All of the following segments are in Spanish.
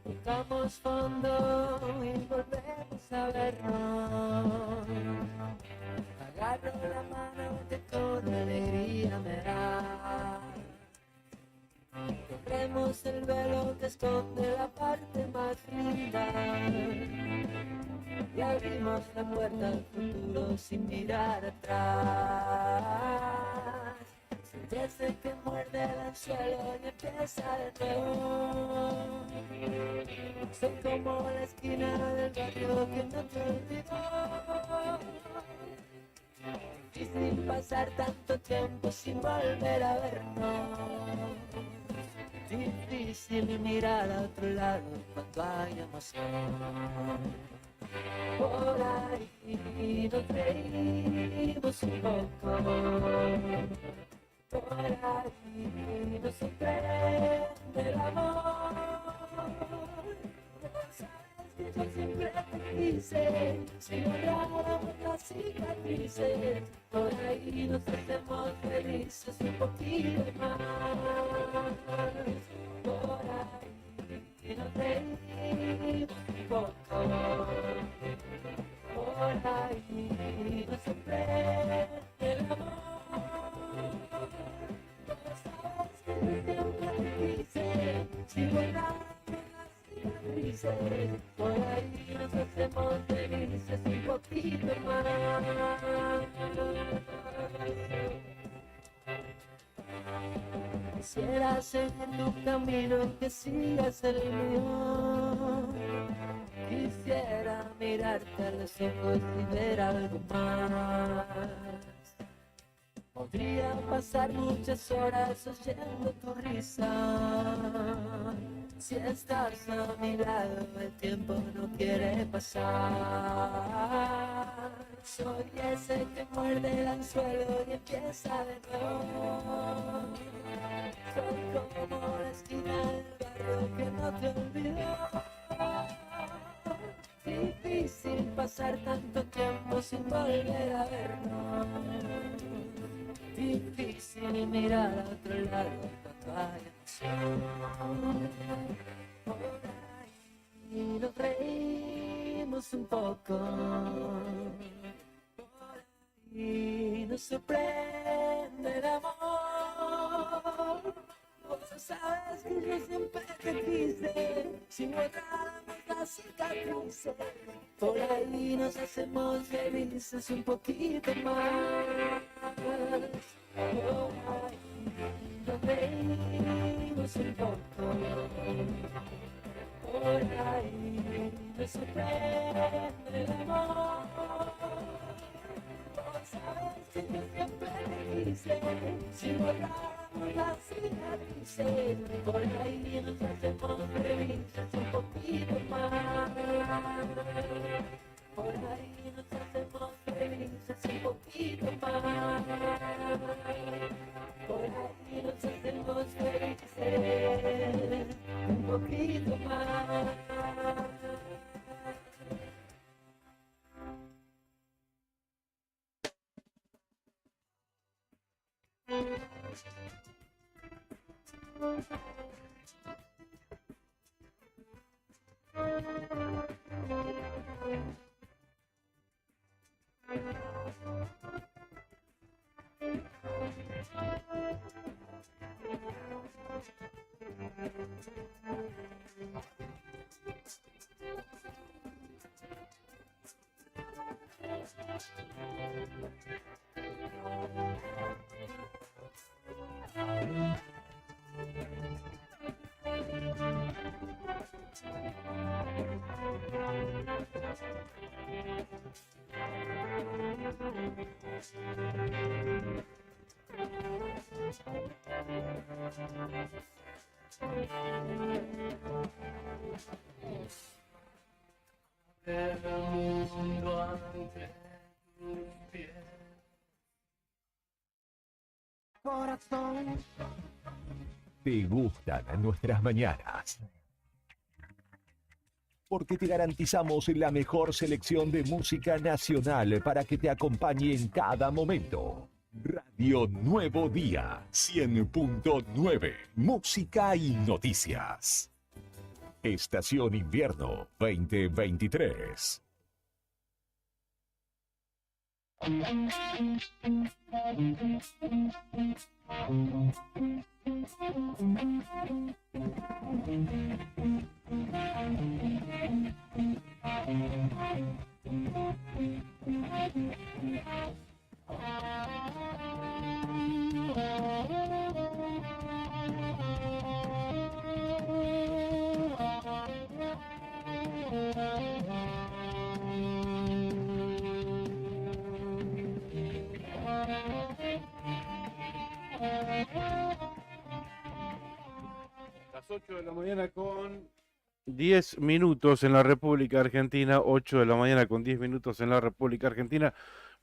Tocamos fondo y volvemos a vernos. Agarro la mano que con alegría me das. Corremos el velo que esconde la parte más linda y abrimos la puerta al futuro sin mirar atrás. Desde que muerde el anzuelo y empieza de nuevo. Soy como la esquina del barrio que no te olvidó. Difícil pasar tanto tiempo sin volver a vernos. Difícil mirar a otro lado cuando hay emoción. Por ahí nos reímos un poco. Por ahí nos sorprende el amor. Sabes que yo siempre te quise, si borráramos las cicatrices, por ahí nos hacemos felices un poquito más. Por ahí nos reímos un poco. Por ahí nos sorprende el amor. Si borramos las cicatrices, por ahí nos hacemos felices un poquito más. Quisiera seguir tu camino, que sigas el mío. Quisiera mirarte a los ojos y ver algo más. Podría pasar muchas horas oyendo tu risa. Si estás a mi lado, el tiempo no quiere pasar. Soy ese que muerde el anzuelo y empieza de nuevo. Soy como la esquina del barrio que no te olvidó. Difícil pasar tanto tiempo sin volver a vernos. Difícil mirar a otro lado cuando hay emoción. Por ahí nos reímos un poco. Por ahí nos sorprende el amor. Vos sabes que yo siempre te quise, si borramos las cicatrices, por ahí nos hacemos felices un poquito más. Por ahí nos reímos un poco. Por ahí nos sorprende el amor. Vos sabes que yo siempre te quise, si borramos las cicatrices, por ahí nos hacemos felices un poquito más. Por ahí nos hacemos felices un poquito más. Por ahí nos hacemos felices un poquito más. El mundo ante tus pies. Corazón. ¿Te gustan nuestras mañanas? Porque te garantizamos la mejor selección de música nacional para que te acompañe en cada momento. Radio Radio Nuevo Día 100.9. Música y noticias. Estación Invierno 2023. Las 8 de la mañana con 10 minutos en la República Argentina, 8 de la mañana con 10 minutos en la República Argentina.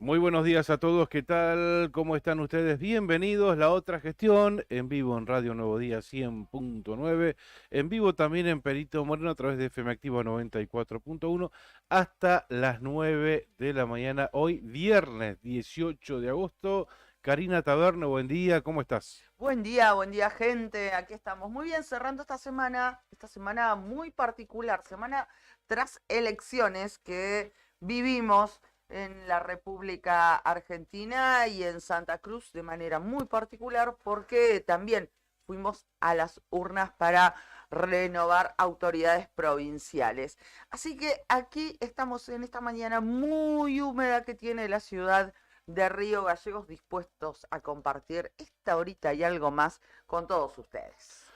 Muy buenos días a todos, ¿qué tal? ¿Cómo están ustedes? Bienvenidos, La Otra Gestión, en vivo en Radio Nuevo Día 100.9, en vivo también en Perito Moreno a través de FM Activa 94.1, hasta las 9 de la mañana, hoy viernes 18 de agosto. Karina Taberna, buen día, ¿cómo estás? Buen día gente, aquí estamos muy bien cerrando esta semana muy particular, semana tras elecciones que vivimos en la República Argentina y en Santa Cruz de manera muy particular porque también fuimos a las urnas para renovar autoridades provinciales. Así que aquí estamos en esta mañana muy húmeda que tiene la ciudad de Río Gallegos, dispuestos a compartir esta horita y algo más con todos ustedes.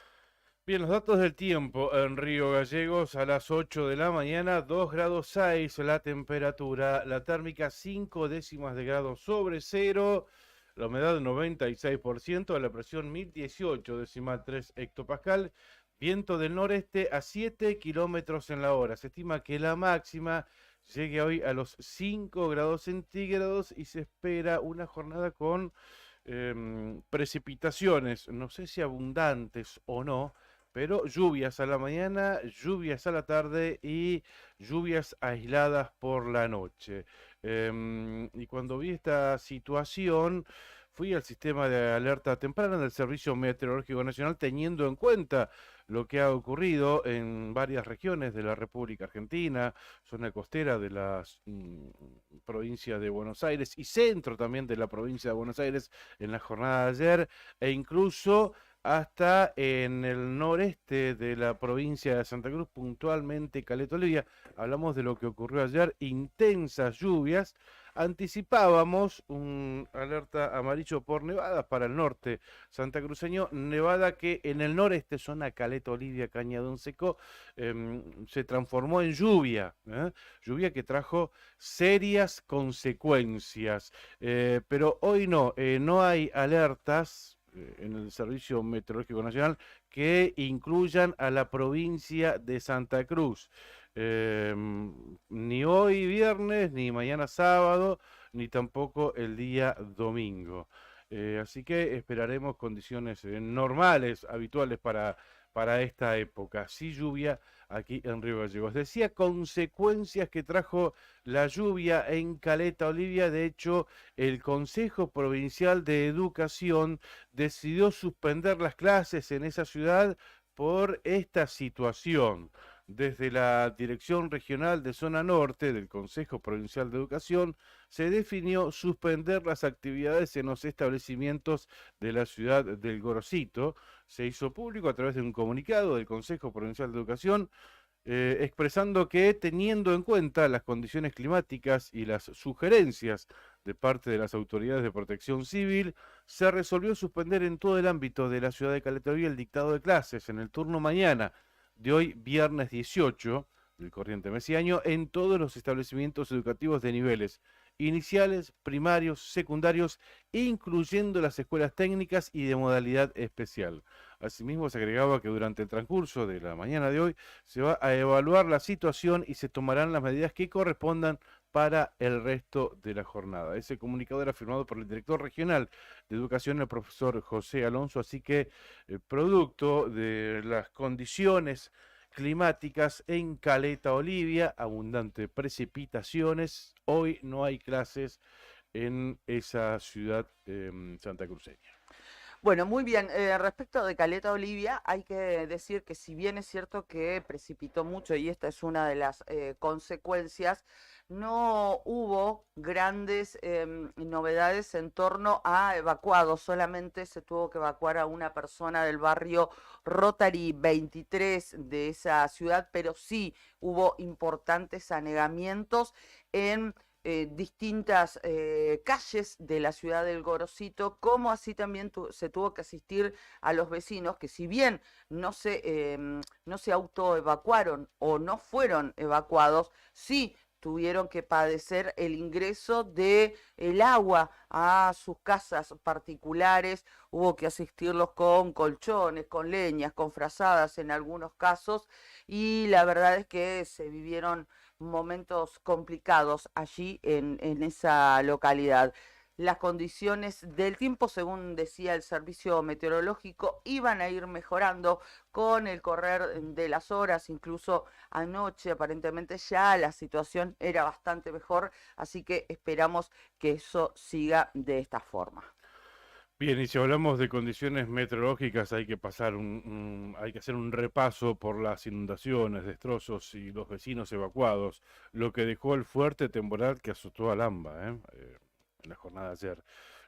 Bien, los datos del tiempo en Río Gallegos a las 8 de la mañana, 2 grados 6 la temperatura, la térmica 5 décimas de grado sobre cero, la humedad 96%, la presión 1018,3 hectopascal, viento del noreste a 7 kilómetros en la hora. Se estima que la máxima llegue hoy a los 5 grados centígrados y se espera una jornada con precipitaciones, no sé si abundantes o no, pero lluvias a la mañana, lluvias a la tarde y lluvias aisladas por la noche. Y cuando vi esta situación, fui al sistema de alerta temprana del Servicio Meteorológico Nacional, teniendo en cuenta lo que ha ocurrido en varias regiones de la República Argentina, zona costera de la provincia de Buenos Aires y centro también de la provincia de Buenos Aires en la jornada de ayer, e incluso hasta en el noreste de la provincia de Santa Cruz, puntualmente Caleta Olivia. Hablamos de lo que ocurrió ayer, intensas lluvias. Anticipábamos un alerta amarillo por nevadas para el norte santacruceño, nevada que en el noreste, zona Caleta Olivia, Cañadón Seco, se transformó en lluvia, lluvia que trajo serias consecuencias, pero hoy no hay alertas en el Servicio Meteorológico Nacional que incluyan a la provincia de Santa Cruz. Ni hoy viernes, ni mañana sábado, ni tampoco el día domingo. Así que esperaremos condiciones normales, habituales para esta época. Sí, lluvia aquí en Río Gallegos. Decía consecuencias que trajo la lluvia en Caleta Olivia. De hecho, el Consejo Provincial de Educación decidió suspender las clases en esa ciudad por esta situación. Desde la Dirección Regional de Zona Norte del Consejo Provincial de Educación se definió suspender las actividades en los establecimientos de la ciudad del Gorosito. Se hizo público a través de un comunicado del Consejo Provincial de Educación expresando que, teniendo en cuenta las condiciones climáticas y las sugerencias de parte de las autoridades de protección civil, se resolvió suspender en todo el ámbito de la ciudad de Caleta Olivia el dictado de clases en el turno mañana de hoy, viernes 18 del corriente mes y año, en todos los establecimientos educativos de niveles iniciales, primarios, secundarios, incluyendo las escuelas técnicas y de modalidad especial. Asimismo, se agregaba que durante el transcurso de la mañana de hoy se va a evaluar la situación y se tomarán las medidas que correspondan para el resto de la jornada. Ese comunicado era firmado por el director regional de Educación, el profesor José Alonso, así que producto de las condiciones climáticas en Caleta Olivia, abundante precipitaciones, hoy no hay clases en esa ciudad santacruceña. Bueno, muy bien. Respecto de Caleta Olivia, hay que decir que si bien es cierto que precipitó mucho y esta es una de las consecuencias, no hubo grandes novedades en torno a evacuados, solamente se tuvo que evacuar a una persona del barrio Rotary 23 de esa ciudad, pero sí hubo importantes anegamientos en distintas calles de la ciudad del Gorosito, como así también se tuvo que asistir a los vecinos que si bien no se autoevacuaron o no fueron evacuados, sí tuvieron que padecer el ingreso de el agua a sus casas particulares, hubo que asistirlos con colchones, con leñas, con frazadas en algunos casos, y la verdad es que se vivieron momentos complicados allí en esa localidad. Las condiciones del tiempo, según decía el servicio meteorológico, iban a ir mejorando con el correr de las horas, incluso anoche aparentemente ya la situación era bastante mejor, así que esperamos que eso siga de esta forma. Bien, y si hablamos de condiciones meteorológicas, hay que hay que hacer un repaso por las inundaciones, destrozos y los vecinos evacuados, lo que dejó el fuerte temporal que azotó a Lamba, en la jornada de ayer.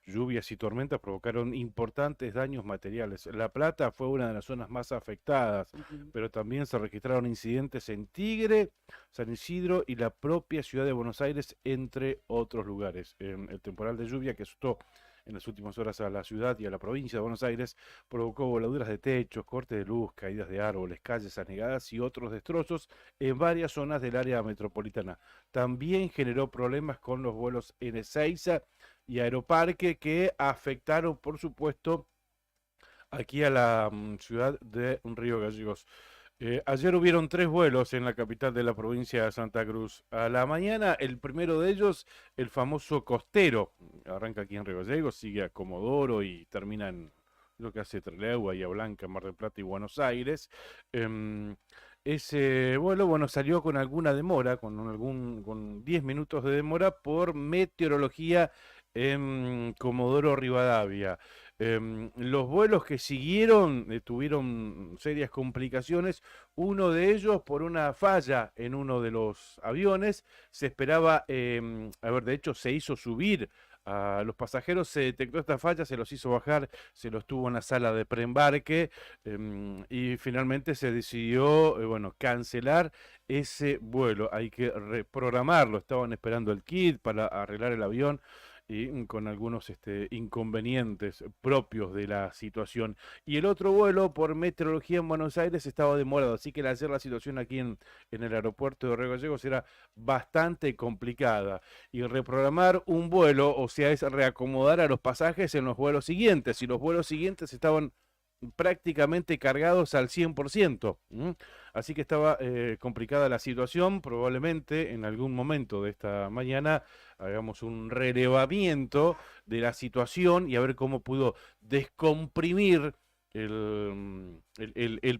Lluvias y tormentas provocaron importantes daños materiales. La Plata fue una de las zonas más afectadas, pero también se registraron incidentes en Tigre, San Isidro y la propia ciudad de Buenos Aires, entre otros lugares. El temporal de lluvia que azotó en las últimas horas a la ciudad y a la provincia de Buenos Aires provocó voladuras de techos, cortes de luz, caídas de árboles, calles anegadas y otros destrozos en varias zonas del área metropolitana. También generó problemas con los vuelos en Ezeiza y Aeroparque que afectaron, por supuesto, aquí a la ciudad de Río Gallegos. Ayer hubieron 3 vuelos en la capital de la provincia de Santa Cruz. A la mañana, el primero de ellos, el famoso costero, arranca aquí en Río Gallegos, sigue a Comodoro y termina en lo que hace Trelew, Bahía Blanca, Mar del Plata y Buenos Aires. Ese vuelo, bueno, salió con alguna demora, con 10 minutos de demora por meteorología en Comodoro Rivadavia. Los vuelos que siguieron tuvieron serias complicaciones, uno de ellos por una falla en uno de los aviones. Se esperaba, de hecho se hizo subir a los pasajeros, se detectó esta falla, se los hizo bajar, se los tuvo en la sala de preembarque, y finalmente se decidió, cancelar ese vuelo. Hay que reprogramarlo, estaban esperando el kit para arreglar el avión y con algunos inconvenientes propios de la situación. Y el otro vuelo por meteorología en Buenos Aires estaba demorado, así que ayer la situación aquí en el aeropuerto de Río Gallegos era bastante complicada. Y reprogramar un vuelo, o sea, es reacomodar a los pasajes en los vuelos siguientes. Y los vuelos siguientes estaban prácticamente cargados al 100%. Así que estaba complicada la situación. Probablemente en algún momento de esta mañana hagamos un relevamiento de la situación y a ver cómo pudo descomprimir el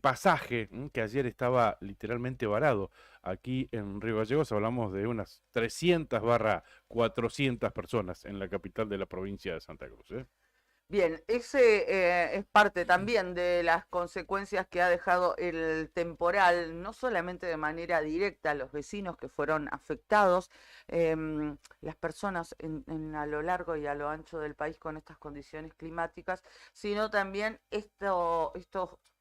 pasaje, que ayer estaba literalmente varado. Aquí en Río Gallegos hablamos de unas 300/400 personas en la capital de la provincia de Santa Cruz. Bien, ese es parte también de las consecuencias que ha dejado el temporal, no solamente de manera directa a los vecinos que fueron afectados, las personas a lo largo y a lo ancho del país con estas condiciones climáticas, sino también estos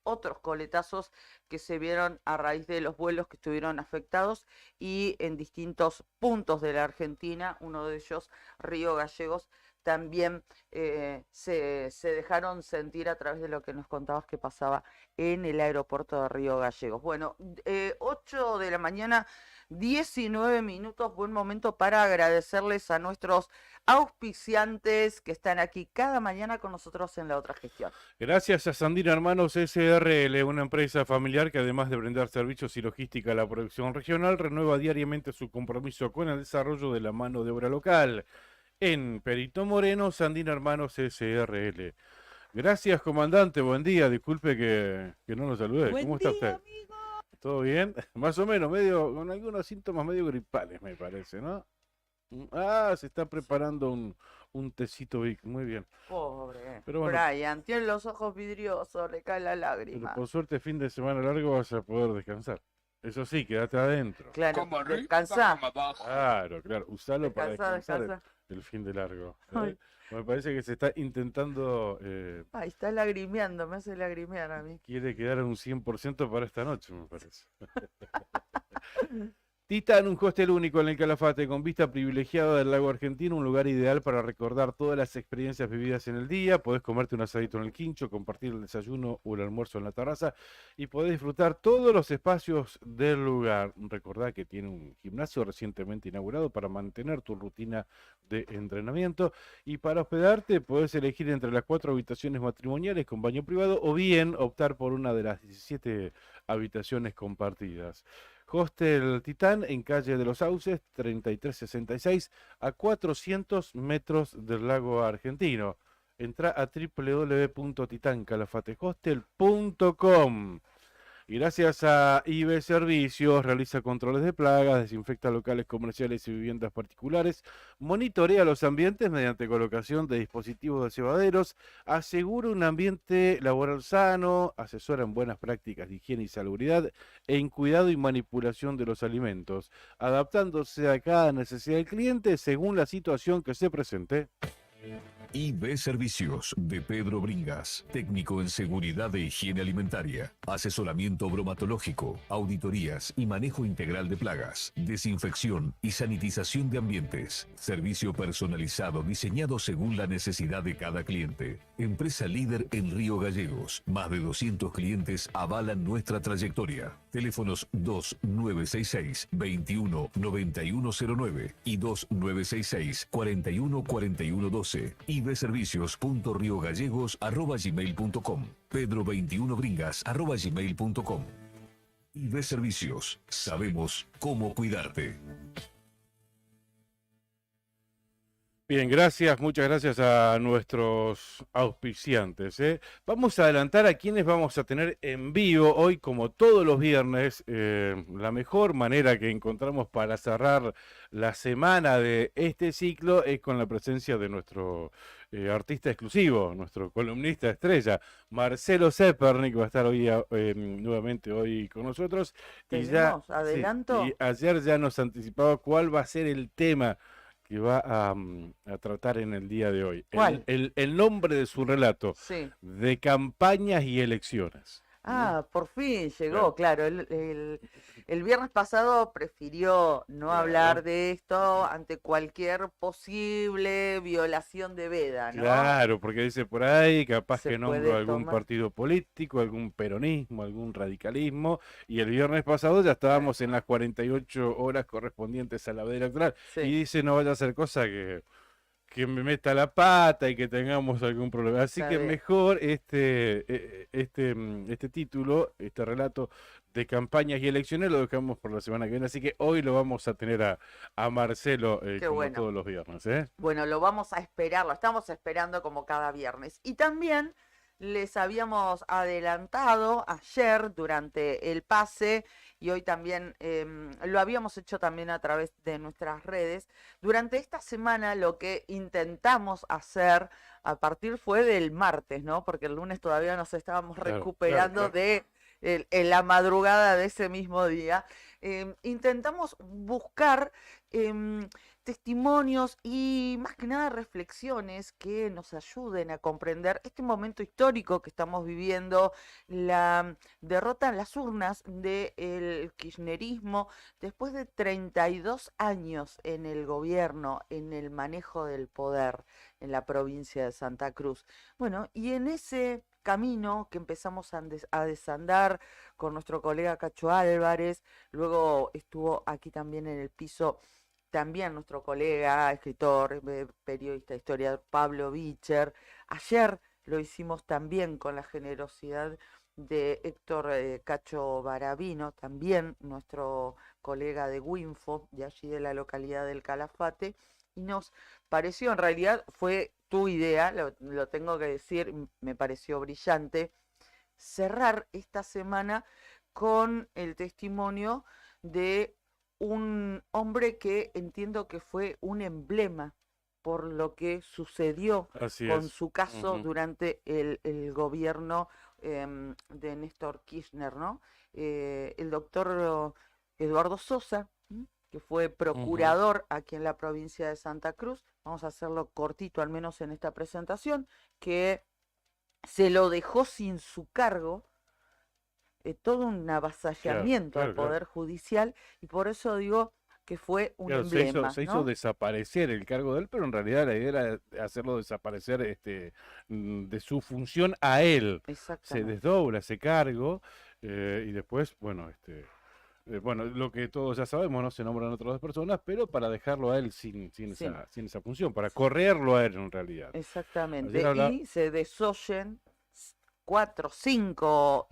otros coletazos que se vieron a raíz de los vuelos que estuvieron afectados y en distintos puntos de la Argentina, uno de ellos Río Gallegos, también se dejaron sentir a través de lo que nos contabas que pasaba en el aeropuerto de Río Gallegos. Bueno, 8 de la mañana, 19 minutos, buen momento para agradecerles a nuestros auspiciantes que están aquí cada mañana con nosotros en La Otra Gestión. Gracias a Sandino Hermanos SRL, una empresa familiar que además de brindar servicios y logística a la producción regional, renueva diariamente su compromiso con el desarrollo de la mano de obra local. En Perito Moreno, Sandino Hermanos SRL. Gracias, comandante, buen día. Disculpe que no lo saludé. ¿Cómo está usted? ¿Todo bien? Más o menos, con algunos síntomas medio gripales, me parece, ¿no? Se está preparando un tecito Vic, muy bien. Pobre. Pero bueno, Brian, tiene los ojos vidriosos, le cae la pero lágrima. por suerte fin de semana largo vas a poder descansar. Eso sí, quédate adentro. Claro, descansa. Claro, usalo para Descansa, descansar descansa. el fin de largo. Ay. Me parece que se está intentando, Ay, está lagrimeando, me hace lagrimear a mí. quiere quedar en un 100% para esta noche, me parece. Titán, un hostel único en el Calafate, con vista privilegiada del lago argentino, un lugar ideal para recordar todas las experiencias vividas en el día. Podés comerte un asadito en el quincho, compartir el desayuno o el almuerzo en la terraza y podés disfrutar todos los espacios del lugar. Recordá que tiene un gimnasio recientemente inaugurado para mantener tu rutina de entrenamiento, y para hospedarte podés elegir entre las 4 habitaciones matrimoniales con baño privado o bien optar por una de las 17 habitaciones compartidas. Hostel Titán en calle de los Sauces, 3366, a 400 metros del lago argentino. Entra a www.titancalafatehostel.com. Y gracias a IB Servicios, realiza controles de plagas, desinfecta locales comerciales y viviendas particulares, monitorea los ambientes mediante colocación de dispositivos de cebaderos, asegura un ambiente laboral sano, asesora en buenas prácticas de higiene y salubridad, en cuidado y manipulación de los alimentos, adaptándose a cada necesidad del cliente según la situación que se presente. IB Servicios de Pedro Bringas, técnico en seguridad de higiene alimentaria, asesoramiento bromatológico, auditorías y manejo integral de plagas, desinfección y sanitización de ambientes, servicio personalizado diseñado según la necesidad de cada cliente. Empresa líder en Río Gallegos, más de 200 clientes avalan nuestra trayectoria. Teléfonos 2966-219109 y 2966-414112. ibservicios.riogallegos@gmail.com, pedro21bringas@gmail.com. IB Servicios, sabemos cómo cuidarte. Bien, gracias, muchas gracias a nuestros auspiciantes. Vamos a adelantar a quienes vamos a tener en vivo hoy, como todos los viernes. La mejor manera que encontramos para cerrar la semana de este ciclo es con la presencia de nuestro artista exclusivo, nuestro columnista estrella, Marcelo Zepernik, va a estar hoy nuevamente hoy con nosotros. ¿Tenemos Sí, adelanto? y ayer ya nos anticipaba cuál va a ser el tema que va a tratar en el día de hoy. ¿Cuál? El nombre de su relato, Sí. de campañas y elecciones. Por fin llegó, claro. El viernes pasado prefirió no hablar de esto ante cualquier posible violación de veda, ¿no? Claro, porque dice por ahí, capaz Se que nombro puede algún tomar. partido político, algún peronismo, algún radicalismo, y el viernes pasado ya estábamos en las 48 horas correspondientes a la veda electoral, y Sí, dice no vaya a ser cosa que me meta la pata y que tengamos algún problema. Así está que bien. mejor este título, este relato de campañas y elecciones lo dejamos por la semana que viene. Así que hoy lo vamos a tener a Marcelo Qué como bueno. todos los viernes, ¿eh? Bueno, lo vamos a esperar, lo estamos esperando como cada viernes. Y también les habíamos adelantado ayer durante el pase, y hoy también lo habíamos hecho también a través de nuestras redes. Durante esta semana lo que intentamos hacer a partir fue del martes, ¿no? Porque el lunes todavía nos estábamos Claro, recuperando claro. de en la madrugada de ese mismo día. Intentamos buscar testimonios y más que nada reflexiones que nos ayuden a comprender este momento histórico que estamos viviendo, la derrota en las urnas del kirchnerismo después de 32 años en el gobierno, en el manejo del poder en la provincia de Santa Cruz. Bueno, y en ese camino que empezamos a desandar con nuestro colega Cacho Álvarez, luego estuvo aquí también en el piso también nuestro colega, escritor, periodista, historiador Pablo Bicher. Ayer lo hicimos también con la generosidad de Héctor Cacho Baravino, también nuestro colega de Winfo, de allí de la localidad del Calafate, y nos pareció, en realidad fue tu idea, lo tengo que decir, me pareció brillante, cerrar esta semana con el testimonio de un hombre que entiendo que fue un emblema por lo que sucedió Así con es. su caso Ujú. durante el gobierno de Néstor Kirchner, ¿no? El doctor Eduardo Sosa, ¿m? Que fue Ujú. procurador aquí en la provincia de Santa Cruz, vamos a hacerlo cortito al menos en esta presentación, que se lo dejó sin su cargo, todo un Claro, avasallamiento al claro, claro. Poder Judicial, y por eso digo que fue un Claro, emblema, se hizo ¿no? desaparecer el cargo de él, pero en realidad la idea era hacerlo desaparecer de su función a él. Se Exactamente, desdobla ese cargo y después, bueno, bueno, lo que todos ya sabemos, ¿no? Se nombran otras dos personas, pero para dejarlo a él sí, sin esa función, para correrlo a él en realidad. Ayer exactamente. hablaba, Y se desoyen 4 o 5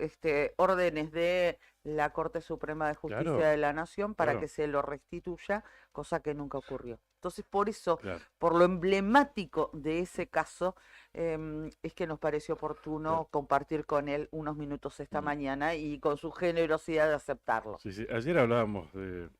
órdenes de la Corte Suprema de Justicia claro, de la Nación para que claro, se lo restituya, cosa que nunca ocurrió. Entonces, por eso, claro, por lo emblemático de ese caso, es que nos pareció claro. oportuno compartir con él unos minutos esta Mm. mañana y con su generosidad de aceptarlo. Sí, sí. Ayer hablábamos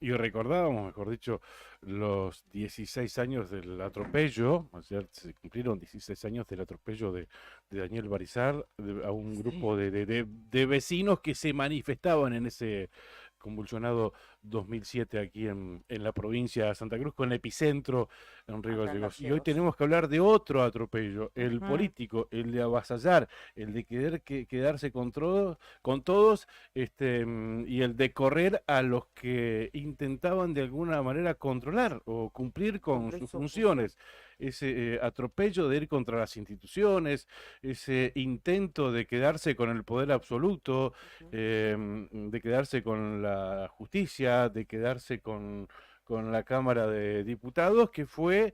y recordábamos, mejor dicho, los 16 años del atropello. Ayer se cumplieron 16 años del atropello de Daniel Barizal a un Sí, grupo de vecinos que se manifestaban en ese convulsionado 2007 aquí en la provincia de Santa Cruz, con el epicentro en Río acá en Gallegos. Los Y hoy Ciegos. tenemos que hablar de otro atropello, el Ujú, político, el de avasallar, el de querer quedarse con todos y el de correr a los que intentaban de alguna manera controlar o cumplir con cumplir sus su función. funciones. Ese atropello de ir contra las instituciones, ese intento de quedarse con el poder absoluto, Ujú. de quedarse con la justicia, de quedarse con la Cámara de Diputados, que fue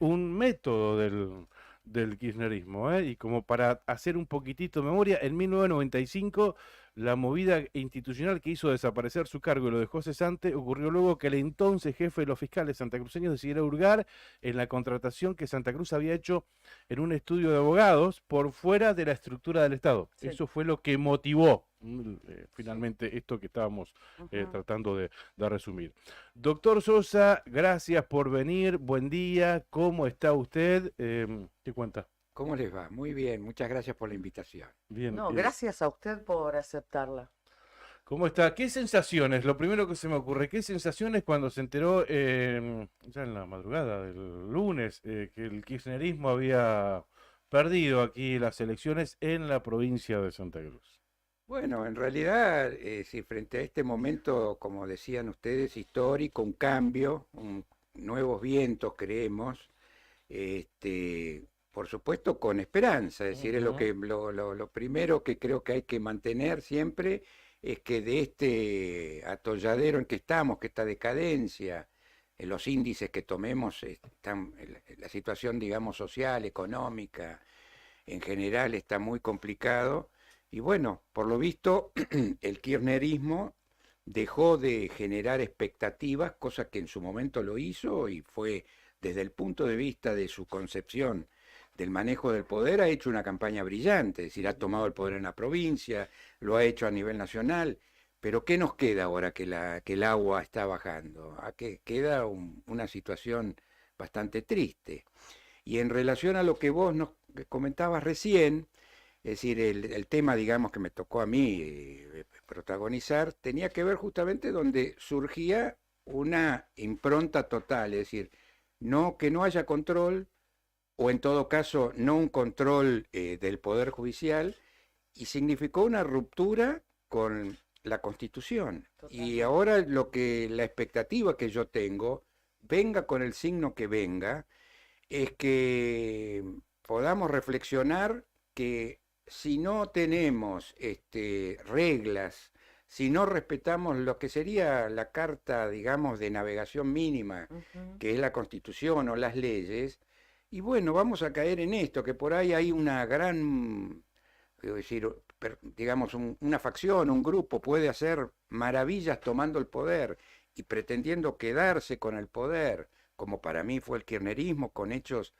un método del kirchnerismo, ¿eh? Y como para hacer un poquitito de memoria, en 1995 la movida institucional que hizo desaparecer su cargo y lo dejó cesante ocurrió luego que el entonces jefe de los fiscales santacruceños decidiera hurgar en la contratación que Santa Cruz había hecho en un estudio de abogados por fuera de la estructura del Estado. Sí, Eso fue lo que motivó sí. finalmente esto que estábamos Ujú. tratando de resumir. Doctor Sosa, gracias por venir. Buen día. ¿Cómo está usted? ¿Qué cuenta? ¿Cómo les va? Muy bien, muchas gracias por la invitación. Bien. No, gracias a usted por aceptarla. ¿Cómo está? ¿Qué sensaciones? Lo primero que se me ocurre, ¿qué sensaciones cuando se enteró ya en la madrugada del lunes que el kirchnerismo había perdido aquí las elecciones en la provincia de Santa Cruz? Bueno, en realidad, si frente a este momento, como decían ustedes, histórico, un cambio, nuevos vientos, creemos, por supuesto con esperanza, es decir, es lo Ujú. que lo primero que creo que hay que mantener siempre es que de este atolladero en que estamos, que esta decadencia, en los índices que tomemos, la situación, digamos, social, económica, en general está muy complicado. Y bueno, por lo visto, el kirchnerismo dejó de generar expectativas, cosa que en su momento lo hizo y fue desde el punto de vista de su concepción del manejo del poder, ha hecho una campaña brillante, es decir, ha tomado el poder en la provincia, lo ha hecho a nivel nacional, pero ¿qué nos queda ahora que el agua está bajando? Queda una situación bastante triste. Y en relación a lo que vos nos comentabas recién, es decir, el tema, digamos, que me tocó a mí protagonizar, tenía que ver justamente donde surgía una impronta total, es decir, no que no haya control, o en todo caso, no un control del Poder Judicial, y significó una ruptura con la Constitución. Y Totalmente. ahora la expectativa que yo tengo, venga con el signo que venga, es que podamos reflexionar que si no tenemos reglas, si no respetamos lo que sería la carta, digamos, de navegación mínima, Ujú. que es la Constitución o las leyes, y bueno, vamos a caer en esto, que por ahí hay una gran, decir, digamos, una facción, un grupo puede hacer maravillas tomando el poder y pretendiendo quedarse con el poder, como para mí fue el kirchnerismo, con hechos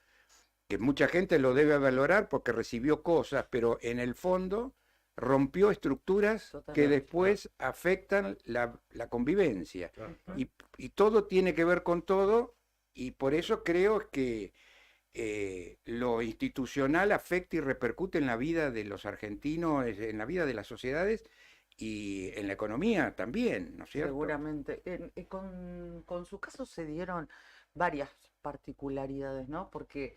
que mucha gente lo debe valorar porque recibió cosas, pero en el fondo rompió estructuras que Totalmente. después afectan la convivencia. Claro. Y todo tiene que ver con todo, y por eso creo que lo institucional afecta y repercute en la vida de los argentinos, en la vida de las sociedades y en la economía también, ¿no es cierto? Seguramente. Con su caso se dieron varias particularidades, ¿no? Porque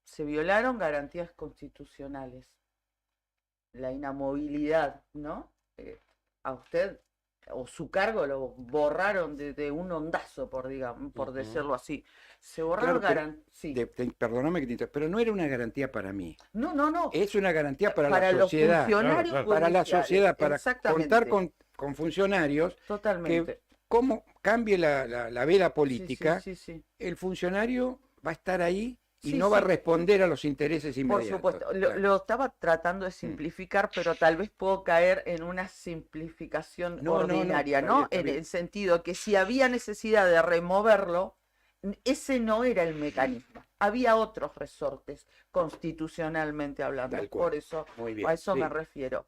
se violaron garantías constitucionales, la inamovilidad, ¿no? A usted o su cargo lo borraron de un ondazo, por Ujú. decirlo así. Se borraron Claro, pero garantías. Sí. perdóname que te pero no era una garantía para mí, No. es una garantía para Para la los sociedad, funcionarios Claro, para la judiciales, sociedad, para exactamente, contar con funcionarios que totalmente. cómo cambie la veda Sí, política, sí. el funcionario va a estar ahí y Sí, no va a sí. responder a los intereses Por inmediatos. supuesto, Claro. lo estaba tratando de simplificar, pero tal vez puedo caer en una simplificación No, ordinaria, está ¿no? bien, está En bien. el sentido que si había necesidad de removerlo, ese no era el mecanismo. Había otros resortes, constitucionalmente hablando. Tal cual. Por eso, Muy bien, a eso sí. me refiero.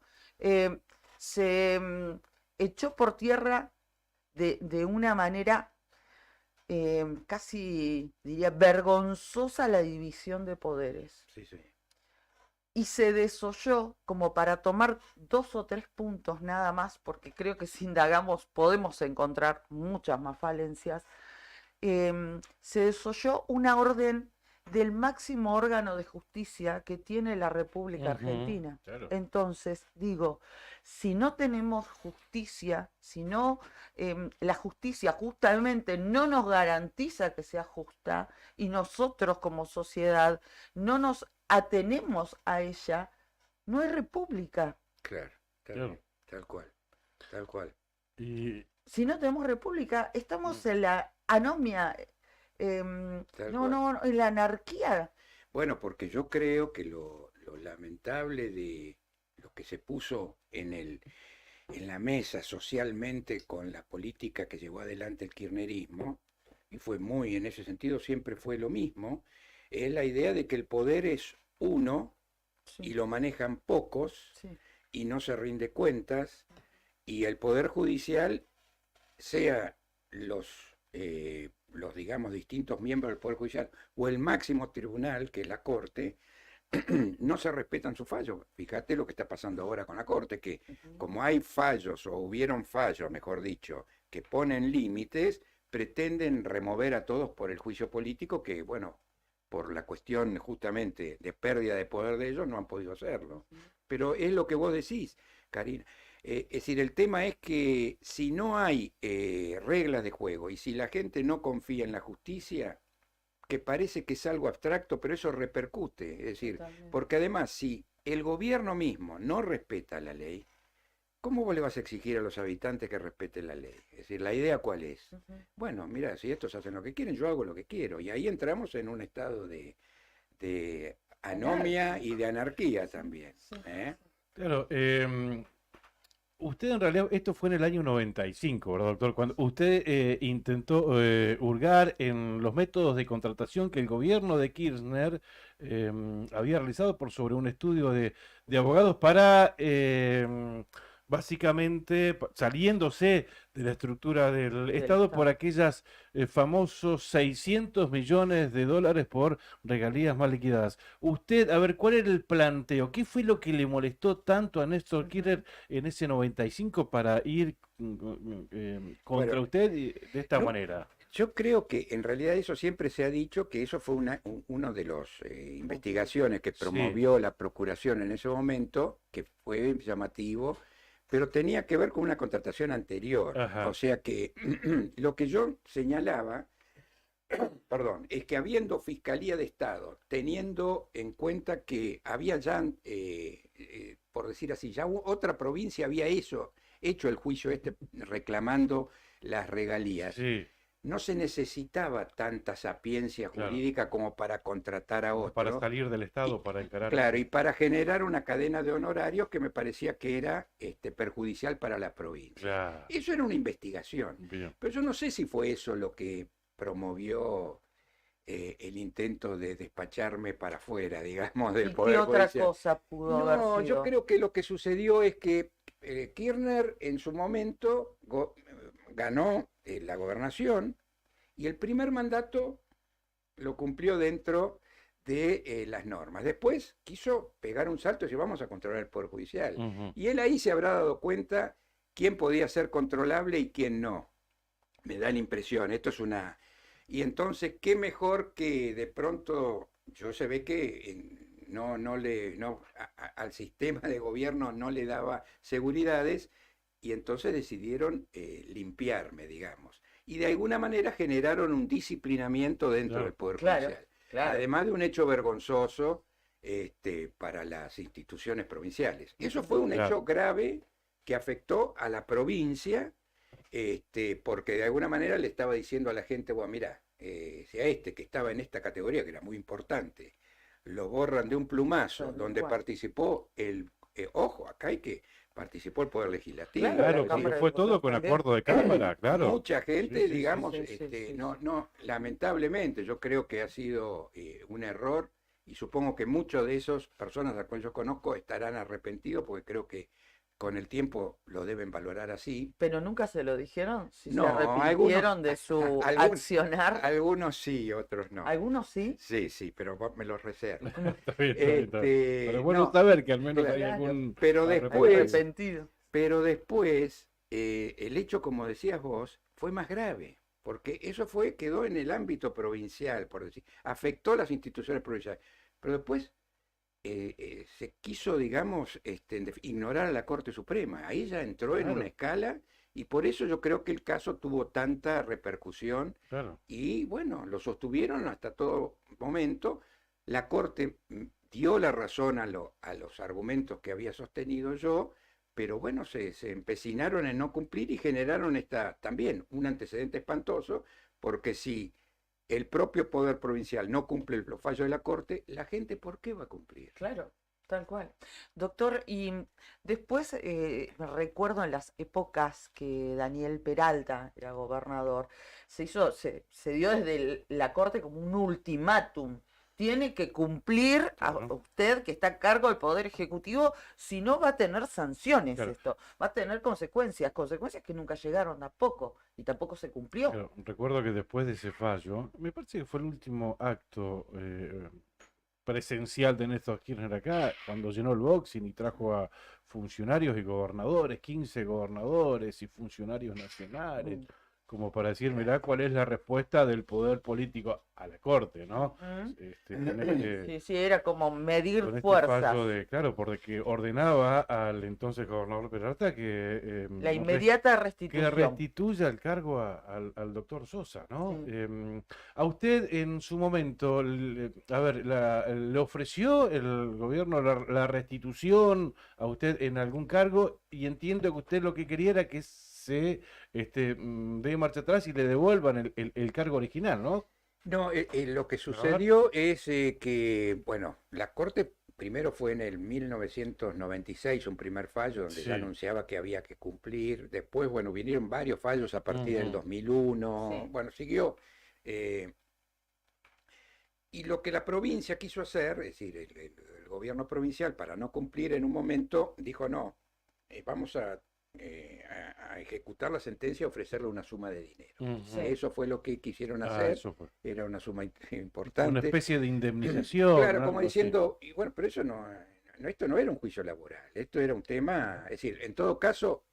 Se echó por tierra de una manera casi, diría, vergonzosa la división de poderes. Sí. Y se desoyó, como para tomar 2 o 3 puntos nada más, porque creo que si indagamos podemos encontrar muchas más falencias, se desoyó una orden del máximo órgano de justicia que tiene la República Argentina. Claro. Entonces, digo, si no tenemos justicia, si no, la justicia justamente no nos garantiza que sea justa y nosotros como sociedad no nos atenemos a ella, no hay república. Claro, Claro. bien, tal cual. Y Si no tenemos república, estamos en la anomia, Tal no, cual. en la anarquía. Bueno, porque yo creo que lo lamentable de lo que se puso en la mesa socialmente con la política que llevó adelante el kirchnerismo, y fue muy, en ese sentido siempre fue lo mismo, es la idea de que el poder es uno y Sí, lo manejan pocos sí. y no se rinde cuentas, y el poder judicial, sea los digamos distintos miembros del poder judicial o el máximo tribunal, que es la Corte, no se respetan sus fallos. Fíjate lo que está pasando ahora con la Corte, que Ujú. como hay fallos, o hubieron fallos, mejor dicho, que ponen límites, pretenden remover a todos por el juicio político, que bueno, por la cuestión justamente de pérdida de poder de ellos, no han podido hacerlo. Pero es lo que vos decís, Karina. Es decir, el tema es que si no hay reglas de juego y si la gente no confía en la justicia, que parece que es algo abstracto, pero eso repercute. Es decir, Totalmente. porque además, si el gobierno mismo no respeta la ley, ¿cómo vos le vas a exigir a los habitantes que respeten la ley? Es decir, ¿la idea cuál es? Ujú. Bueno, mira, si estos hacen lo que quieren, yo hago lo que quiero. Y ahí entramos en un estado de anomia y de anarquía también. Sí. ¿Eh? claro, usted en realidad, esto fue en el año 95, ¿verdad, doctor? Cuando usted intentó hurgar en los métodos de contratación que el gobierno de Kirchner había realizado sobre un estudio de abogados para, básicamente, saliéndose de la estructura del Estado por Estado. aquellas famosos 600 millones de dólares por regalías mal liquidadas. Usted, a ver, ¿cuál era el planteo? ¿Qué fue lo que le molestó tanto a Néstor Kirchner en ese 95 para ir contra Bueno, usted de esta no, manera? yo creo que en realidad eso siempre se ha dicho que eso fue uno de las investigaciones que Sí, promovió la Procuración en ese momento, que fue llamativo, pero tenía que ver con una contratación anterior. O ajá, sea que lo que yo señalaba, perdón, es que habiendo Fiscalía de Estado, teniendo en cuenta que había ya, por decir así, ya otra provincia había hecho el juicio este reclamando las regalías, sí, no se necesitaba tanta sapiencia claro. jurídica como para contratar a Como para otro. salir del Y, Estado, para encarar claro, y eso. para generar una cadena de honorarios que me parecía que era perjudicial para la provincia. Claro, Eso era una investigación, bien. pero yo no sé si fue eso lo que promovió el intento de despacharme para afuera, digamos, del ¿Y qué Poder otra Judicial. cosa pudo No, haber yo sido? creo que lo que sucedió es que Kirchner en su momento ganó la gobernación y el primer mandato lo cumplió dentro de las normas. Después quiso pegar un salto y decir, vamos a controlar el Poder Judicial. Ujú. Y él ahí se habrá dado cuenta quién podía ser controlable y quién no. Me da la impresión, esto es una... Y entonces, qué mejor que de pronto, yo se ve que al sistema de gobierno no le daba seguridades y entonces decidieron limpiarme, digamos. Y de alguna manera generaron un disciplinamiento dentro Claro. del Poder Claro, Judicial. claro. Además de un hecho vergonzoso para las instituciones provinciales. Eso fue un Claro. hecho grave que afectó a la provincia, porque de alguna manera le estaba diciendo a la gente, bueno, mira, si a este que estaba en esta categoría, que era muy importante, lo borran de un plumazo, Tal donde cual. participó ojo, acá hay que participó el Poder Legislativo. Claro, Claro, la porque Cámara de fue todo Diputados con también. acuerdo de Cámara, claro. Mucha gente, Sí, sí, digamos, sí, sí, sí, no, lamentablemente, yo creo que ha sido un error y supongo que muchos de esos personas a las cuales yo conozco estarán arrepentidos porque creo que con el tiempo lo deben valorar así. Pero nunca se lo dijeron, si No, se arrepintieron de su accionar. Algunos sí, otros no. Algunos sí. Sí, pero vos me los reservo. Está bien, está bien, está bien. Pero es bueno No, saber que al menos hay claro, algún pero después- Arrepentido. Pero después, el hecho, como decías vos, fue más grave, porque eso quedó en el ámbito provincial, por decir, afectó a las instituciones provinciales. Pero después se quiso, digamos, ignorar a la Corte Suprema. Ahí ya entró en Claro. una escala y por eso yo creo que el caso tuvo tanta repercusión Claro. y bueno, lo sostuvieron hasta todo momento. La Corte dio la razón a los argumentos que había sostenido yo, pero bueno, se empecinaron en no cumplir y generaron también un antecedente espantoso, porque si el propio Poder Provincial no cumple los fallos de la Corte, la gente ¿por qué va a cumplir? Claro, tal cual. Doctor, y después me recuerdo en las épocas que Daniel Peralta era gobernador, se dio desde la Corte como un ultimátum. Tiene que cumplir a Claro. usted que está a cargo del Poder Ejecutivo, si no va a tener sanciones Claro. esto, va a tener consecuencias que nunca llegaron tampoco y tampoco se cumplió. Claro, recuerdo que después de ese fallo, me parece que fue el último acto presencial de Néstor Kirchner acá, cuando llenó el boxing y trajo a funcionarios y gobernadores, 15 gobernadores y funcionarios nacionales, Mm. como para decir, mirá cuál es la respuesta del poder político a la Corte, ¿no? Mm. Con este, Sí, sí, era como medir con este fuerzas. fallo claro, porque ordenaba al entonces gobernador Peralta que La inmediata que restitución. restituya el cargo al doctor Sosa, ¿no? Sí. A usted en su momento, a ver, ¿le ofreció el gobierno la restitución a usted en algún cargo? Y entiendo que usted lo que quería era que se dé marcha atrás y le devuelvan el cargo original, ¿no? No, lo que sucedió es que, bueno, la Corte primero fue en el 1996, un primer fallo donde Sí. ya anunciaba que había que cumplir. Después, bueno, vinieron varios fallos a partir del Ujú. 2001. Sí. Bueno, siguió. Y lo que la provincia quiso hacer, es decir, el gobierno provincial, para no cumplir en un momento, dijo no, vamos a ejecutar la sentencia y ofrecerle una suma de dinero. Ujú. Sí. Eso fue lo que quisieron Ah, hacer. eso fue. Era una suma Una importante. especie de indemnización. Claro, ¿no? como Algo así. diciendo, y bueno, pero eso esto no era un juicio laboral, esto era un tema, es decir, en todo caso,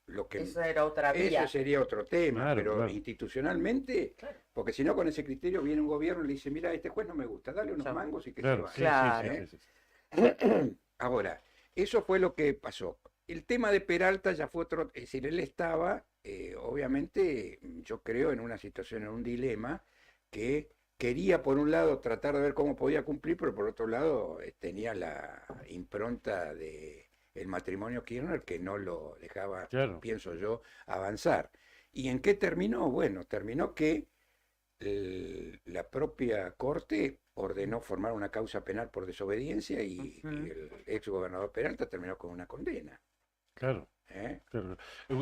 lo que Esa era otra vía. eso sería otro tema, Claro, pero claro. institucionalmente, Claro. porque si no con ese criterio viene un gobierno y le dice, mira, este juez no me gusta, dale unos Chao. mangos y que Claro, se sí, vaya. Claro. sí, sí, sí. Ahora, eso fue lo que pasó. El tema de Peralta ya fue otro, es decir, él estaba, obviamente, yo creo, en una situación, en un dilema, que quería, por un lado, tratar de ver cómo podía cumplir, pero por otro lado, tenía la impronta de el matrimonio Kirchner que no lo dejaba, Claro. pienso yo, avanzar. ¿Y en qué terminó? Bueno, terminó que la propia Corte ordenó formar una causa penal por desobediencia y Ujú. el ex gobernador Peralta terminó con una condena. Claro. ¿eh? Claro.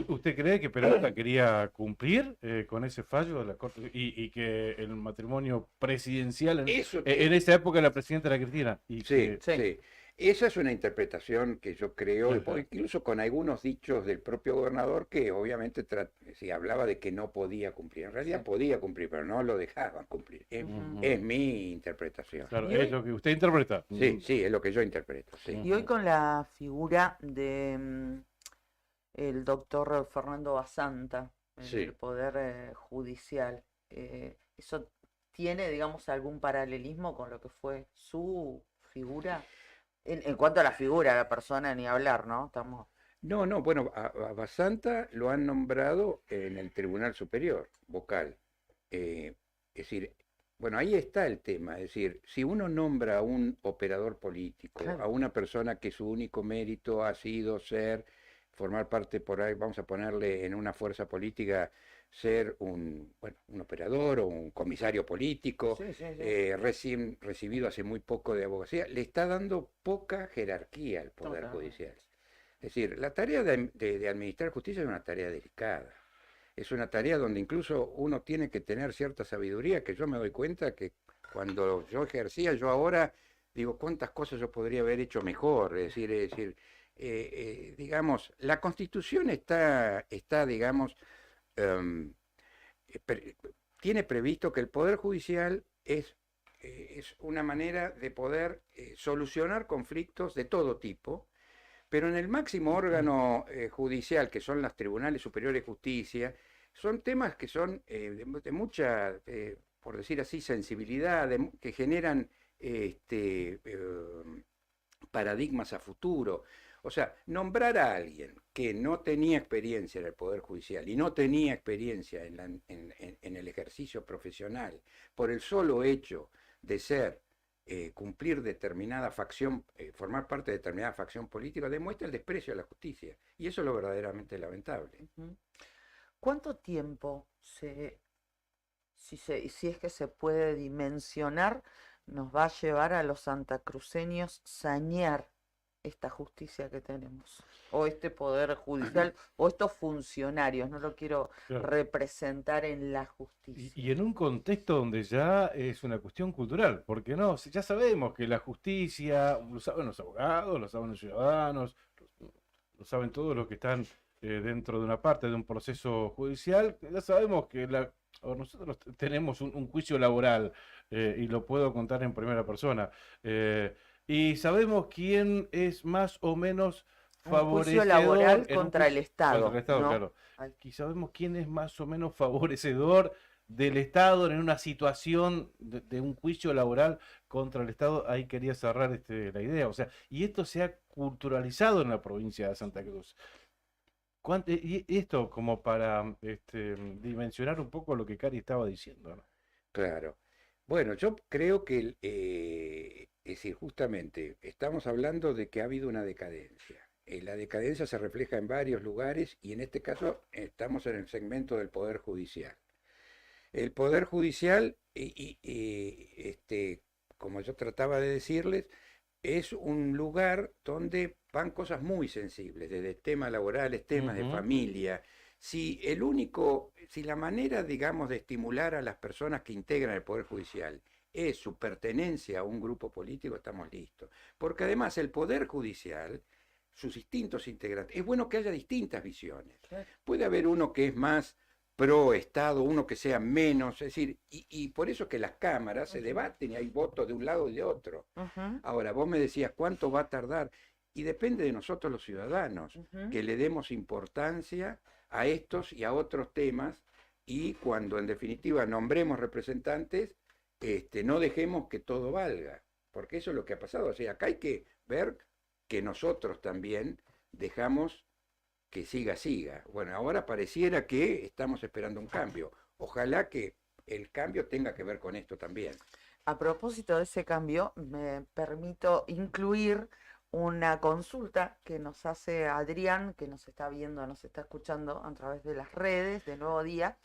¿Usted cree que Peralta quería cumplir con ese fallo de la Corte y que el matrimonio presidencial Eso, en esa época la presidenta era Cristina y sí, que Sí. sí. Esa es una interpretación que yo creo, Ajá. incluso con algunos dichos del propio gobernador, que obviamente si hablaba de que no podía cumplir. En realidad Sí. podía cumplir, pero no lo dejaban cumplir. Ujú. Es mi interpretación. claro, Y es hoy, lo que usted interpreta. Sí, sí, es lo que yo interpreto, sí. y hoy con la figura de el doctor Fernando Basanta en Sí. el Poder Judicial, ¿eso tiene, digamos, algún paralelismo con lo que fue su figura? En cuanto a la figura, a la persona, ni hablar, ¿no? Estamos... No, no, bueno, a Basanta lo han nombrado en el Tribunal Superior, vocal. Es decir, bueno, ahí está el tema. Es decir, si uno nombra a un operador político, Claro. a una persona que su único mérito ha sido formar parte por ahí, vamos a ponerle en una fuerza política, ser bueno, un operador o un comisario político, Sí, sí, sí. recién recibido hace muy poco de abogacía, le está dando poca jerarquía al Poder Totalmente. Judicial. Es decir, la tarea de administrar justicia es una tarea delicada. Es una tarea donde incluso uno tiene que tener cierta sabiduría, que yo me doy cuenta que cuando yo ejercía, yo ahora digo, cuántas cosas yo podría haber hecho mejor. Digamos, la Constitución digamos, em, pre- tiene previsto que el Poder Judicial es una manera de poder solucionar conflictos de todo tipo, pero en el máximo órgano judicial, que son los tribunales superiores de justicia, son temas que son de mucha, por decir así, sensibilidad, que generan paradigmas a futuro. O sea, nombrar a alguien que no tenía experiencia en el Poder Judicial y no tenía experiencia en el ejercicio profesional por el solo hecho de cumplir determinada facción, formar parte de determinada facción política, demuestra el desprecio a la justicia. Y eso es lo verdaderamente lamentable. Ujú. ¿Cuánto tiempo si es que se puede dimensionar, nos va a llevar a los santacruceños sanear esta justicia que tenemos? O este poder judicial, o estos funcionarios, no lo quiero Claro. representar en la justicia. Y en un contexto donde ya es una cuestión cultural, porque no, si ya sabemos que la justicia lo saben los abogados, lo saben los ciudadanos, lo saben todos los que están dentro de una parte de un proceso judicial, ya sabemos que nosotros tenemos un juicio laboral y lo puedo contar en primera persona. Y sabemos quién es más o menos Un juicio favorecedor laboral en un contra el juicio Estado, contra el Estado, ¿no? claro. Ay, Y sabemos quién es más o menos favorecedor del Estado en una situación de un juicio laboral contra el Estado. Ahí quería cerrar la idea. O sea, y esto se ha culturalizado en la provincia de Santa Cruz. Y esto como para dimensionar un poco lo que Cari estaba diciendo, ¿no? Claro. Bueno, yo creo que, es decir, justamente, estamos hablando de que ha habido una decadencia. La decadencia se refleja en varios lugares y en este caso estamos en el segmento del Poder Judicial. El Poder Judicial, como yo trataba de decirles, es un lugar donde van cosas muy sensibles, desde temas laborales, temas de Ujú. familia. Si la manera, digamos, de estimular a las personas que integran el Poder Judicial es su pertenencia a un grupo político, estamos listos. Porque además el Poder Judicial, sus distintos integrantes, es bueno que haya distintas visiones. claro. Puede haber uno que es más pro Estado, uno que sea menos, es decir, y por eso que las cámaras se debaten y hay votos de un lado y de otro. Ujú, Ahora, vos me decías cuánto va a tardar, y depende de nosotros los ciudadanos, ujú. que le demos importancia a estos y a otros temas, y cuando en definitiva nombremos representantes, no dejemos que todo valga, porque eso es lo que ha pasado. O sea, acá hay que ver que nosotros también dejamos que siga. Bueno, ahora pareciera que estamos esperando un cambio. Ojalá que el cambio tenga que ver con esto también. A propósito de ese cambio, me permito incluir una consulta que nos hace Adrián, que nos está viendo, nos está escuchando a través de las redes de Nuevo Día,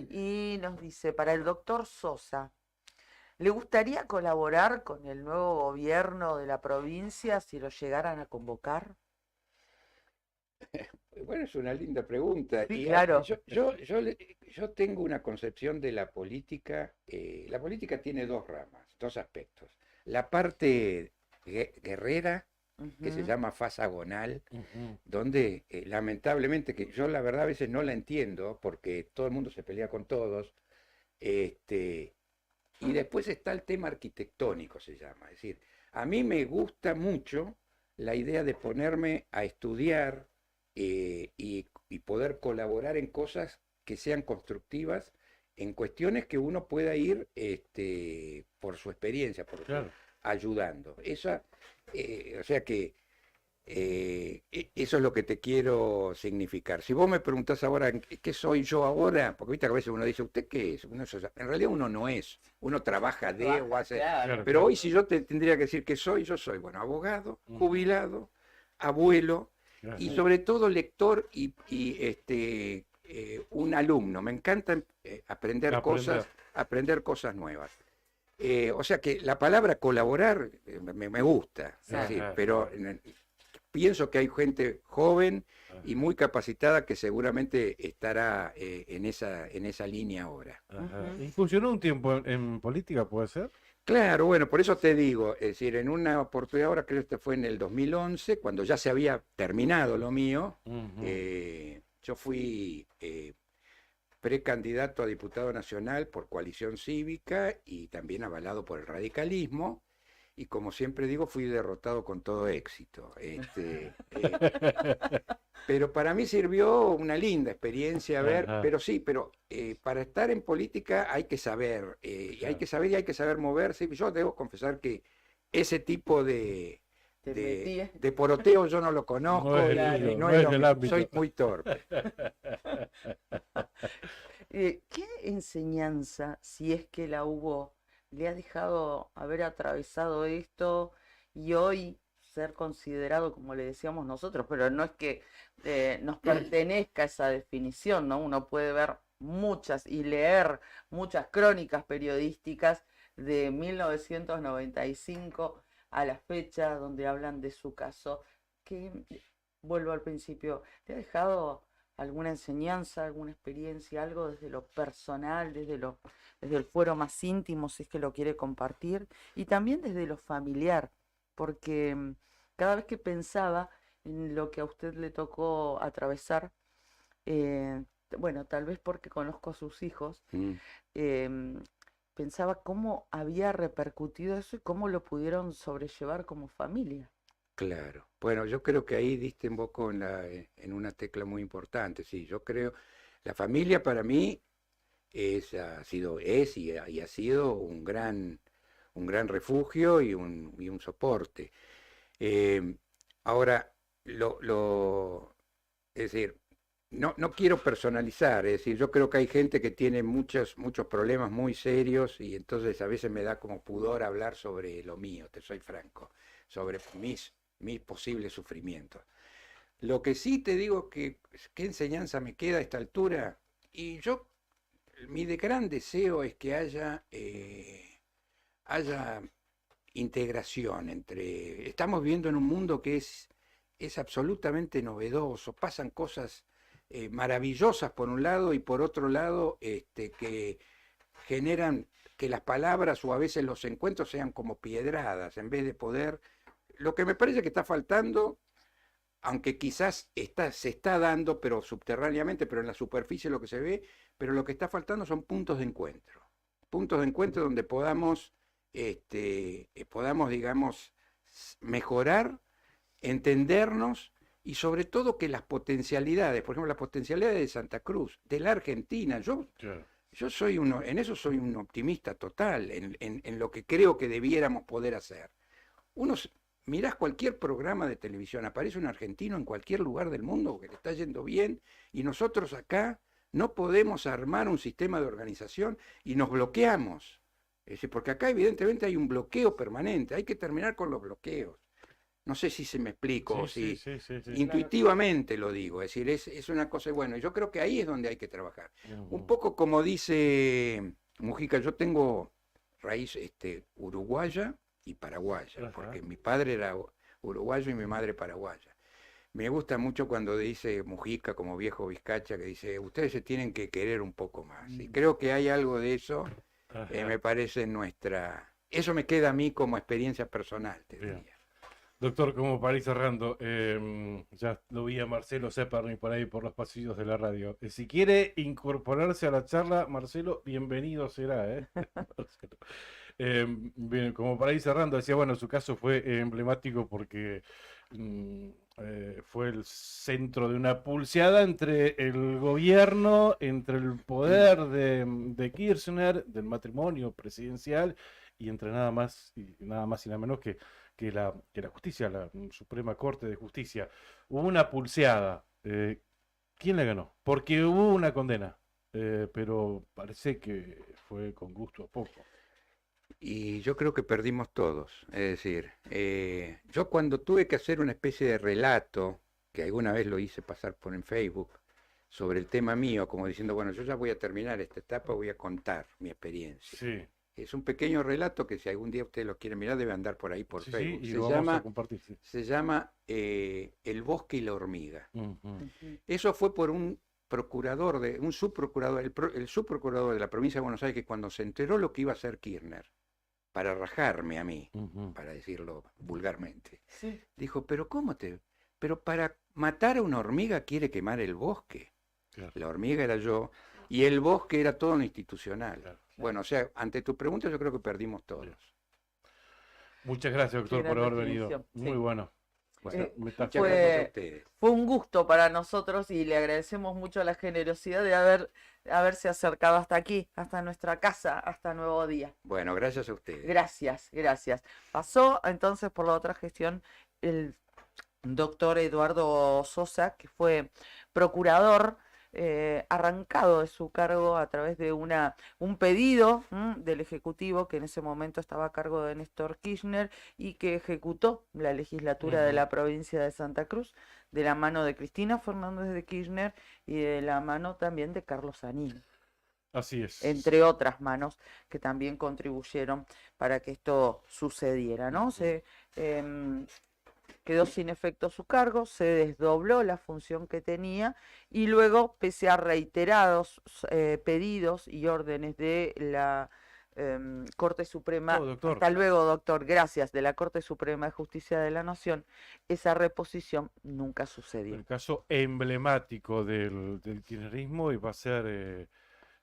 y nos dice, para el doctor Sosa, ¿le gustaría colaborar con el nuevo gobierno de la provincia si lo llegaran a convocar? Bueno, es una linda pregunta. Sí, Y claro. yo tengo una concepción de la política tiene dos ramas, dos aspectos. La parte guerrera, que se Ujú. llama fasagonal, Ujú. donde lamentablemente, que yo la verdad a veces no la entiendo, porque todo el mundo se pelea con todos, este, y después está el tema arquitectónico, se llama. Es decir, a mí me gusta mucho la idea de ponerme a estudiar y poder colaborar en cosas que sean constructivas, en cuestiones que uno pueda ir por su experiencia, Claro. ayudando. O sea que eso es lo que te quiero significar. Si vos me preguntás ahora, ¿qué soy yo ahora? Porque viste que a veces uno dice, ¿usted qué es? En realidad uno no es, uno trabaja de o hace. Claro. Claro, Pero claro. hoy si yo te tendría que decir qué soy, yo soy, bueno, abogado, Ujú. jubilado, abuelo Claro. y sobre todo lector un alumno. Me encanta Aprender. aprender cosas nuevas. O sea que la palabra colaborar me gusta, es Claro. decir, Ajá, pero claro. pienso que hay gente joven y Ajá, muy capacitada que seguramente estará en esa línea ahora. ajá. Ujú. ¿Incursionó un tiempo en política, puede ser? Claro, bueno, por eso te digo, es decir, en una oportunidad, ahora creo que fue en el 2011, cuando ya se había terminado lo mío, Ujú. yo fui precandidato a diputado nacional por Coalición Cívica y también avalado por el radicalismo. Y como siempre digo, fui derrotado con todo éxito. Pero para mí sirvió una linda experiencia ver, Ajá, pero sí, pero para estar en política hay que saber, y hay claro. que saber y hay que saber moverse. Yo debo confesar que ese tipo Te metí. de poroteo yo no lo No es conozco el Claro. y tuyo, no no es es lo el mío. ámbito. Soy muy torpe. ¿Qué enseñanza, si es que la hubo, le ha dejado haber atravesado esto y hoy ser considerado, como le decíamos nosotros, pero no es que nos pertenezca esa definición, ¿no? Uno puede ver muchas y leer muchas crónicas periodísticas de 1995 a la fecha donde hablan de su caso, que vuelvo al principio, ¿le ha dejado alguna enseñanza, alguna experiencia, algo desde lo personal, desde el fuero más íntimo, si es que lo quiere compartir, y también desde lo familiar, porque cada vez que pensaba en lo que a usted le tocó atravesar, bueno, tal vez porque conozco a sus hijos, Mm. em, pensaba cómo había repercutido eso y cómo lo pudieron sobrellevar como familia. Claro. Bueno, yo creo que ahí diste un poco en una tecla muy importante. Sí, yo creo, la familia para mí es y ha sido un gran refugio y un soporte. Eh, Ahora, es decir, no quiero personalizar, es decir, yo creo que hay gente que tiene muchos problemas muy serios y entonces a veces me da como pudor hablar sobre lo mío, te soy franco, sobre mis posibles sufrimientos. Lo que sí te digo que, ¿qué enseñanza me queda a esta altura? Y mi gran deseo es que haya integración estamos viviendo en un mundo que es absolutamente novedoso, pasan cosas maravillosas por un lado y por otro lado que generan que las palabras o a veces los encuentros sean como piedradas en vez de poder. Lo que me parece que está faltando, aunque quizás se está dando, pero subterráneamente, pero en la superficie lo que se ve, pero lo que está faltando son puntos de encuentro donde podamos, digamos, mejorar, entendernos y sobre todo que las potencialidades, por ejemplo, las potencialidades de Santa Cruz, de la Argentina, Claro. yo en eso soy un optimista total, en lo que creo que debiéramos poder hacer. Uno, mirás cualquier programa de televisión, aparece un argentino en cualquier lugar del mundo que le está yendo bien y nosotros acá no podemos armar un sistema de organización y nos bloqueamos. Es decir, porque acá evidentemente hay un bloqueo permanente, hay que terminar con los bloqueos. No sé si se me explico o Sí, sí, si sí, sí, sí. intuitivamente lo digo, es decir, es una cosa, bueno, yo creo que ahí es donde hay que trabajar. Un Ujú. poco como dice Mujica, yo tengo raíz uruguaya y paraguaya, Ajá. porque mi padre era uruguayo y mi madre paraguaya. Me gusta mucho cuando dice Mujica, como viejo Vizcacha, que dice, ustedes se tienen que querer un poco más. Y creo que hay algo de eso, Ajá. me parece Eso me queda a mí como experiencia personal, te Bien. diría. Doctor, como para ir cerrando, ya lo vi a Marcelo Zeparni por ahí por los pasillos de la radio. Si quiere incorporarse a la charla, Marcelo, bienvenido será, ¿eh? Marcelo. Bien, como para ir cerrando, decía, bueno, su caso fue emblemático porque fue el centro de una pulseada entre el gobierno, entre el poder de Kirchner, del matrimonio presidencial, y entre nada más y nada menos que la justicia, la Suprema Corte de Justicia. Hubo una pulseada. ¿Quién le ganó? Porque hubo una condena, pero parece que fue con gusto a poco. Y yo creo que perdimos todos. Es decir, yo cuando tuve que hacer una especie de relato, que alguna vez lo hice pasar por en Facebook, sobre el tema mío, como diciendo, bueno, yo ya voy a terminar esta etapa, voy a contar mi experiencia. Sí, Es un pequeño relato que si algún día ustedes lo quieren mirar, debe andar por ahí por sí, Facebook. y lo vamos a compartir. Sí. Se llama El bosque y la hormiga. Ujú. Eso fue por un procurador, un subprocurador, el subprocurador de la provincia de Buenos Aires, que cuando se enteró lo que iba a hacer Kirchner, para rajarme a mí, Ujú. para decirlo vulgarmente, Sí. dijo, pero para matar a una hormiga quiere quemar el bosque. Claro. La hormiga era yo y el bosque era todo lo institucional. Claro. Bueno, o sea, ante tu pregunta yo creo que perdimos todos. Bien. Muchas gracias, doctor, Qué por gran haber venido. definición, Muy sí. bueno. Bueno, Esa muchas metáfora. gracias a ustedes. Fue un gusto para nosotros y le agradecemos mucho la generosidad de haberse acercado hasta aquí, hasta nuestra casa, hasta Nuevo Día. Bueno, gracias a ustedes. Gracias, gracias. Pasó entonces por la otra gestión el doctor Eduardo Sosa, que fue procurador, arrancado de su cargo a través de un pedido del Ejecutivo que en ese momento estaba a cargo de Néstor Kirchner y que ejecutó la legislatura de Ujú. la provincia de Santa Cruz de la mano de Cristina Fernández de Kirchner y de la mano también de Carlos Anín, Así es. entre otras manos que también contribuyeron para que esto sucediera, ¿no? Quedó sin efecto su cargo, se desdobló la función que tenía y luego, pese a reiterados pedidos y órdenes de la Corte Suprema, Oh, doctor. hasta luego, doctor, gracias, de la Corte Suprema de Justicia de la Nación, esa reposición nunca sucedió. El caso emblemático del kirchnerismo y va a ser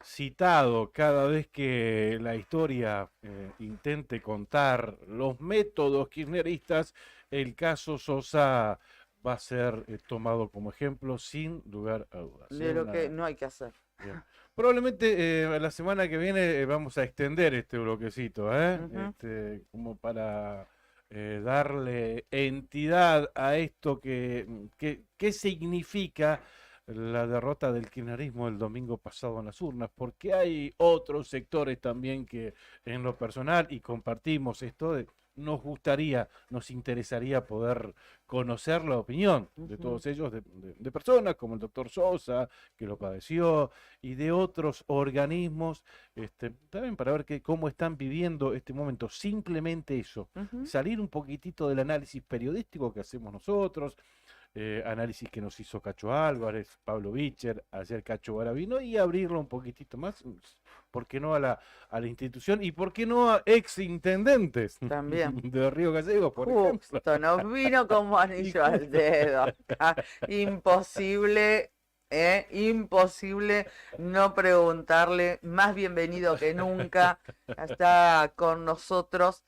citado cada vez que la historia intente contar los métodos kirchneristas. El caso Sosa va a ser tomado como ejemplo sin lugar a dudas. De lo que no hay que hacer. Bien. Probablemente la semana que viene vamos a extender este bloquecito, Ujú. como para darle entidad a esto que significa la derrota del kirchnerismo el domingo pasado en las urnas, porque hay otros sectores también que en lo personal, y compartimos esto, nos interesaría poder conocer la opinión de Ujú. todos ellos, de personas como el doctor Sosa, que lo padeció, y de otros organismos, también para ver cómo están viviendo este momento. Simplemente eso, Ujú. salir un poquitito del análisis periodístico que hacemos nosotros, análisis que nos hizo Cacho Álvarez, Pablo Bicher, ayer Cacho Garavino, y abrirlo un poquitito más, ¿por qué no a la institución? ¿Y por qué no a ex intendentes También. de Río Gallegos, por ejemplo? Justo, nos vino como anillo al dedo acá. Imposible, imposible no preguntarle, más bienvenido que nunca, está con nosotros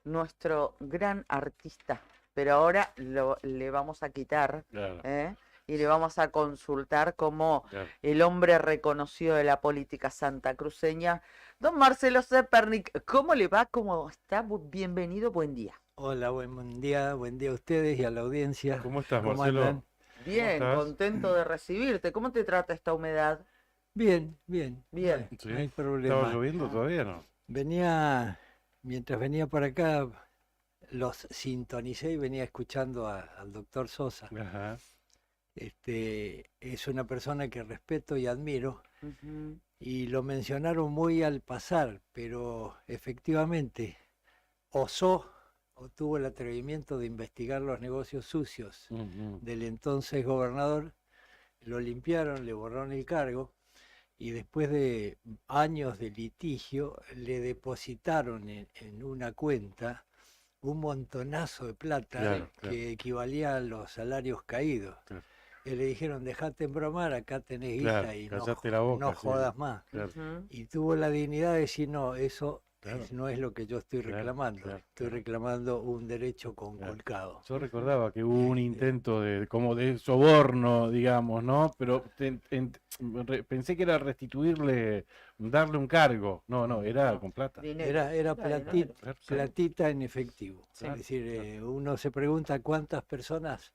nuestro gran artista, pero ahora le vamos a quitar Claro, y le vamos a consultar como claro. el hombre reconocido de la política santacruceña, don Marcelo Zepernik. ¿Cómo le va? ¿Cómo está? Bienvenido, buen día. Hola, buen día a ustedes y a la audiencia. ¿Cómo estás, ¿Cómo Marcelo? andan? Bien, estás? contento de recibirte. ¿Cómo te trata esta humedad? Bien, bien. Bien. Bueno, Sí, no hay ¿Estaba problema. lloviendo todavía, no? Mientras venía para acá, los sintonicé y venía escuchando al doctor Sosa. Ajá. Es una persona que respeto y admiro Ujú. y lo mencionaron muy al pasar, pero efectivamente osó tuvo el atrevimiento de investigar los negocios sucios Ujú. del entonces gobernador, lo limpiaron, le borraron el cargo y después de años de litigio le depositaron en una cuenta un montonazo de plata Claro, que claro. equivalía a los salarios caídos. Claro. Y le dijeron, dejate embromar, acá tenés Claro, guita y callate la boca, no sí. jodas más. Claro. Ujú. Y tuvo la dignidad de decir, no, eso Claro. no es lo que yo estoy Claro, reclamando. claro, Estoy claro. reclamando un derecho conculcado. Yo recordaba que hubo un intento como de soborno, digamos, ¿no? Pero pensé que era restituirle, darle un cargo. No, era No, con plata. dinero. Era Era platita, dinero. Claro, claro. platita en efectivo. Sí. Es decir, claro. uno se pregunta cuántas personas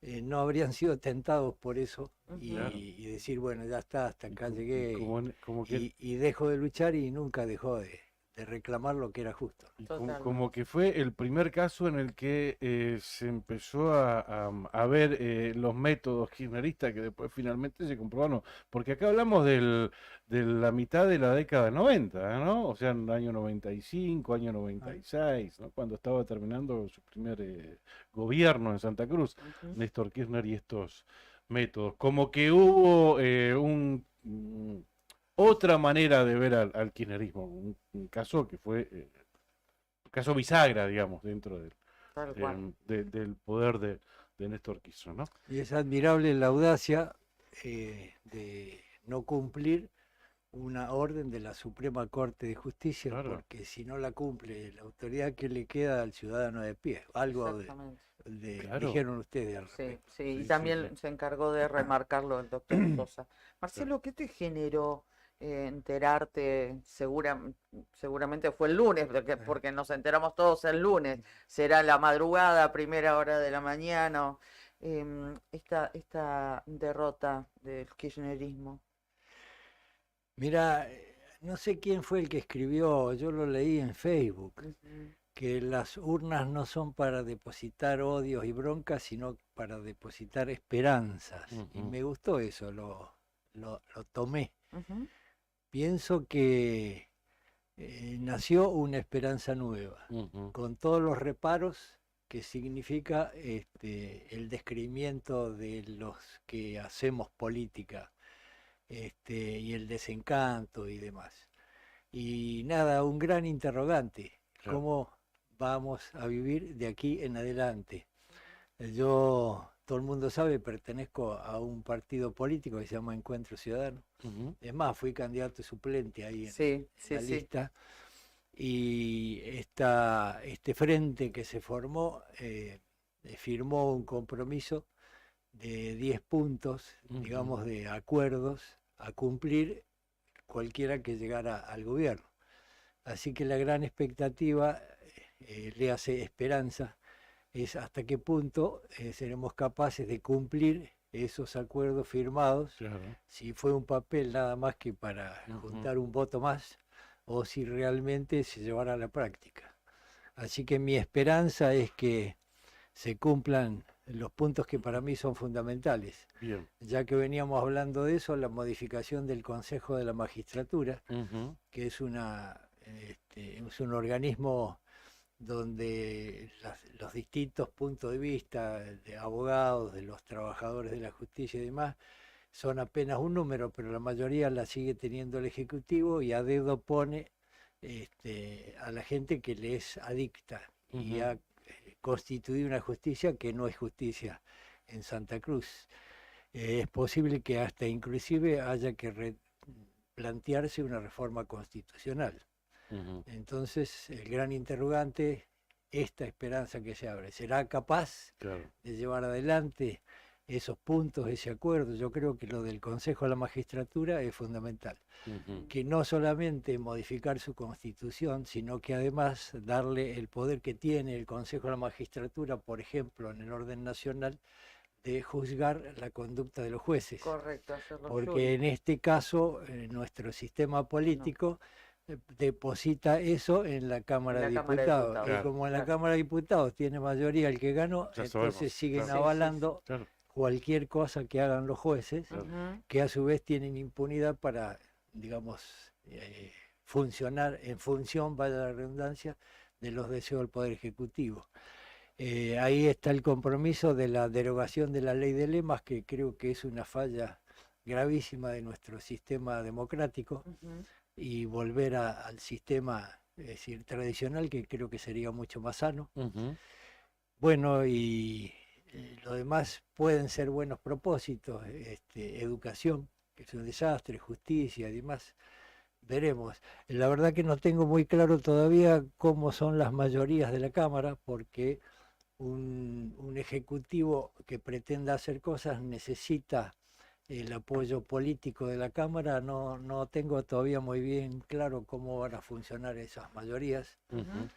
no habrían sido tentados por eso y, Ujú. y decir, bueno, ya está, hasta Y acá como- llegué como que y dejo de luchar y nunca dejó de reclamar lo que era justo. Y Totalmente. como que fue el primer caso en el que se empezó a ver los métodos kirchneristas que después finalmente se comprobaron. Porque acá hablamos de la mitad de la década 90, ¿no? O sea, en el año 95, año 96, ¿no? Cuando estaba terminando su primer gobierno en Santa Cruz, Ujú. Néstor Kirchner y estos métodos. Como que hubo otra manera de ver al kirchnerismo, un caso que fue un caso bisagra, digamos, dentro Tal cual. del poder de Néstor Kirchner, ¿no? Y es admirable la audacia de no cumplir una orden de la Suprema Corte de Justicia, Claro. porque si no la cumple, la autoridad que le queda al ciudadano de pie. Algo Exactamente. Claro. dijeron ustedes al Sí, respecto. sí, y Sí, sí, también sí. se encargó de remarcarlo el doctor Sosa. Marcelo, ¿qué te generó enterarte? Seguramente fue el lunes, porque nos enteramos todos el lunes. Será la madrugada, primera hora de la mañana, esta derrota del kirchnerismo. Mira, no sé quién fue el que escribió, yo lo leí en Facebook, Ujú. que las urnas no son para depositar odios y broncas, sino para depositar esperanzas. Y Ujú. me gustó eso, lo tomé. Ujú. Pienso que nació una esperanza nueva, Ujú. con todos los reparos que significa el descreimiento de los que hacemos política, y el desencanto y demás. Y nada, un gran interrogante, Claro. ¿cómo vamos a vivir de aquí en adelante? Todo el mundo sabe, pertenezco a un partido político que se llama Encuentro Ciudadano. Ujú. Es más, fui candidato suplente ahí en Sí, sí, la sí. lista. Y este frente que se formó firmó un compromiso de 10 puntos, Ujú. digamos, de acuerdos a cumplir cualquiera que llegara al gobierno. Así que la gran expectativa, le hace esperanza, es hasta qué punto seremos capaces de cumplir esos acuerdos firmados, Claro. si fue un papel nada más que para Ujú. juntar un voto más, o si realmente se llevará a la práctica. Así que mi esperanza es que se cumplan los puntos que para mí son fundamentales. Bien. Ya que veníamos hablando de eso, la modificación del Consejo de la Magistratura, Ujú. que es es un organismo donde los distintos puntos de vista de abogados, de los trabajadores de la justicia y demás, son apenas un número, pero la mayoría la sigue teniendo el Ejecutivo y a dedo pone a la gente que le es adicta y Ujú. ha constituido una justicia que no es justicia en Santa Cruz. Es posible que hasta inclusive haya que plantearse una reforma constitucional. Ujú. Entonces, el gran interrogante, esta esperanza que se abre, ¿será capaz Claro. de llevar adelante esos puntos, ese acuerdo? Yo creo que lo del Consejo de la Magistratura es fundamental. Ujú. Que no solamente modificar su constitución, sino que además darle el poder que tiene el Consejo de la Magistratura, por ejemplo, en el orden nacional, de juzgar la conducta de los jueces. Correcto, hacerlo Porque en este caso, nuestro sistema político deposita eso en la Cámara de En la Cámara de Diputados. Diputados. Y Claro. como en la Claro. Cámara de Diputados tiene mayoría el que ganó, Ya entonces sabemos, siguen claro. avalando Claro. cualquier cosa que hagan los jueces, Claro. Ujú. que a su vez tienen impunidad para, digamos, funcionar en función, vaya la redundancia, de los deseos del Poder Ejecutivo. Ahí está el compromiso de la derogación de la ley de lemas, que creo que es una falla gravísima de nuestro sistema democrático, Ujú. y volver al sistema, es decir, tradicional, que creo que sería mucho más sano. Ujú. Bueno, y lo demás pueden ser buenos propósitos, educación, que es un desastre, justicia y demás. Veremos. La verdad que no tengo muy claro todavía cómo son las mayorías de la Cámara, porque un ejecutivo que pretenda hacer cosas necesita el apoyo político de la Cámara. No tengo todavía muy bien claro cómo van a funcionar esas mayorías, Ujú.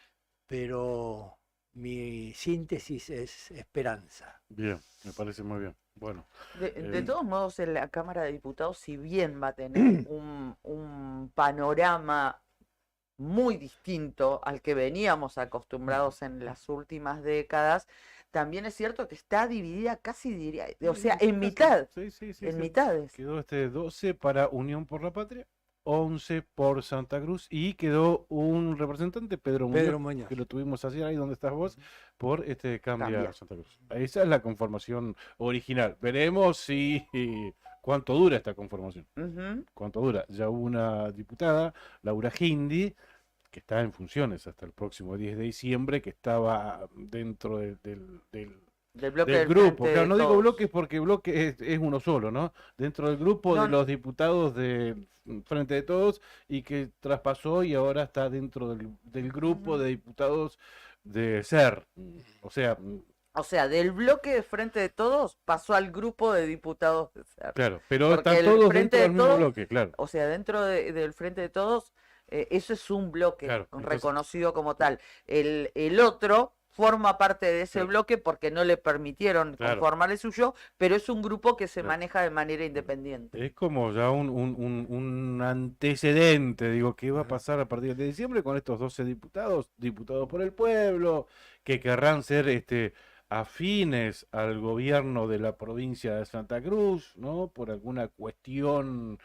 pero mi síntesis es esperanza. Bien, me parece muy bien. Bueno, De Eh, todos modos, en la Cámara de Diputados, si bien va a tener un panorama muy distinto al que veníamos acostumbrados en las últimas décadas, también es cierto que está dividida casi, diría, o sea, en mitad, Sí, sí, sí, en sí. mitades. Quedó 12 para Unión por la Patria, 11 por Santa Cruz y quedó un representante, Pedro Pedro Muñoz, Muñoz. que lo tuvimos ayer ahí donde estás vos, por Cambia Cambia. Santa Cruz. Esa es la conformación original. Veremos si cuánto dura esta conformación. Ujú. ¿Cuánto dura? Ya hubo una diputada, Laura Gindi, que está en funciones hasta el próximo 10 de diciembre, que estaba dentro Del bloque del del grupo. Frente Claro, de no digo Todos. bloques porque bloque es uno solo, ¿no? Dentro del grupo de No, los diputados de Frente de Todos y que traspasó y ahora está dentro del grupo Ujú. de diputados de SER. O sea, O sea, del bloque de Frente de Todos pasó al grupo de diputados de SER. claro, pero Porque están el todos Frente dentro de del mismo Todos, bloque, claro. o sea, dentro del Frente de Todos, eso es un bloque Claro, entonces, reconocido como tal. El otro forma parte de ese Claro. bloque porque no le permitieron Claro. conformar el suyo, pero es un grupo que se Claro. maneja de manera independiente. es como ya un antecedente, digo, ¿qué va a pasar a partir de diciembre con estos 12 diputados, diputados por el pueblo, que querrán ser afines al gobierno de la provincia de Santa Cruz, ¿no? Por alguna cuestión,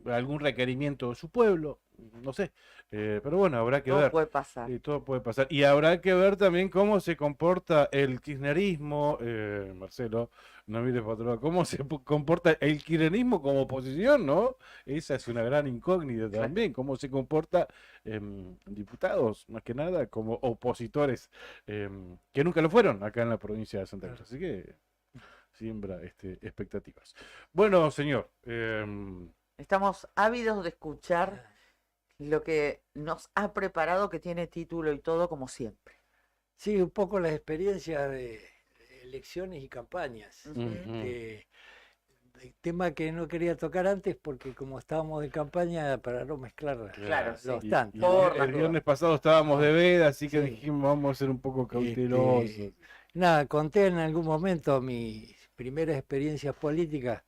algún requerimiento de su pueblo, no sé, pero bueno, habrá que Todo ver. puede pasar. Todo puede pasar. Y habrá que ver también cómo se comporta el kirchnerismo, Marcelo, no mires para otro lado, cómo se comporta el kirchnerismo como oposición, ¿no? Esa es una gran incógnita también, cómo se comporta diputados, más que nada, como opositores, que nunca lo fueron acá en la provincia de Santa Cruz. Así que siembra expectativas. Bueno, señor, Estamos ávidos de escuchar lo que nos ha preparado, que tiene título y todo, como siempre. Sí, un poco las experiencias de elecciones y campañas. Ujú. El tema que no quería tocar antes, porque como estábamos de campaña, para no mezclar Claro, sí. los y- tantos. y Por las el viernes pasado estábamos de veda, así que Sí. dijimos vamos a ser un poco cautelosos. Nada, conté en algún momento mis primeras experiencias políticas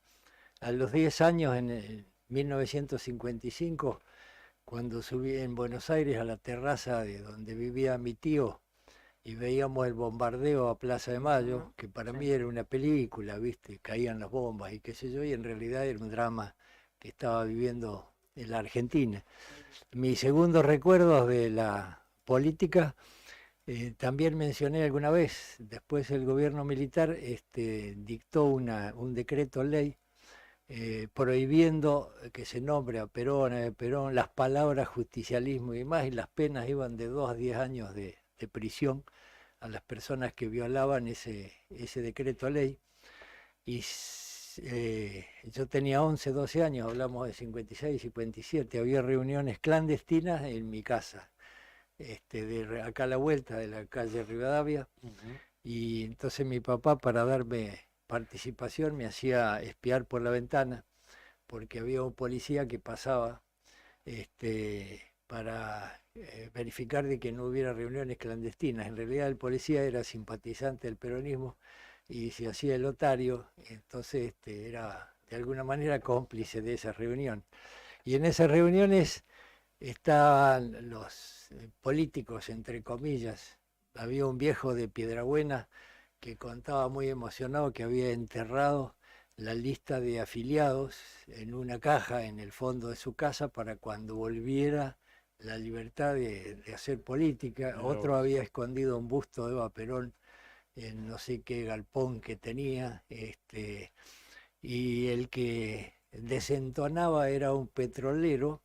a los 10 años, en el 1955, cuando subí en Buenos Aires a la terraza de donde vivía mi tío y veíamos el bombardeo a Plaza de Mayo, Ujú, que para sí. mí era una película, ¿viste? Caían las bombas y qué sé yo, y en realidad era un drama que estaba viviendo en la Argentina. Mis segundos recuerdos de la política, también mencioné alguna vez, después el gobierno militar dictó un decreto ley prohibiendo que se nombre a Perón, las palabras justicialismo y demás, y las penas iban de 2 a 10 años de prisión a las personas que violaban ese decreto ley. Y yo tenía 11, 12 años, hablamos de 56, 57, había reuniones clandestinas en mi casa, acá a la vuelta de la calle Rivadavia, y entonces mi papá, para darme participación, me hacía espiar por la ventana, porque había un policía que pasaba para verificar de que no hubiera reuniones clandestinas. En realidad el policía era simpatizante del peronismo y se hacía el otario, entonces era de alguna manera cómplice de esa reunión. Y en esas reuniones estaban los políticos, entre comillas. Había un viejo de Piedrabuena que contaba muy emocionado que había enterrado la lista de afiliados en una caja en el fondo de su casa para cuando volviera la libertad de hacer política. Mirá Otro vos. había escondido un busto de Eva Perón en no sé qué galpón que tenía, y el que desentonaba era un petrolero,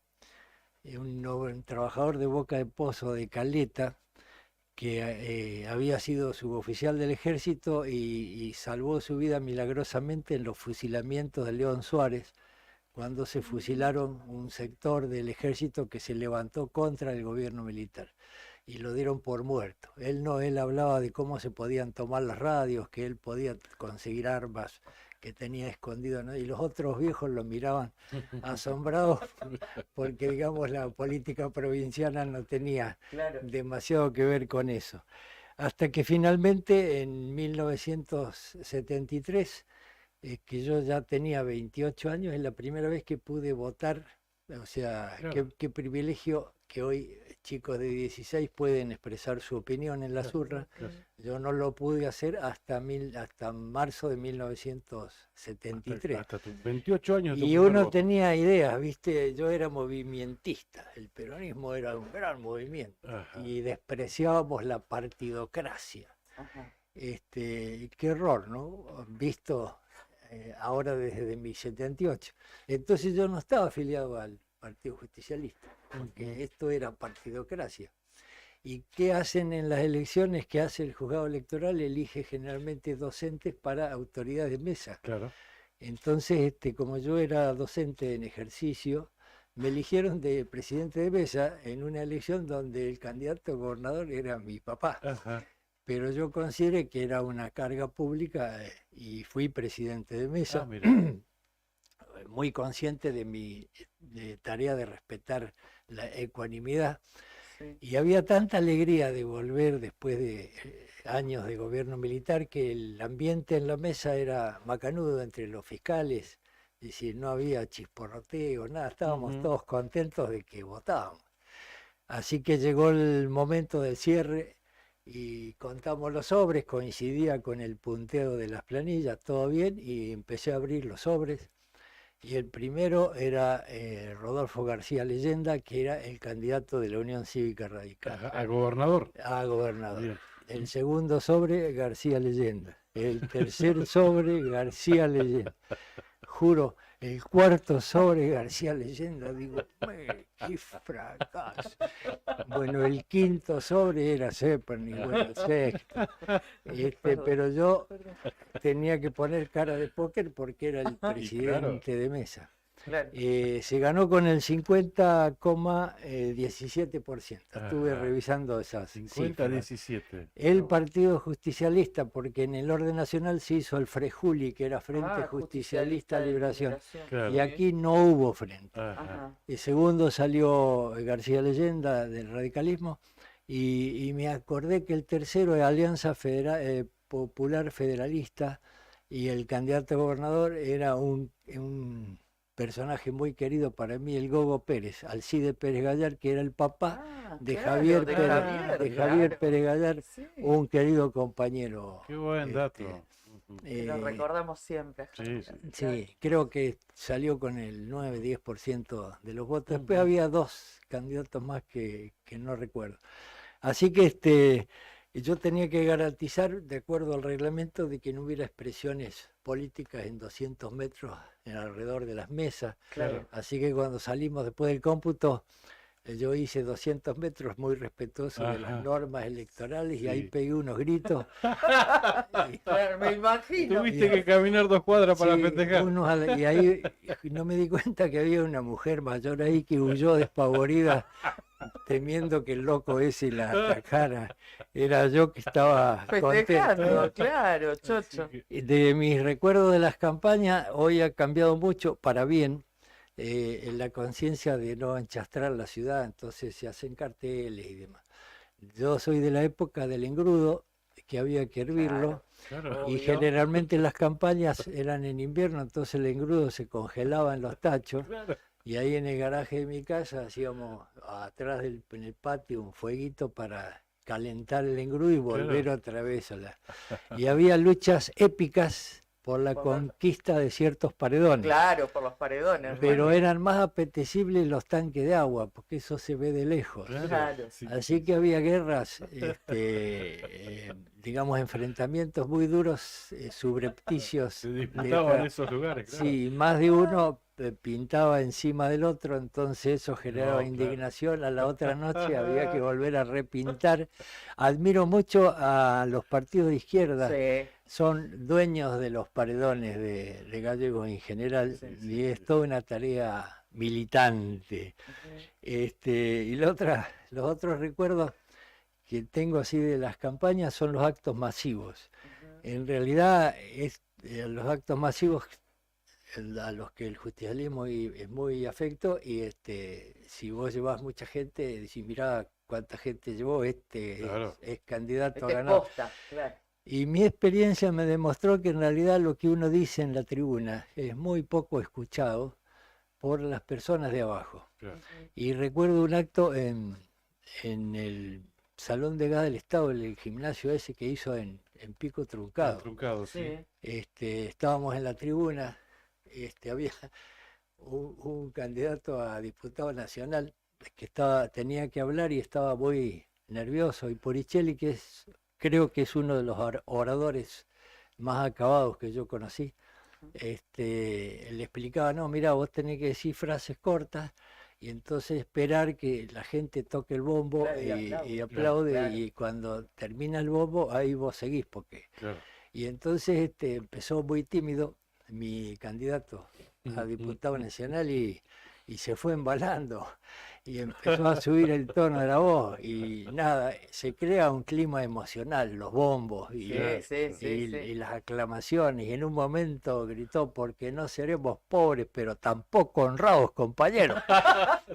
un trabajador de Boca de Pozo de Caleta, que había sido suboficial del ejército y salvó su vida milagrosamente en los fusilamientos de León Suárez, cuando se fusilaron un sector del ejército que se levantó contra el gobierno militar y lo dieron por muerto. Él hablaba de cómo se podían tomar las radios, que él podía conseguir armas que tenía escondido, ¿no? Y los otros viejos lo miraban asombrados porque, digamos, la política provinciana no tenía Claro. demasiado que ver con eso. Hasta que finalmente en 1973, que yo ya tenía 28 años, es la primera vez que pude votar. O sea, Claro. qué privilegio que hoy chicos de 16 pueden expresar su opinión en las urnas. Claro. Yo no lo pude hacer hasta marzo de 1973. Hasta tus 28 años. tu Y primer uno voto. tenía ideas, ¿viste? Yo era movimentista, el peronismo era un gran movimiento Ajá. y despreciábamos la partidocracia. Ajá. Qué error, ¿no? Visto ahora desde mi 78. Entonces yo no estaba afiliado al Partido Justicialista, porque esto era partidocracia. ¿Y qué hacen en las elecciones? ¿Qué hace el juzgado electoral? Elige generalmente docentes para autoridades de mesa. Claro. Entonces, como yo era docente en ejercicio, me eligieron de presidente de mesa en una elección donde el candidato a gobernador era mi papá. Ajá. Pero yo consideré que era una carga pública y fui presidente de mesa, Ah, mira. muy consciente de mi tarea de respetar la ecuanimidad. Sí. Y había tanta alegría de volver después de años de gobierno militar que el ambiente en la mesa era macanudo entre los fiscales, es decir, no había chisporroteo, nada, estábamos Ujú. todos contentos de que votábamos. Así que llegó el momento del cierre y contamos los sobres, coincidía con el punteo de las planillas, todo bien, y empecé a abrir los sobres. Y el primero era Rodolfo García Leyenda, que era el candidato de la Unión Cívica Radical Ajá, a gobernador. a gobernador. Bien. El segundo sobre, García Leyenda. El tercer sobre, García Leyenda. Juro, el cuarto sobre, García Leyenda. Digo, qué fracaso. Bueno, el quinto sobre era Zeppelin, bueno, el sexto. Perdón, Pero yo perdón. tenía que poner cara de póker porque era el presidente de mesa. Claro. Se ganó con el 50,17%. Estuve Ajá. revisando esas 50-17. El Partido Justicialista, porque en el orden nacional se hizo el Frejuli, que era Frente Ah, Justicialista de Liberación. Claro. Y aquí no hubo frente. Ajá. Ajá. El segundo salió García Leyenda del radicalismo y me acordé que el tercero es Alianza Popular Federalista y el candidato a gobernador era un personaje muy querido para mí, el Gogo Pérez, Alcide Pérez Gallar, que era el papá Ah, de claro, Javier, de Pérez, Javier, de Javier claro. Pérez Gallar, Sí, un querido compañero. Qué buen dato. Ujú. que lo eh, recordamos siempre. Sí, sí. Sí, creo que salió con el 9-10% de los votos. Después Ujú. había dos candidatos más que no recuerdo. Así que yo tenía que garantizar, de acuerdo al reglamento, de que no hubiera expresiones políticas en 200 metros alrededor de las mesas. Claro. Así que cuando salimos después del cómputo, yo hice 200 metros muy respetuoso de Ajá. las normas electorales y ahí Sí. pegué unos gritos. Claro, me imagino. Tuviste que caminar 2 cuadras para Sí, festejar. y ahí no me di cuenta que había una mujer mayor ahí que huyó despavorida, temiendo que el loco ese la atacara. Era yo que estaba Festejando, contento. claro, chocho. Así que- De mis recuerdos de las campañas, hoy ha cambiado mucho para bien. En la conciencia de no enchastrar la ciudad, entonces se hacen carteles y demás. Yo soy de la época del engrudo, que había que hervirlo. Claro. Y Obvio. generalmente las campañas eran en invierno, entonces el engrudo se congelaba en los tachos. Claro. Y ahí en el garaje de mi casa hacíamos atrás en el patio un fueguito para calentar el engrudo y volver otra vez a la... Y había luchas épicas por la Por conquista de ciertos paredones. Claro, por los paredones. Pero eran más apetecibles los tanques de agua, porque eso se ve de lejos. Claro. sí, Así sí, que había guerras, digamos, enfrentamientos muy duros, subrepticios. se disputaban detrás. esos lugares, claro. Sí, más de uno pintaba encima del otro, entonces eso generaba No, claro. indignación. A la otra noche había que volver a repintar. Admiro mucho a los partidos de izquierda. Sí. Son dueños de los paredones de gallegos en general, Sí, y es toda una tarea militante. Y los otros recuerdos que tengo así de las campañas son los actos masivos. En realidad, los actos masivos a los que el justicialismo es muy afecto, y si vos llevas mucha gente, decís, mirá cuánta gente llevó, Claro. es candidato a Este ganar. posta, claro. Y mi experiencia me demostró que en realidad lo que uno dice en la tribuna es muy poco escuchado por las personas de abajo. Claro. Y recuerdo un acto en el Salón de Gas del Estado, el gimnasio ese que hizo en Pico Truncado. Truncado, sí. Sí. Estábamos en la tribuna, había un candidato a diputado nacional que tenía que hablar y estaba muy nervioso, y Poricelli, creo que es uno de los oradores más acabados que yo conocí, le explicaba, no, mira, vos tenés que decir frases cortas y entonces esperar que la gente toque el bombo, Claro, y y aplaude. aplaude, Claro. y cuando termina el bombo, ahí vos seguís, porque... Claro. Y entonces empezó muy tímido mi candidato a diputado nacional, y se fue embalando y empezó a subir el tono de la voz, y nada, se crea un clima emocional, los bombos y, y las aclamaciones, y en un momento gritó, porque no seremos pobres, pero tampoco honrados, compañeros.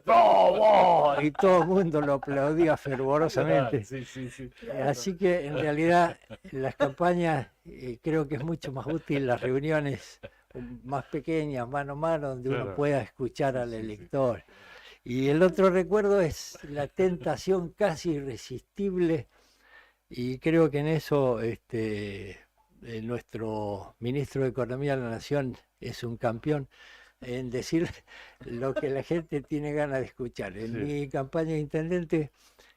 ¡No, vos! Y todo el mundo lo aplaudía fervorosamente. Sí, sí, sí. Así que en realidad las campañas, creo que es mucho más útil las reuniones más pequeñas, mano a mano, donde uno Claro. pueda escuchar al elector. Y el otro recuerdo es la tentación casi irresistible, y creo que en eso nuestro ministro de Economía de la Nación es un campeón, en decir lo que la gente tiene ganas de escuchar. En Sí. mi campaña de intendente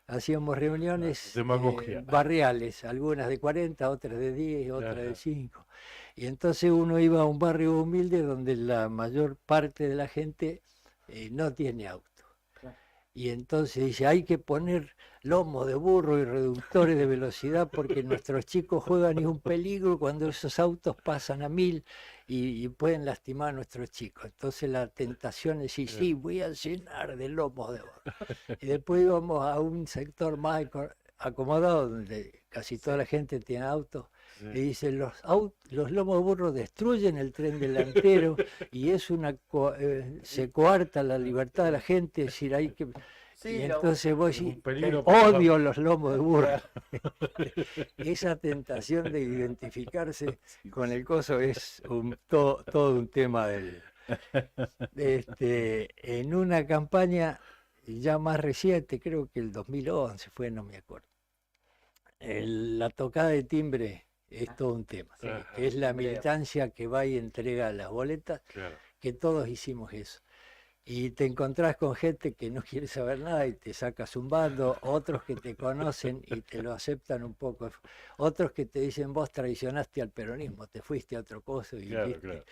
hacíamos reuniones Demagogia. barriales, algunas de 40, otras de 10, otras Ajá. de 5. Y entonces uno iba a un barrio humilde donde la mayor parte de la gente no tiene auto. Claro. Y entonces dice, hay que poner lomos de burro y reductores de velocidad, porque nuestros chicos juegan y es un peligro cuando esos autos pasan a 1000 y pueden lastimar a nuestros chicos. Entonces la tentación es decir, sí, voy a llenar de lomos de burro. Y después íbamos a un sector más acomodado, donde casi toda la gente tiene auto, y dice, los lomos de burro destruyen el tren delantero y es se coarta la libertad de la gente, es decir, hay que... Sí, y entonces vos Es un decís, peligro para- odio los lomos de burro. Esa tentación de identificarse con el coso es todo un tema en una campaña ya más reciente, creo que el 2011 fue, no me acuerdo. La tocada de timbre es todo un tema. Sí, Es la timbreo. militancia que va y entrega las boletas, Claro. que todos hicimos eso. Y te encontrás con gente que no quiere saber nada y te sacas un bando, otros que te conocen y te lo aceptan un poco, otros que te dicen, vos traicionaste al peronismo, te fuiste a otro coso y Claro, viste. claro.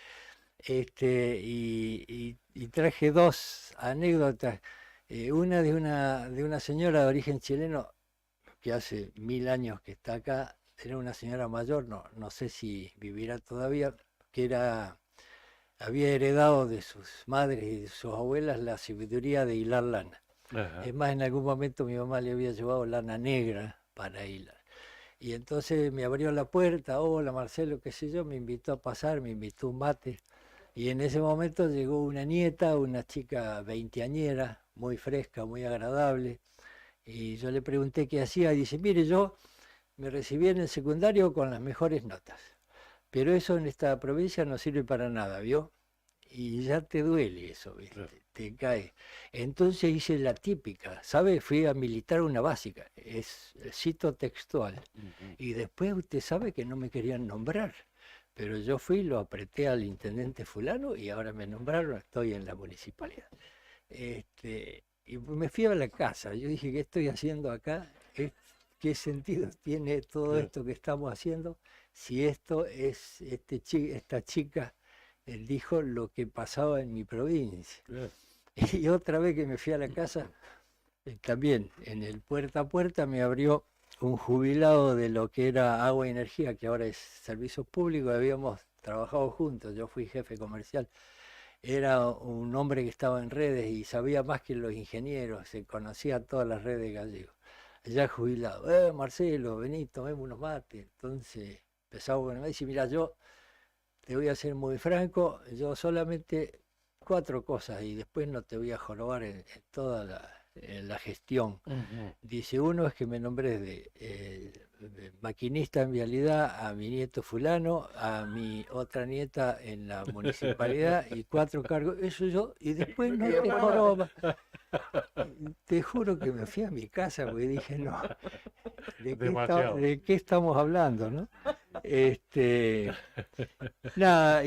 Y traje dos anécdotas. Una de una señora de origen chileno que hace 1000 años que está acá, era una señora mayor, no sé si vivirá todavía, que había heredado de sus madres y de sus abuelas la sabiduría de hilar lana. Ajá. Es más, en algún momento mi mamá le había llevado lana negra para hilar. Y entonces me abrió la puerta, hola Marcelo, qué sé yo, me invitó a pasar, me invitó un mate. Y en ese momento llegó una nieta, una chica veinteañera, muy fresca, muy agradable. Y yo le pregunté qué hacía, y dice, mire, yo me recibí en el secundario con las mejores notas, pero eso en esta provincia no sirve para nada, ¿vio? Y ya te duele eso, ¿viste? Claro. Te cae. Entonces hice la típica, ¿sabe? Fui a militar una básica, cito textual. Ujú. Y después usted sabe que no me querían nombrar, pero yo fui, lo apreté al intendente fulano y ahora me nombraron, estoy en la municipalidad. Y me fui a la casa, yo dije, ¿qué estoy haciendo acá? ¿Qué sentido tiene todo Claro. esto que estamos haciendo? Si esto es, esta chica dijo lo que pasaba en mi provincia. Claro. Y otra vez que me fui a la casa, también en el puerta a puerta me abrió un jubilado de lo que era Agua y Energía, que ahora es Servicios Públicos, habíamos trabajado juntos, yo fui jefe comercial. Era un hombre que estaba en redes y sabía más que los ingenieros, se conocía todas las redes de Gallego. Ya jubilado, Marcelo, vení, tomemos unos mates. Entonces empezaba con él y dice, mira, yo te voy a ser muy franco, yo solamente 4 cosas y después no te voy a jorobar en toda la gestión. Dice, uno es que me nombré de maquinista en vialidad a mi nieto fulano, a mi otra nieta en la municipalidad y 4 cargos, eso yo, y después no te joroba. Te juro que me fui a mi casa porque dije, no, Demasiado. ¿de qué estamos hablando, no? Nada,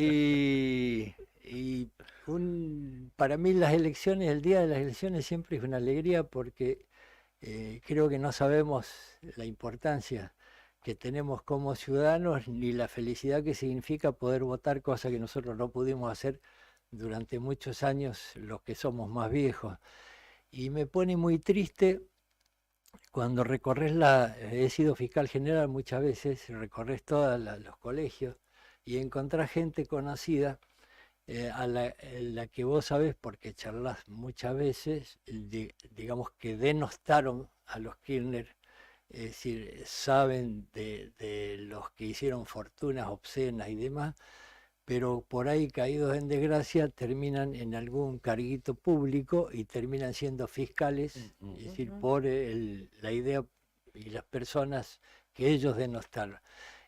para mí las elecciones, el día de las elecciones siempre es una alegría porque creo que no sabemos la importancia que tenemos como ciudadanos ni la felicidad que significa poder votar, cosa que nosotros no pudimos hacer durante muchos años los que somos más viejos. Y me pone muy triste cuando recorres he sido fiscal general muchas veces, recorres todos los colegios y encontrás gente conocida a la que vos sabés, porque charlas muchas veces, digamos que denostaron a los Kirchner, es decir, saben de los que hicieron fortunas obscenas y demás, pero por ahí caídos en desgracia terminan en algún carguito público y terminan siendo fiscales, es decir, por la idea y las personas que ellos denostaron.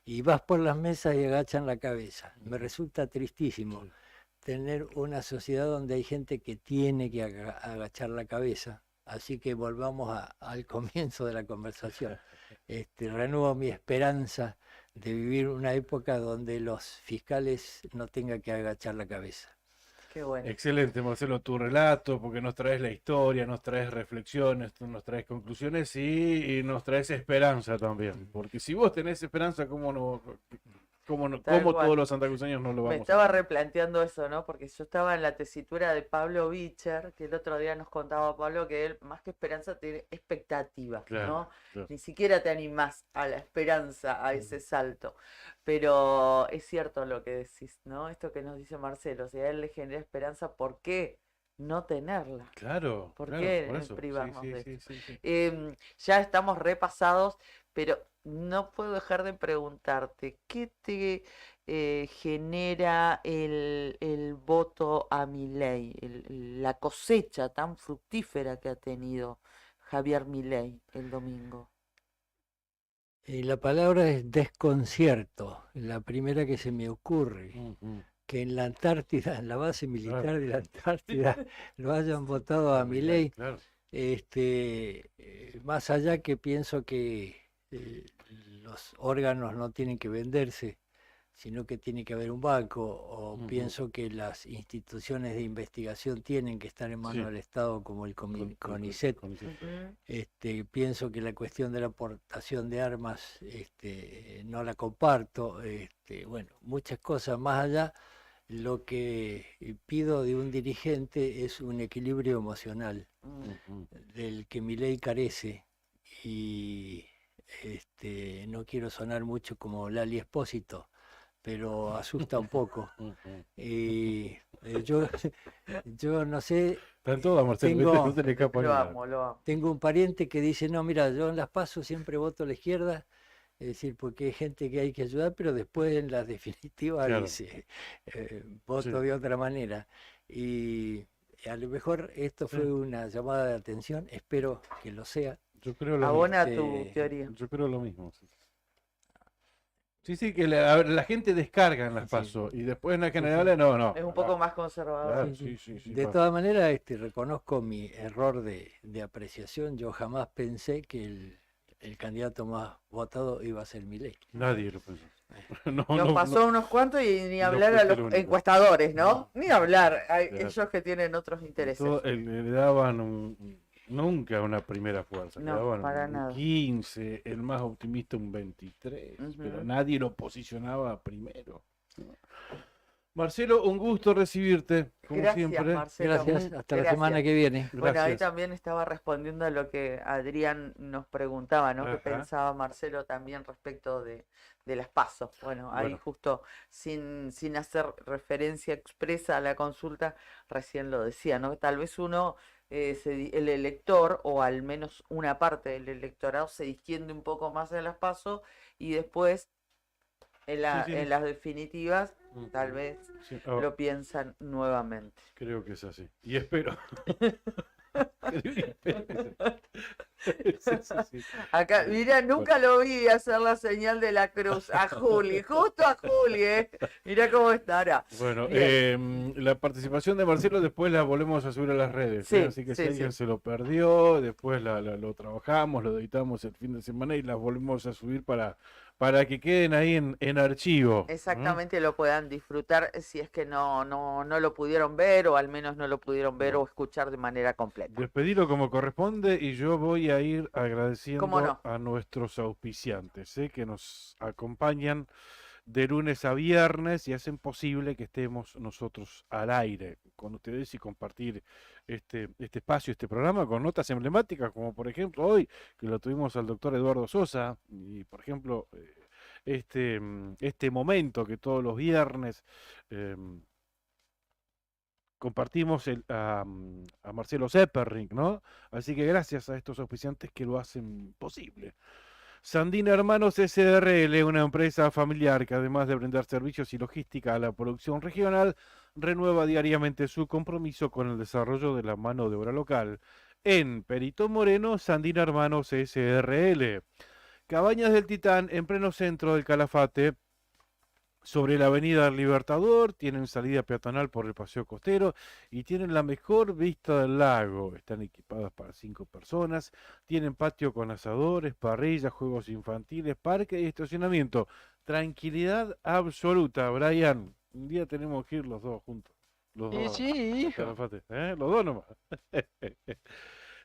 Y vas por las mesas y agachan la cabeza. Me resulta tristísimo tener una sociedad donde hay gente que tiene que agachar la cabeza. Así que volvamos al comienzo de la conversación. Renuevo mi esperanza de vivir una época donde los fiscales no tengan que agachar la cabeza. Qué bueno. Excelente, Marcelo, tu relato, porque nos traes la historia, nos traes reflexiones, nos traes conclusiones y nos traes esperanza también. Porque si vos tenés esperanza, ¿cómo Tal cual. todos los santacruceños no lo Me vamos a estaba hacer? replanteando eso, ¿no? Porque yo estaba en la tesitura de Pablo Bicher, que el otro día nos contaba Pablo que él, más que esperanza, tiene expectativa, Claro, ¿no? claro. Ni siquiera te animás a la esperanza, a ese salto. Pero es cierto lo que decís, ¿no? Esto que nos dice Marcelo, si a él le genera esperanza, ¿por qué no tenerla? Claro, ¿Por claro, qué por eso. privarnos Sí, de sí, esto? sí, sí. Ya estamos repasados, pero no puedo dejar de preguntarte, ¿qué te genera el voto a Milei, la cosecha tan fructífera que ha tenido Javier Milei el domingo? Y la palabra es desconcierto, la primera que se me ocurre. Ujú. Que en la Antártida, en la base militar de la Antártida, lo hayan votado a Milei, Milei. claro. Más allá que pienso que los órganos no tienen que venderse, sino que tiene que haber un banco, o Ujú. pienso que las instituciones de investigación tienen que estar en manos Sí. del Estado, como el CONICET. Pienso que la cuestión de la aportación de armas no la comparto. Bueno, muchas cosas más allá. Lo que pido de un dirigente es un equilibrio emocional, Ujú. del que Milei carece. Y no quiero sonar mucho como Lali Espósito, pero asusta un poco. Ujú. Y yo no sé, Está en todas, Marcelo, ¿viste? tengo- No se le escapa Lo ni una. amo, lo amo. tengo un pariente que dice, no, mira, yo en las PASO siempre voto a la izquierda, es decir, porque hay gente que hay que ayudar, pero después en las definitivas Claro. dice, voto Sí. de otra manera. Y a lo mejor esto Sí. fue una llamada de atención, espero que lo sea. Yo creo lo mismo. Abona tu Este, teoría. Yo creo lo mismo. Sí, que la gente descarga en las Sí. PASO y después en las generales no. Es un poco más conservador. Claro, Sí, sí. De todas maneras, reconozco mi error de apreciación. Yo jamás pensé que el candidato más votado iba a ser Milei. Nadie lo pensó. No, Nos no, pasó unos cuantos y ni no hablar a fuiste el los único. encuestadores, ¿no? Ni hablar, a Claro. ellos que tienen otros intereses. Le daban nunca una primera fuerza, le No, daban para un nada. 15, el más optimista un 23, pero Ujú. nadie lo posicionaba primero. ¿No? Marcelo, un gusto recibirte, como Gracias, siempre. Marcelo. Gracias, hasta la semana Gracias. que viene. Bueno, ahí Gracias. también estaba respondiendo a lo que Adrián nos preguntaba, ¿no? ¿Qué Ajá. pensaba Marcelo también respecto de las PASO? Bueno, ahí Bueno. justo sin hacer referencia expresa a la consulta, recién lo decía, ¿no? Tal vez uno, el elector, o al menos una parte del electorado, se distiende un poco más de las PASO y después Sí. en las definitivas, tal vez Sí, lo piensan nuevamente. creo que es así. Y espero. Sí. Acá, mira, nunca lo vi hacer la señal de la cruz a Juli, justo a Juli, ¿eh? Mira cómo estará. Bueno, Bien. la participación de Marcelo después la volvemos a subir a las redes, Sí, así que si sí, alguien sí. se lo perdió, después lo trabajamos, lo editamos el fin de semana y las volvemos a subir para que queden ahí en archivo. Exactamente, lo puedan disfrutar si es que no lo pudieron ver, o al menos no lo pudieron ver o escuchar de manera completa. Despedirlo como corresponde y yo voy a ir agradeciendo ¿Cómo no? a nuestros auspiciantes, que nos acompañan de lunes a viernes y hacen posible que estemos nosotros al aire con ustedes y compartir este espacio, este programa con notas emblemáticas, como por ejemplo hoy, que lo tuvimos al doctor Eduardo Sosa, y por ejemplo este momento que todos los viernes compartimos a Marcelo Zepperring, ¿no? Así que gracias a estos auspiciantes que lo hacen posible. Sandina Hermanos SRL, una empresa familiar que además de brindar servicios y logística a la producción regional, renueva diariamente su compromiso con el desarrollo de la mano de obra local. En Perito Moreno, Sandina Hermanos SRL. Cabañas del Titán, en pleno centro del Calafate, sobre la avenida del Libertador, tienen salida peatonal por el paseo costero y tienen la mejor vista del lago. Están equipadas para 5 personas, tienen patio con asadores, parrillas, juegos infantiles, parque y estacionamiento. Tranquilidad absoluta, Brian. Un día tenemos que ir los dos juntos. Los Y dos. sí, al hijo. Calafate, ¿eh? Los dos nomás.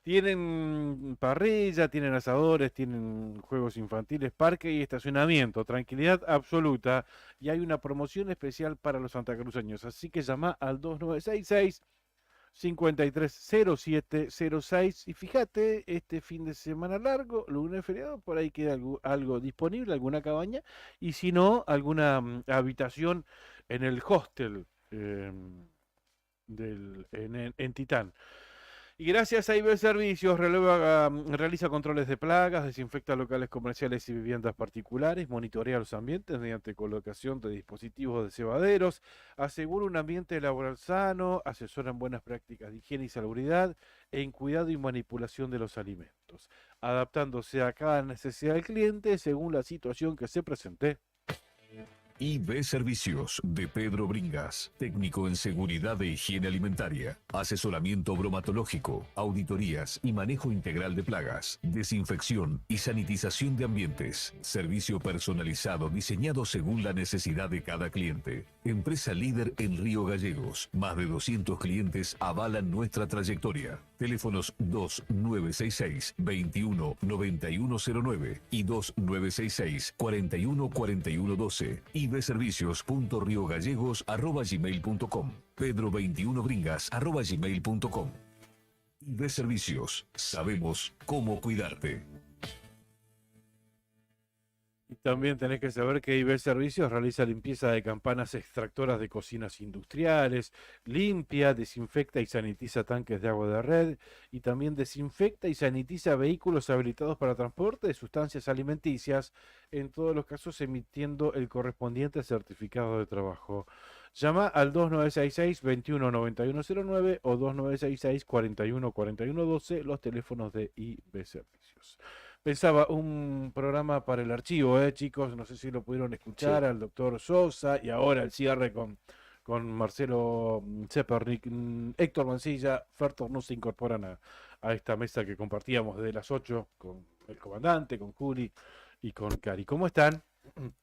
Tienen parrilla, tienen asadores, tienen juegos infantiles, parque y estacionamiento, tranquilidad absoluta. Y hay una promoción especial para los santacruceños. Así que llama al 2966-530706. Y fíjate, este fin de semana largo, lunes feriado, por ahí queda algo disponible, alguna cabaña. Y si no, alguna habitación en el hostel en Titán. Y gracias a IB Servicios, realiza controles de plagas, desinfecta locales comerciales y viviendas particulares, monitorea los ambientes mediante colocación de dispositivos de cebaderos, asegura un ambiente laboral sano, asesora en buenas prácticas de higiene y salubridad, en cuidado y manipulación de los alimentos, adaptándose a cada necesidad del cliente según la situación que se presente. IB Servicios de Pedro Bringas, técnico en seguridad e higiene alimentaria, asesoramiento bromatológico, auditorías y manejo integral de plagas, desinfección y sanitización de ambientes, servicio personalizado diseñado según la necesidad de cada cliente. Empresa líder en Río Gallegos, más de 200 clientes avalan nuestra trayectoria. Teléfonos 2966-219109 y 2966-414112. ibservicios.riogallegos@gmail.com. pedro21bringas@gmail.com. IB Servicios, sabemos cómo cuidarte. Y también tenés que saber que IB Servicios realiza limpieza de campanas extractoras de cocinas industriales, limpia, desinfecta y sanitiza tanques de agua de red y también desinfecta y sanitiza vehículos habilitados para transporte de sustancias alimenticias, en todos los casos emitiendo el correspondiente certificado de trabajo. Llama al 2966-219109 o 2966-414112, los teléfonos de IB Servicios. Pensaba un programa para el archivo, chicos, no sé si lo pudieron escuchar, al doctor Sosa y ahora el cierre con Marcelo Zeppernick, Héctor Mancilla, Fertor no se incorporan a esta mesa que compartíamos desde las 8 con el comandante, con Juli y con Cari. ¿Cómo están?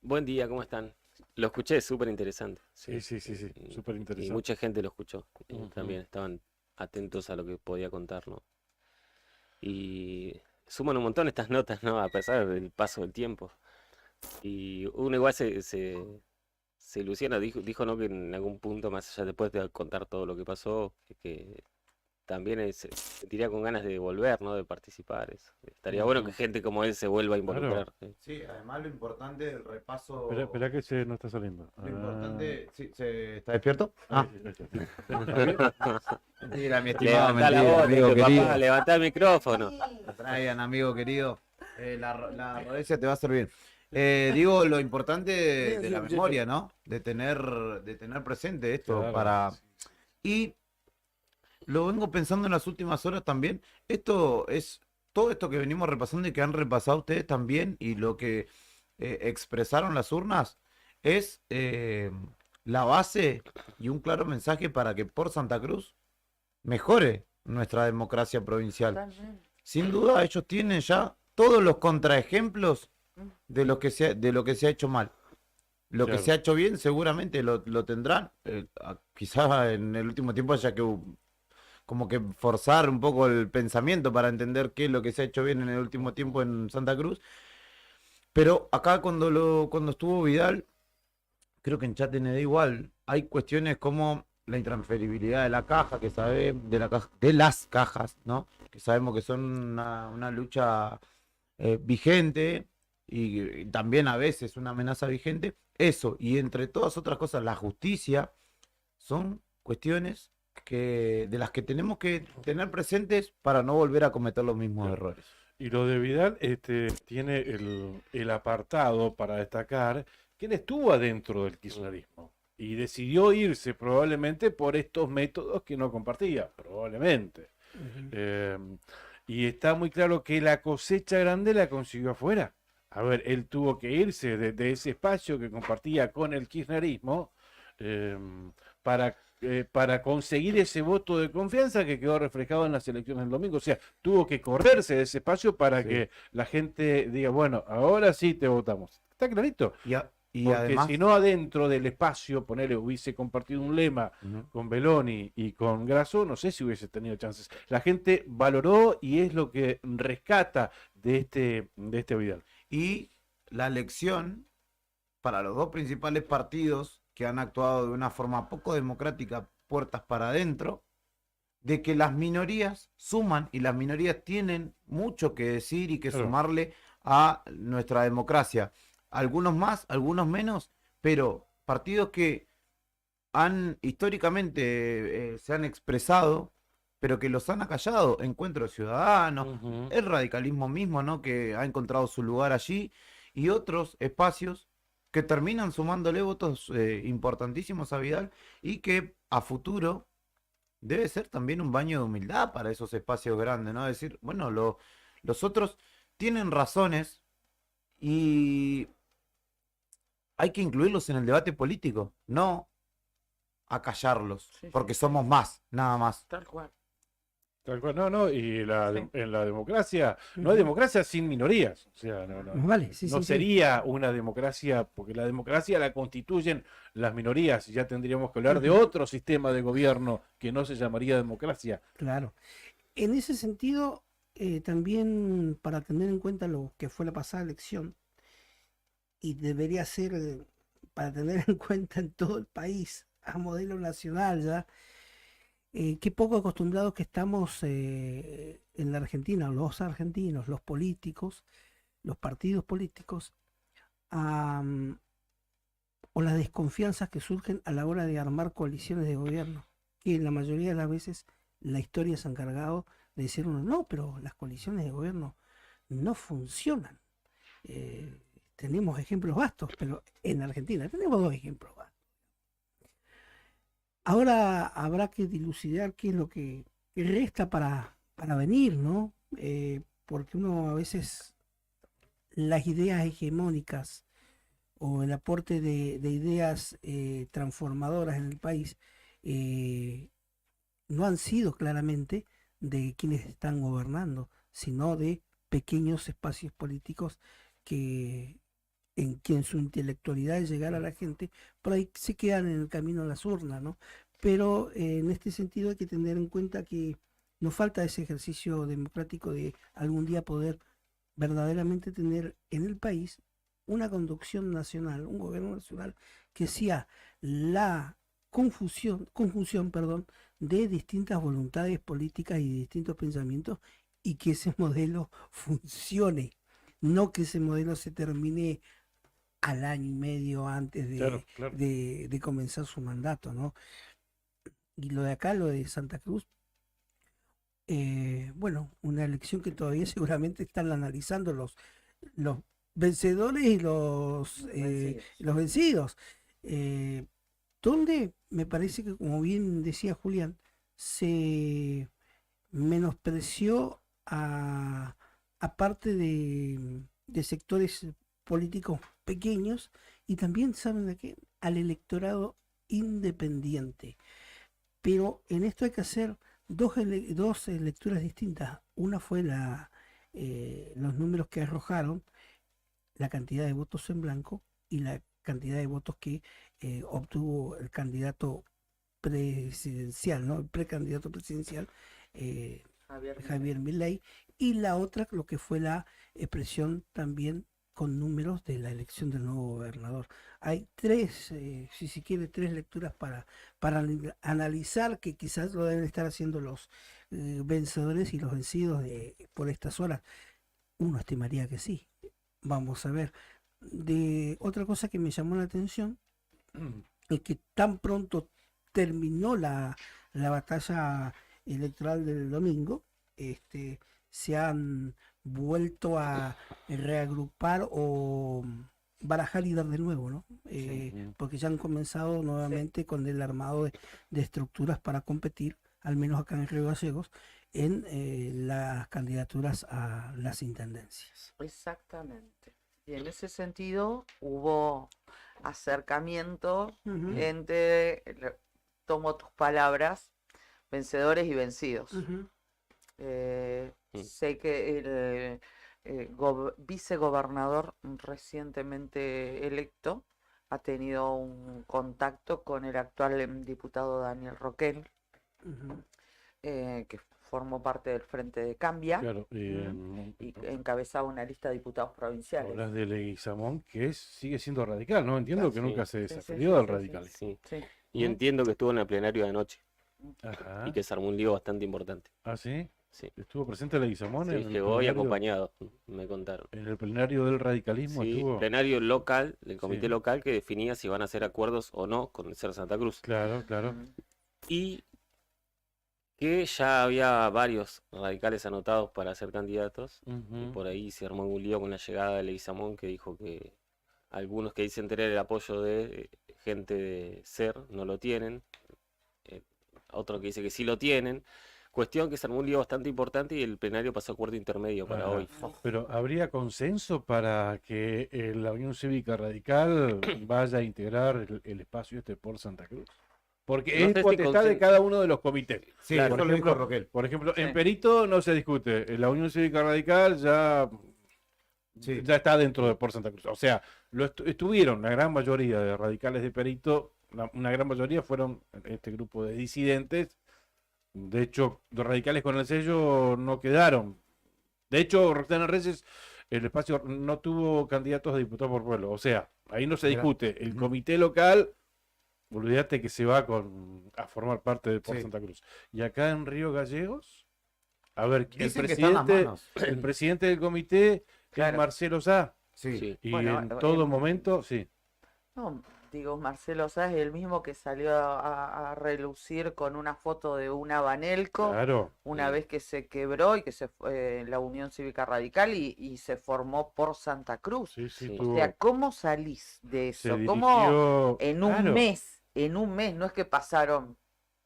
Buen día, ¿cómo están? Lo escuché, súper interesante. Sí, súper Y interesante. mucha gente lo escuchó. Ujú. También estaban atentos a lo que podía contar, ¿no? Y suman un montón estas notas, ¿no? A pesar del paso del tiempo. Y uno igual se ilusiona, dijo, ¿no? Que en algún punto, más allá después de contar todo lo que pasó, que también se sentiría con ganas de volver, ¿no? De participar. Estaría bueno que gente como él se vuelva a Claro. involucrar. ¿Sí? Sí, además lo importante del repaso. Espera que se no está saliendo. Lo importante. Sí, ¿está despierto? Ah, Ah, ahí está. ¿Está bien? mentira, mi estimado, Levantá la mentira, voz, amigo papá, querido. levantá el micrófono. Traigan, amigo querido. La rodecia te va a hacer bien. Digo, lo importante de la memoria, ¿no? De tener presente esto Claro, para. sí. Y lo vengo pensando en las últimas horas también. Esto es todo esto que venimos repasando y que han repasado ustedes también y lo que expresaron las urnas es la base y un claro mensaje para que por Santa Cruz mejore nuestra democracia provincial. Totalmente. Sin duda, ellos tienen ya todos los contraejemplos de lo que se ha hecho mal. Lo que Claro. se ha hecho bien seguramente lo tendrán. Quizás en el último tiempo haya que como que forzar un poco el pensamiento para entender qué es lo que se ha hecho bien en el último tiempo en Santa Cruz. Pero acá cuando estuvo Vidal, creo que en Chat ND igual, hay cuestiones como la intransferibilidad de la caja, de las cajas, ¿no? Que sabemos que son una lucha vigente y también a veces una amenaza vigente. Eso, y entre todas otras cosas, la justicia, son cuestiones de las que tenemos que tener presentes para no volver a cometer los mismos errores. Y lo de Vidal tiene el apartado para destacar que él estuvo adentro del kirchnerismo y decidió irse probablemente por estos métodos que no compartía, probablemente. Eh, y está muy claro que la cosecha grande la consiguió afuera. A ver, él tuvo que irse de ese espacio que compartía con el kirchnerismo eh, para conseguir ese voto de confianza que quedó reflejado en las elecciones del domingo. O sea, tuvo que correrse de ese espacio para Sí. que la gente diga, bueno, ahora sí te votamos. Está clarito. Y Porque además, si no adentro del espacio, ponele, hubiese compartido un lema Ujú. con Beloni y con Grasso, no sé si hubiese tenido chances. La gente valoró y es lo que rescata de este Vidal. Y la elección para los dos principales partidos que han actuado de una forma poco democrática, puertas para adentro, de que las minorías suman y las minorías tienen mucho que decir y que Claro. sumarle a nuestra democracia. Algunos más, algunos menos, pero partidos que han históricamente se han expresado, pero que los han acallado. Encuentro Ciudadano, Ujú. el radicalismo mismo, ¿no? Que ha encontrado su lugar allí, y otros espacios que terminan sumándole votos importantísimos a Vidal y que a futuro debe ser también un baño de humildad para esos espacios grandes, ¿no? Decir, bueno, los otros tienen razones y hay que incluirlos en el debate político, no acallarlos, Sí, porque sí. somos más, nada más. Tal cual. Tal cual, no, y Sí. en la democracia, no hay democracia sin minorías. O sea, Más vale, sí, no sí, sí. sería una democracia, porque la democracia la constituyen las minorías, y ya tendríamos que hablar de otro sistema de gobierno que no se llamaría democracia. Claro. En ese sentido, también para tener en cuenta lo que fue la pasada elección, y debería ser para tener en cuenta en todo el país, a modelo nacional ya, qué poco acostumbrados que estamos en la Argentina, los argentinos, los políticos, los partidos políticos, o las desconfianzas que surgen a la hora de armar coaliciones de gobierno, que la mayoría de las veces la historia se ha encargado de decir uno, no, pero las coaliciones de gobierno no funcionan. Tenemos ejemplos vastos, pero en Argentina tenemos dos ejemplos vastos. Ahora habrá que dilucidar qué es lo que resta para venir, ¿no? Porque uno a veces las ideas hegemónicas o el aporte de ideas transformadoras en el país no han sido claramente de quienes están gobernando, sino de pequeños espacios políticos que que en su intelectualidad es llegar a la gente, por ahí se quedan en el camino a las urnas, ¿no? Pero en este sentido hay que tener en cuenta que nos falta ese ejercicio democrático de algún día poder verdaderamente tener en el país una conducción nacional, un gobierno nacional que sea la conjunción, perdón, de distintas voluntades políticas y distintos pensamientos y que ese modelo funcione, no que ese modelo se termine al año y medio antes Claro, claro. de comenzar su mandato, ¿no? Y lo de acá, lo de Santa Cruz, bueno, una elección que todavía seguramente están analizando los vencedores y los vencidos. Donde me parece que, como bien decía Julián, se menospreció a parte de sectores políticos pequeños y también, ¿saben de qué? Al electorado independiente. Pero en esto hay que hacer dos lecturas distintas. Una fue los números que arrojaron, la cantidad de votos en blanco y la cantidad de votos que obtuvo el candidato presidencial, ¿no? El precandidato presidencial, Javier Milei, y la otra, lo que fue la expresión también con números de la elección del nuevo gobernador. Hay tres, si se quiere, tres lecturas para analizar, que quizás lo deben estar haciendo los vencedores y los vencidos por estas horas. Uno estimaría que sí. Vamos a ver. De otra cosa que me llamó la atención es que tan pronto terminó la batalla electoral del domingo, se han vuelto a reagrupar o barajar y dar de nuevo, ¿no? Porque ya han comenzado nuevamente con el armado de estructuras para competir, al menos acá en Río Gallegos, en las candidaturas a las intendencias. Exactamente. Y en ese sentido hubo acercamiento entre, tomo tus palabras, vencedores y vencidos. Sé que el vicegobernador recientemente electo ha tenido un contacto con el actual diputado Daniel Roquel, que formó parte del Frente de Cambia, Claro, y encabezaba una lista de diputados provinciales. hablas de Leguizamón, que sigue siendo radical, ¿no? Entiendo que Sí, nunca se sí, desafilió sí, del sí, radicalismo. Sí. Sí. Y entiendo que estuvo en el plenario de anoche Ajá. y que se armó un lío bastante importante. ¿Ah, sí? Sí. ¿Estuvo presente Leguizamón Sí, en el llegó y plenario- acompañado, me contaron. en el plenario del radicalismo? Sí, Estuvo. plenario local, del comité Sí. local que definía si van a hacer acuerdos o no con el Ser Santa Cruz. Claro, claro. Y que ya había varios radicales anotados para ser candidatos. Y Ujú. por ahí se armó un lío con la llegada de Leguizamón, que dijo que algunos que dicen tener el apoyo de gente de Ser no lo tienen. Otro que dice que sí lo tienen. Cuestión que se armó un lío bastante importante y el plenario pasó a acuerdo intermedio para Ajá. hoy. Pero ¿habría consenso para que la Unión Cívica Radical vaya a integrar el espacio por Santa Cruz? Porque No es sé si potestad de cada uno de los comités. Sí, Claro, eso por lo dijo ejemplo, Roquel. Por ejemplo, en Sí. Perito no se discute. En la Unión Cívica Radical ya Sí. ya está dentro de por Santa Cruz. O sea, estuvieron la gran mayoría de radicales de Perito, una gran mayoría fueron este grupo de disidentes. De hecho, los radicales con el sello no quedaron. De hecho, Roxana Reyes, el espacio no tuvo candidatos a diputados por pueblo. O sea, ahí no se Mirá. discute. El comité local, olvídate que se va a formar parte de por Sí. Santa Cruz. Y acá en Río Gallegos, a ver, Dicen que está en las manos. el presidente del comité Claro. es Marcelo Sá. Sí. Sí. Y Bueno, en todo en- momento, sí. No, digo, Marcelo Sá es el mismo que salió a relucir con una foto de una Banelco Claro. una vez que se quebró y que se fue la Unión Cívica Radical y se formó por Santa Cruz. Sí, sí, Sí. O tuvo- sea, ¿cómo salís de se eso? ¿Cómo dirigió, en un claro, mes, no es que pasaron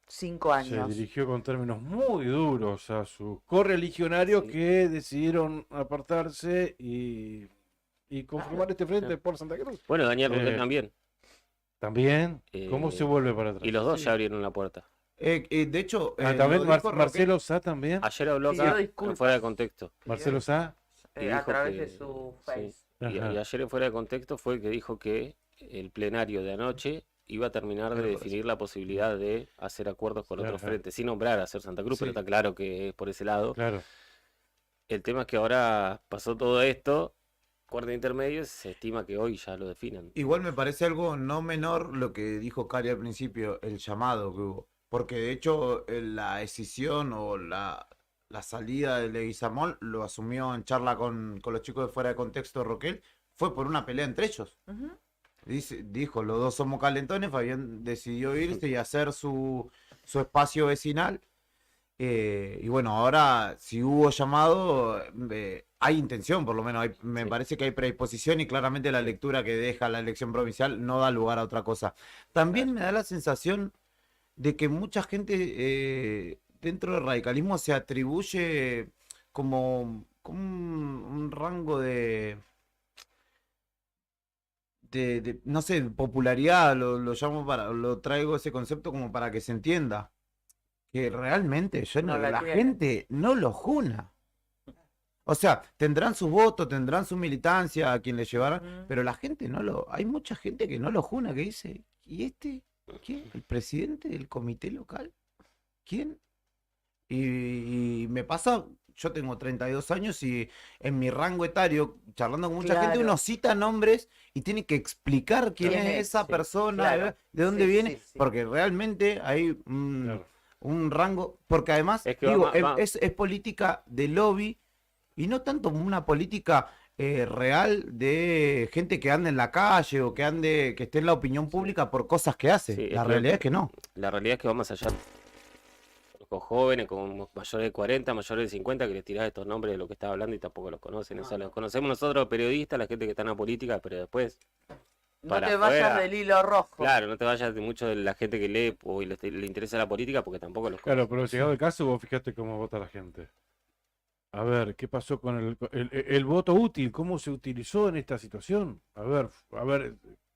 5 se años? dirigió con términos muy duros a sus correligionarios Sí. que decidieron apartarse y conformar este frente Claro. por Santa Cruz. Bueno, Daniel Roquel Eh, también. También, ¿cómo se Eh, vuelve para atrás? Y los dos Sí. ya abrieron la puerta. De hecho, También lo dijo Marcelo Sá también. Ayer habló Pidió acá, disculpas. fuera de contexto. Marcelo Sá. y A dijo través que- de su sí. Face. Y Ajá. ayer en Fuera de Contexto fue que dijo que el plenario de anoche iba a terminar de definir la posibilidad de hacer acuerdos con otros Ajá. frentes, sin nombrar a hacer Santa Cruz, pero Sí. está claro que es por ese lado. Claro. El tema es que ahora pasó todo esto, acuerdo intermedio, se estima que hoy ya lo definan. Igual me parece algo no menor lo que dijo Cari al principio, el llamado que hubo. Porque de hecho la decisión o la salida de Leguizamón lo asumió en charla con los chicos de Fuera de Contexto Roquel, fue por una pelea entre ellos. Ujú. Dijo, los dos somos calentones, Fabián decidió irse y hacer su espacio vecinal. Y bueno, ahora si hubo llamado, hay intención, por lo menos me Sí. parece que hay predisposición y claramente la lectura que deja la elección provincial no da lugar a otra cosa. También me da la sensación de que mucha gente dentro del radicalismo se atribuye como un rango no sé, popularidad, lo llamo lo traigo ese concepto como para que se entienda. Que realmente No la la tiene. gente no lo juna. O sea, tendrán sus votos, tendrán su militancia a quien le llevarán, Ujú. pero la gente no lo, hay mucha gente que no lo juna, que dice, ¿y este? ¿Quién? ¿El presidente del comité local? ¿Quién? Y me pasa, yo tengo 32 años y en mi rango etario, charlando con mucha gente, Claro. uno cita nombres y tiene que explicar quién ¿Quién es es? esa Sí, persona, claro. de dónde Sí, viene, sí, sí. porque realmente hay Claro. un rango, porque además, Es que digo, va- es política de lobby y no tanto una política real de gente que ande en la calle o que esté en la opinión pública por cosas que hace. Sí, es La que realidad es que no. La realidad es que vamos allá con jóvenes, con mayores de 40, mayores de 50, que les tirás estos nombres de lo que estaba hablando y tampoco los conocen. O sea, los conocemos nosotros, los periodistas, la gente que está en la política, pero después, No para te vayas afuera, del hilo rojo. claro, no te vayas de mucho de la gente que lee o le interesa la política porque tampoco los Claro, conoce. pero llegado el caso, vos fíjate cómo vota la gente. A ver, ¿qué pasó con el voto útil? ¿Cómo se utilizó en esta situación? A ver,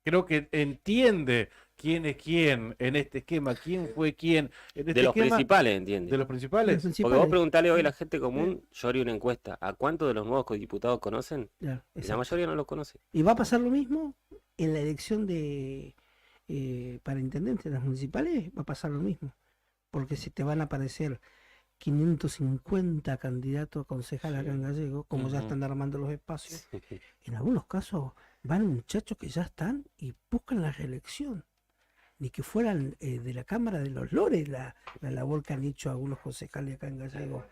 creo que entiende quién es quién en este esquema, quién fue quién en este De los esquema. principales, De ¿entiendes? los principales. Los Porque vos principales. preguntale hoy a la gente común, yo haría una encuesta, ¿a cuántos de los nuevos diputados conocen? Claro, Y la exacto. mayoría no los conoce. Y va a pasar lo mismo en la elección para intendente de las municipales, va a pasar lo mismo. Porque se te van a aparecer 550 candidatos a concejal acá en Gallego, como ya Ujú. están armando los espacios. En algunos casos van muchachos que ya están y buscan la reelección. Ni que fueran de la Cámara de los Lores la labor que han hecho algunos concejales acá en Gallego.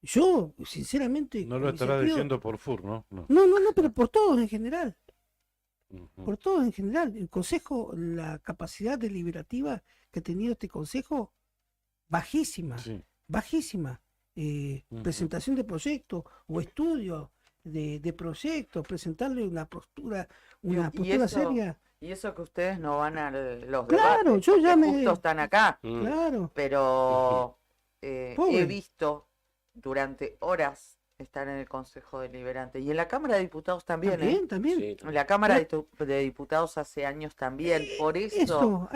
Yo, sinceramente, No con lo mi estará sentido- diciendo por FUR, ¿no? No. No, pero por todos en general. Ujú. Por todos en general. El Consejo, la capacidad deliberativa que ha tenido este Consejo, bajísima, Sí. bajísima. Ujú. Presentación de proyectos o estudios de proyectos, presentarle una postura Y eso- seria. Y eso que ustedes no van a los Claro, debates, yo ya porque me- justo están acá, Mm. Claro. pero Pobre. he visto durante horas estar en el Consejo Deliberante y en la Cámara de Diputados también, ¿eh? También. Sí, En la Cámara de Diputados hace años también, por A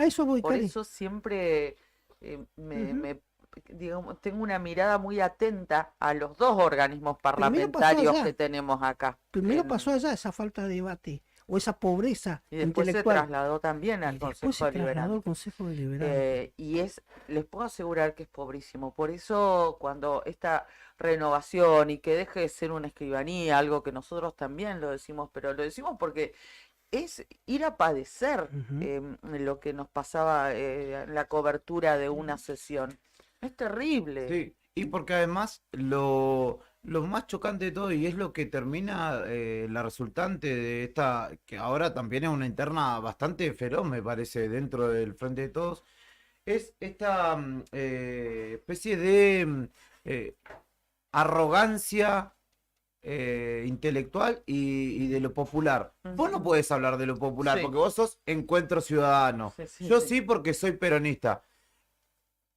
eso voy, por Cari. eso siempre Ujú. digamos, tengo una mirada muy atenta a los dos organismos pasó parlamentarios allá. que tenemos acá. Primero en- pasó allá esa falta de debate o esa pobreza y después se intelectual. trasladó también al Y después Consejo se trasladó Deliberante. al Consejo Deliberante. Les puedo asegurar que es pobrísimo. Por eso cuando esta renovación y que deje de ser una escribanía, algo que nosotros también lo decimos, pero lo decimos porque es ir a padecer Ujú. lo que nos pasaba en la cobertura de una sesión. Es terrible. Sí, y porque además lo más chocante de todo, y es lo que termina la resultante de esta, que ahora también es una interna bastante feroz, me parece, dentro del Frente de Todos, es esta especie de arrogancia intelectual y de lo popular. Vos no Ujú. podés hablar de lo popular, Sí. porque vos sos Encuentro Ciudadano. Sí, sí, Yo sí. sí porque soy peronista.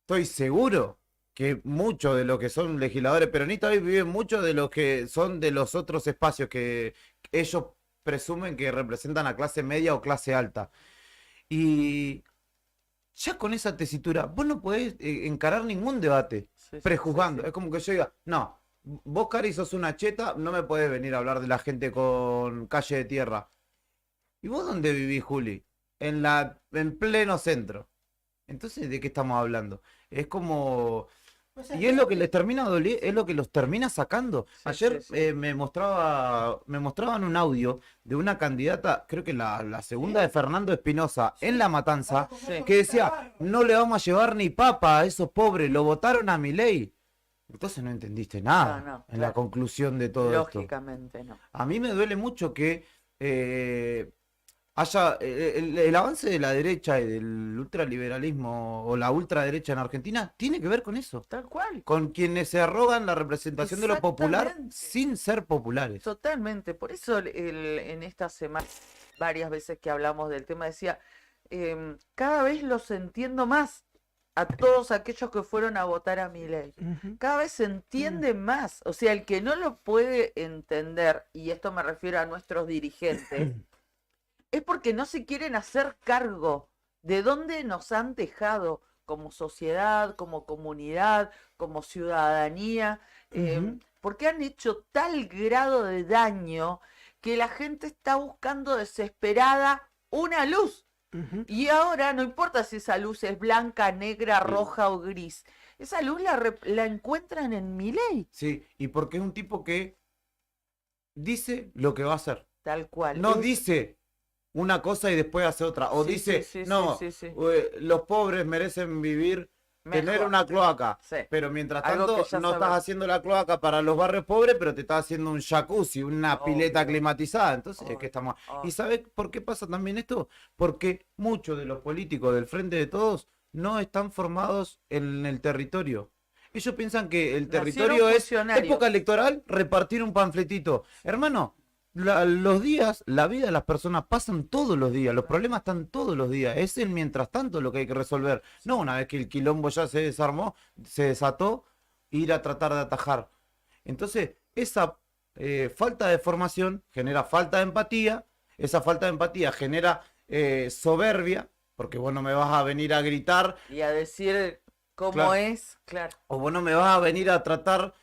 Estoy seguro que muchos de los que son legisladores peronistas hoy viven mucho de los que son de los otros espacios que ellos presumen que representan a clase media o clase alta. Y ya con esa tesitura, vos no podés encarar ningún debate Sí, sí, sí, prejuzgando. sí. Es como que yo diga, no, vos, Cari, sos una cheta, no me podés venir a hablar de la gente con calle de tierra. ¿Y vos dónde vivís, Juli? En pleno centro. Entonces, ¿de qué estamos hablando? Es como... Y es lo que les termina doliendo, es lo que los termina sacando. Sí, Ayer sí, sí. me mostraban un audio de una candidata, creo que la segunda de Fernando Espinosa, en La Matanza, Sí. que decía, no le vamos a llevar ni papa a esos pobres, lo votaron a Milei. Entonces no entendiste nada No, en la claro. conclusión de todo esto. Lógicamente no. A mí me duele mucho que haya el avance de la derecha y del ultraliberalismo o la ultraderecha en Argentina tiene que ver con eso, Tal cual. con quienes se arrogan la representación de lo popular Exactamente. sin ser populares. Totalmente. Por eso en esta semana, varias veces que hablamos del tema, decía, cada vez los entiendo más a todos aquellos que fueron a votar a Milei. Ujú. Cada vez se entiende más. O sea, el que no lo puede entender, y esto me refiero a nuestros dirigentes, es porque no se quieren hacer cargo de dónde nos han dejado como sociedad, como comunidad, como ciudadanía, Ujú. porque han hecho tal grado de daño que la gente está buscando desesperada una luz. Ujú. Y ahora no importa si esa luz es blanca, negra, roja o gris, esa luz la encuentran en Milei, Sí, y porque es un tipo que dice lo que va a hacer. tal cual. No Es- dice una cosa y después hace otra. O Sí, dice, sí, sí, no, sí, sí, sí. los pobres merecen vivir, tener Mejor. una cloaca. Sí. Pero mientras Algo tanto, que ya no estás sabemos. haciendo la cloaca para los barrios pobres, pero te estás haciendo un jacuzzi, una pileta Obvio. climatizada. Entonces, ¿qué Obvio, estamos? ¿Y obvio. sabes por qué pasa también esto? Porque muchos de los políticos del Frente de Todos no están formados en el territorio. Ellos piensan que el Nacieron territorio es funcionarios. época electoral, repartir un panfletito. Hermano, los días, la vida de las personas pasan todos los días, los problemas están todos los días. Es el mientras tanto lo que hay que resolver. No una vez que el quilombo ya se desarmó, se desató, ir a tratar de atajar. Entonces, esa falta de formación genera falta de empatía, esa falta de empatía genera soberbia, porque vos no me vas a venir a gritar Y a decir cómo Claro. es, claro. o vos no me vas a venir a tratar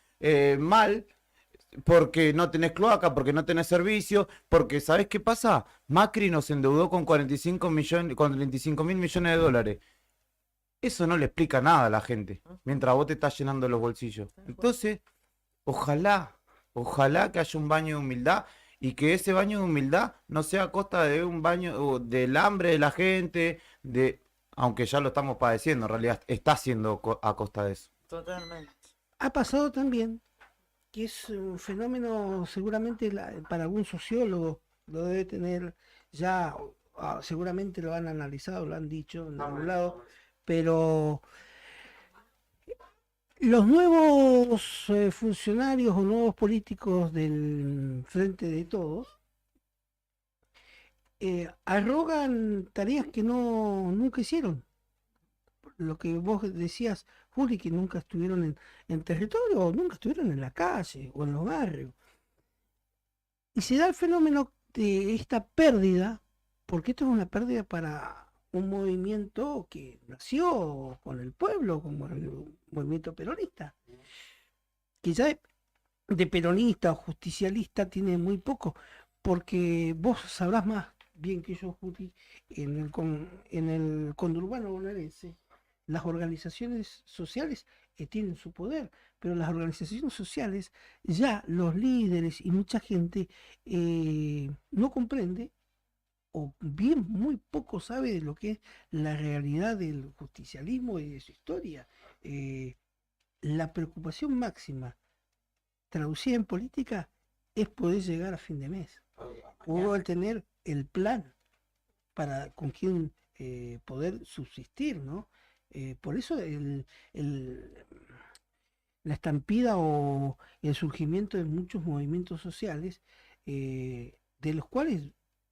mal porque no tenés cloaca, porque no tenés servicio, porque ¿sabés qué pasa? Macri nos endeudó con 45 millones, con 35.000 millones de dólares. Eso no le explica nada a la gente, mientras vos te estás llenando los bolsillos. Entonces, ojalá que haya un baño de humildad y que ese baño de humildad no sea a costa de un baño o del hambre de la gente, aunque ya lo estamos padeciendo, en realidad está siendo a costa de eso. Totalmente. Ha pasado también que es un fenómeno, seguramente para algún sociólogo lo debe tener ya, seguramente lo han analizado, lo han dicho en algún lado, pero los nuevos funcionarios o nuevos políticos del Frente de Todos arrogan tareas que nunca hicieron. Lo que vos decías, Juli, que nunca estuvieron en territorio, o nunca estuvieron en la calle o en los barrios. Y se da el fenómeno de esta pérdida, porque esto es una pérdida para un movimiento que nació con el pueblo, como el movimiento peronista, que ya de peronista o justicialista tiene muy poco, porque vos sabrás más bien que yo, Juli, en el conurbano bonaerense, las organizaciones sociales tienen su poder, pero las organizaciones sociales, ya los líderes y mucha gente no comprende o bien muy poco sabe de lo que es la realidad del justicialismo y de su historia. La preocupación máxima traducida en política es poder llegar a fin de mes o el tener el plan para con quién poder subsistir, ¿no? Por eso la estampida o el surgimiento de muchos movimientos sociales, de los cuales,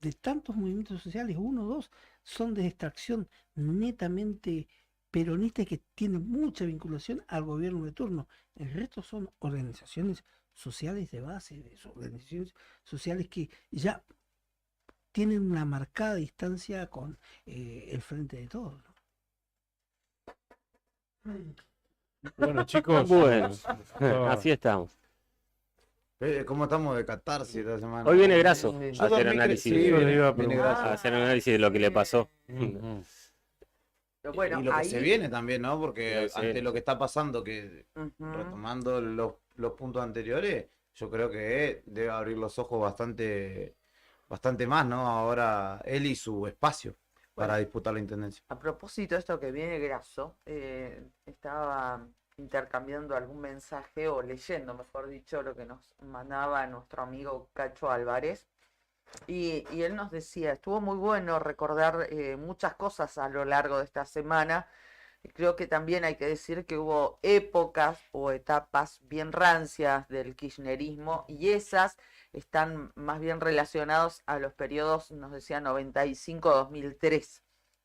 de tantos movimientos sociales, uno o dos son de extracción netamente peronista y que tienen mucha vinculación al gobierno de turno. El resto son organizaciones sociales de base, organizaciones sociales que ya tienen una marcada distancia con el Frente de Todos, ¿no? Bueno, chicos, Bueno, esto- así estamos. ¿Cómo estamos de catarsis esta semana? Hoy viene Grasso Sí. a Yo hacer también análisis, sí, Yo le iba a viene preguntar. Grasso. a hacer análisis de lo que le pasó. Ujú. Pero bueno, Y lo que ahí, se viene también, ¿no? Lo Porque que se ante viene, lo que sí. está pasando, que ujú, retomando los puntos anteriores, yo creo que debe abrir los ojos bastante más, ¿no? Ahora él y su espacio para bueno, disputar la intendencia. a propósito de esto que viene Grasso, estaba intercambiando algún mensaje o leyendo, mejor dicho, lo que nos mandaba nuestro amigo Cacho Álvarez. Y él nos decía, estuvo muy bueno recordar muchas cosas a lo largo de esta semana. Y creo que también hay que decir que hubo épocas o etapas bien rancias del kirchnerismo y esas están más bien relacionados a los periodos, nos decía, 95-2003.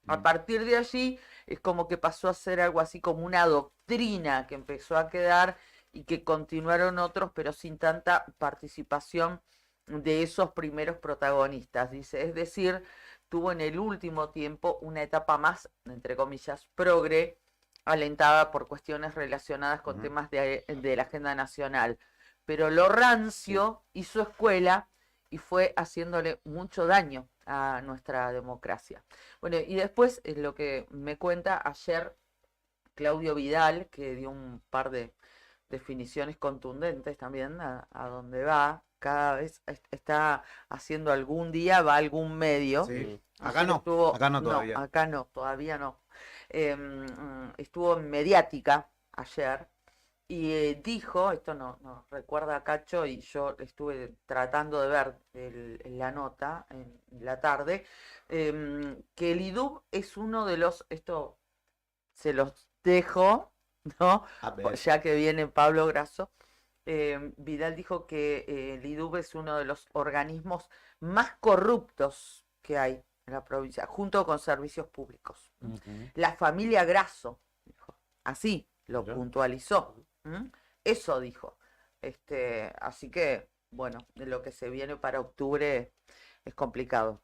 A partir de allí es como que pasó a ser algo así como una doctrina que empezó a quedar y que continuaron otros, pero sin tanta participación de esos primeros protagonistas, dice. Es decir, tuvo en el último tiempo una etapa más, entre comillas, progre, alentada por cuestiones relacionadas con temas de la agenda nacional. Pero lo rancio hizo escuela y fue haciéndole mucho daño a nuestra democracia. Bueno, y después lo que me cuenta ayer Claudio Vidal, que dio un par de definiciones contundentes también a dónde va. Cada vez está haciendo algún día, va a algún medio. Sí. Mm. Acá Ayer no, estuvo, acá no todavía. acá no, todavía no. Estuvo en Mediática ayer y dijo, esto no recuerda a Cacho y yo estuve tratando de ver la nota en la tarde, que el IDUB es uno de los, esto se los dejo, ¿no? A ver. Ya que viene Pablo Grasso. Vidal dijo que el IDUB es uno de los organismos más corruptos que hay en la provincia, junto con servicios públicos. Ujú. La familia Grasso, dijo. Así lo Mirá. puntualizó. Eso dijo. Así que, bueno, de lo que se viene para octubre es complicado.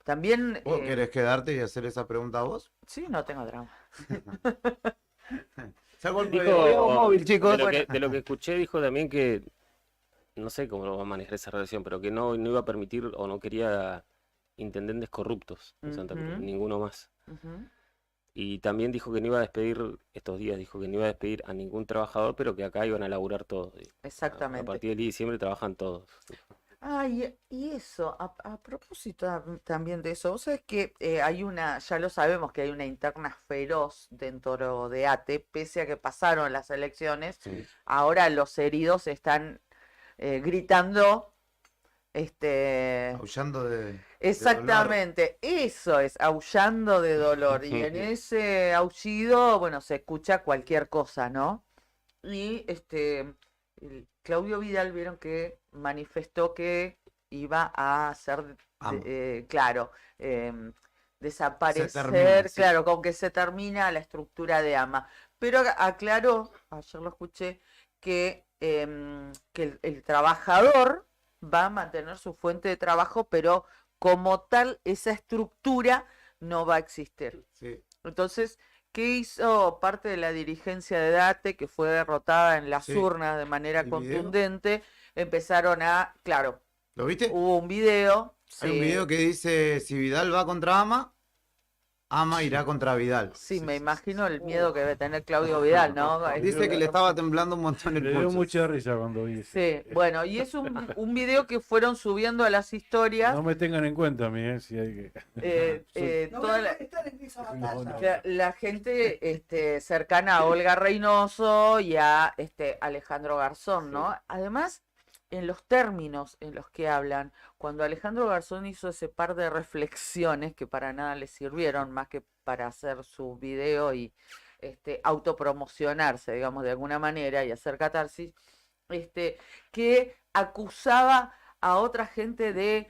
También, ¿Vos querés quedarte y hacer esa pregunta a vos? sí, no tengo drama. Saco el Dijo, móvil, chicos. de lo que escuché, dijo también que, no sé cómo lo va a manejar esa relación, pero que no iba a permitir o no quería intendentes corruptos en Santa Cruz, Ujú. ninguno más. Ujú. Y también dijo que no iba a despedir, estos días dijo que no iba a despedir a ningún trabajador, pero que acá iban a laburar todos. Dijo. A Exactamente. partir del diciembre trabajan todos. Ah, y eso, a propósito también de eso, vos sabés que hay una, ya lo sabemos que hay una interna feroz dentro de ATE, pese a que pasaron las elecciones, Sí. ahora los heridos están gritando, Aullando de exactamente, eso es, aullando de dolor, y en ese aullido, bueno, se escucha cualquier cosa, ¿no? Y Claudio Vidal vieron que manifestó que iba a hacer, AMA. claro, desaparecer, termina, sí. claro, con que se termina la estructura de AMA. Pero aclaró, ayer lo escuché, que el trabajador va a mantener su fuente de trabajo, pero como tal, esa estructura no va a existir. Sí. Entonces, ¿qué hizo parte de la dirigencia de DATE, que fue derrotada en las Sí. urnas de manera ¿El video? contundente? Empezaron claro, ¿Lo viste? hubo un video. Hay un sí, video que dice, si Vidal va contra Ama irá contra Vidal. sí, me imagino el miedo que debe tener Claudio Vidal, ¿no? Dice que le estaba temblando un montón el Le dio pulso. mucha risa cuando vi eso. Sí, bueno, y es un video que fueron subiendo a las historias. No me tengan en cuenta a mí, si hay que... No toda voy a la, estar en esa No, batalla. no. la gente cercana a Olga Reynoso y a Alejandro Garzón, ¿no? Además, en los términos en los que hablan, cuando Alejandro Garzón hizo ese par de reflexiones que para nada le sirvieron más que para hacer su video y autopromocionarse, digamos, de alguna manera y hacer catarsis, que acusaba a otra gente de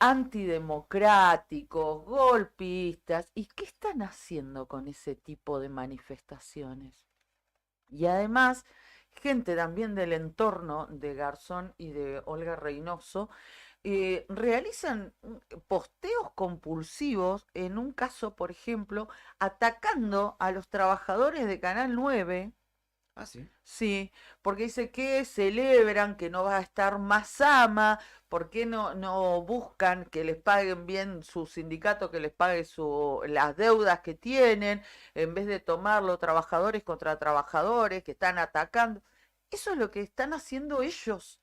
antidemocráticos, golpistas. ¿Y qué están haciendo con ese tipo de manifestaciones? Y además, gente también del entorno de Garzón y de Olga Reynoso realizan posteos compulsivos, en un caso, por ejemplo, atacando a los trabajadores de Canal 9, Ah, sí. Sí, porque dice que celebran que no va a estar Mazama, ¿por qué no buscan que les paguen bien su sindicato, que les pague las deudas que tienen, en vez de tomarlo trabajadores contra trabajadores que están atacando? Eso es lo que están haciendo ellos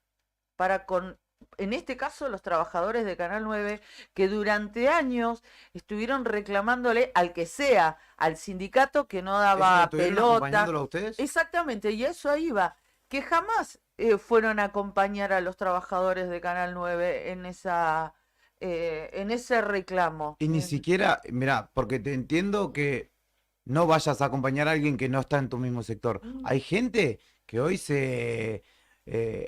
para con, en este caso, los trabajadores de Canal 9, que durante años estuvieron reclamándole al que sea, al sindicato que no ¿Eso daba estuvieron pelota. acompañándolo a ustedes? Exactamente, y a eso iba, que jamás fueron a acompañar a los trabajadores de Canal 9 en ese reclamo. Y ni siquiera, mira, porque te entiendo que no vayas a acompañar a alguien que no está en tu mismo sector. Hay gente que hoy se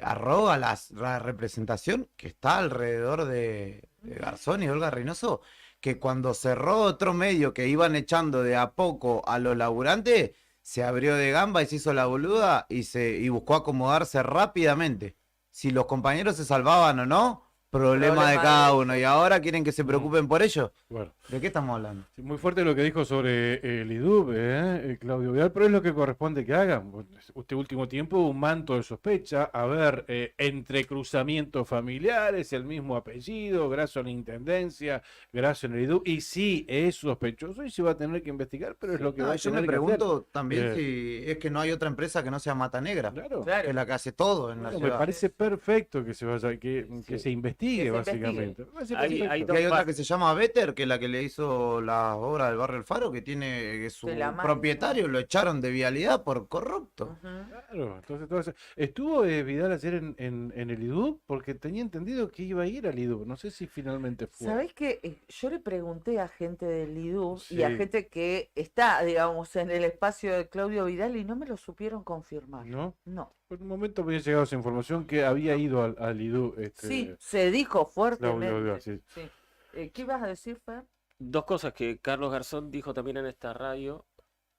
arroga la representación que está alrededor de Garzón y Olga Reynoso, que cuando cerró otro medio que iban echando de a poco a los laburantes, se abrió de gamba y se hizo la boluda y buscó acomodarse rápidamente. Si los compañeros se salvaban o no, problema de cada uno. Y ahora quieren que se preocupen por ello. Bueno, ¿De qué estamos hablando? sí, muy fuerte lo que dijo sobre el IDUB, Claudio Vidal, pero es lo que corresponde que hagan. Este último tiempo hubo un manto de sospecha, a ver, entrecruzamientos familiares, el mismo apellido, Grasso en la intendencia, Grasso en el IDUB, y sí, es sospechoso y se va a tener que investigar, pero es lo que va a Yo tener me que hacer. pregunto también si es que no hay otra empresa que no sea Mata Negra, Claro. Claro. que es la que hace todo en la Bueno, me ciudad. parece perfecto que se vaya, que se investigue, Que se básicamente. Me parece Hay perfecto. Y hay dos otra que se llama Better, que es la que le hizo la obra del barrio El Faro, que su Que la mancha. propietario lo echaron de vialidad por corrupto. Ujú. Claro, entonces todo eso. ¿Estuvo Vidal ayer en el IDUB? Porque tenía entendido que iba a ir al IDUB. No sé si finalmente fue. ¿Sabés qué? Yo le pregunté a gente del IDU y a Sí. gente que está, digamos, en el espacio de Claudio Vidal y no me lo supieron confirmar. ¿No? No. Por un momento me había llegado esa información que había ido al IDUB. Sí, se dijo fuertemente. Claudio Vidal, sí. Sí. ¿Qué ibas a decir, Fer? Dos cosas que Carlos Garzón dijo también en esta radio,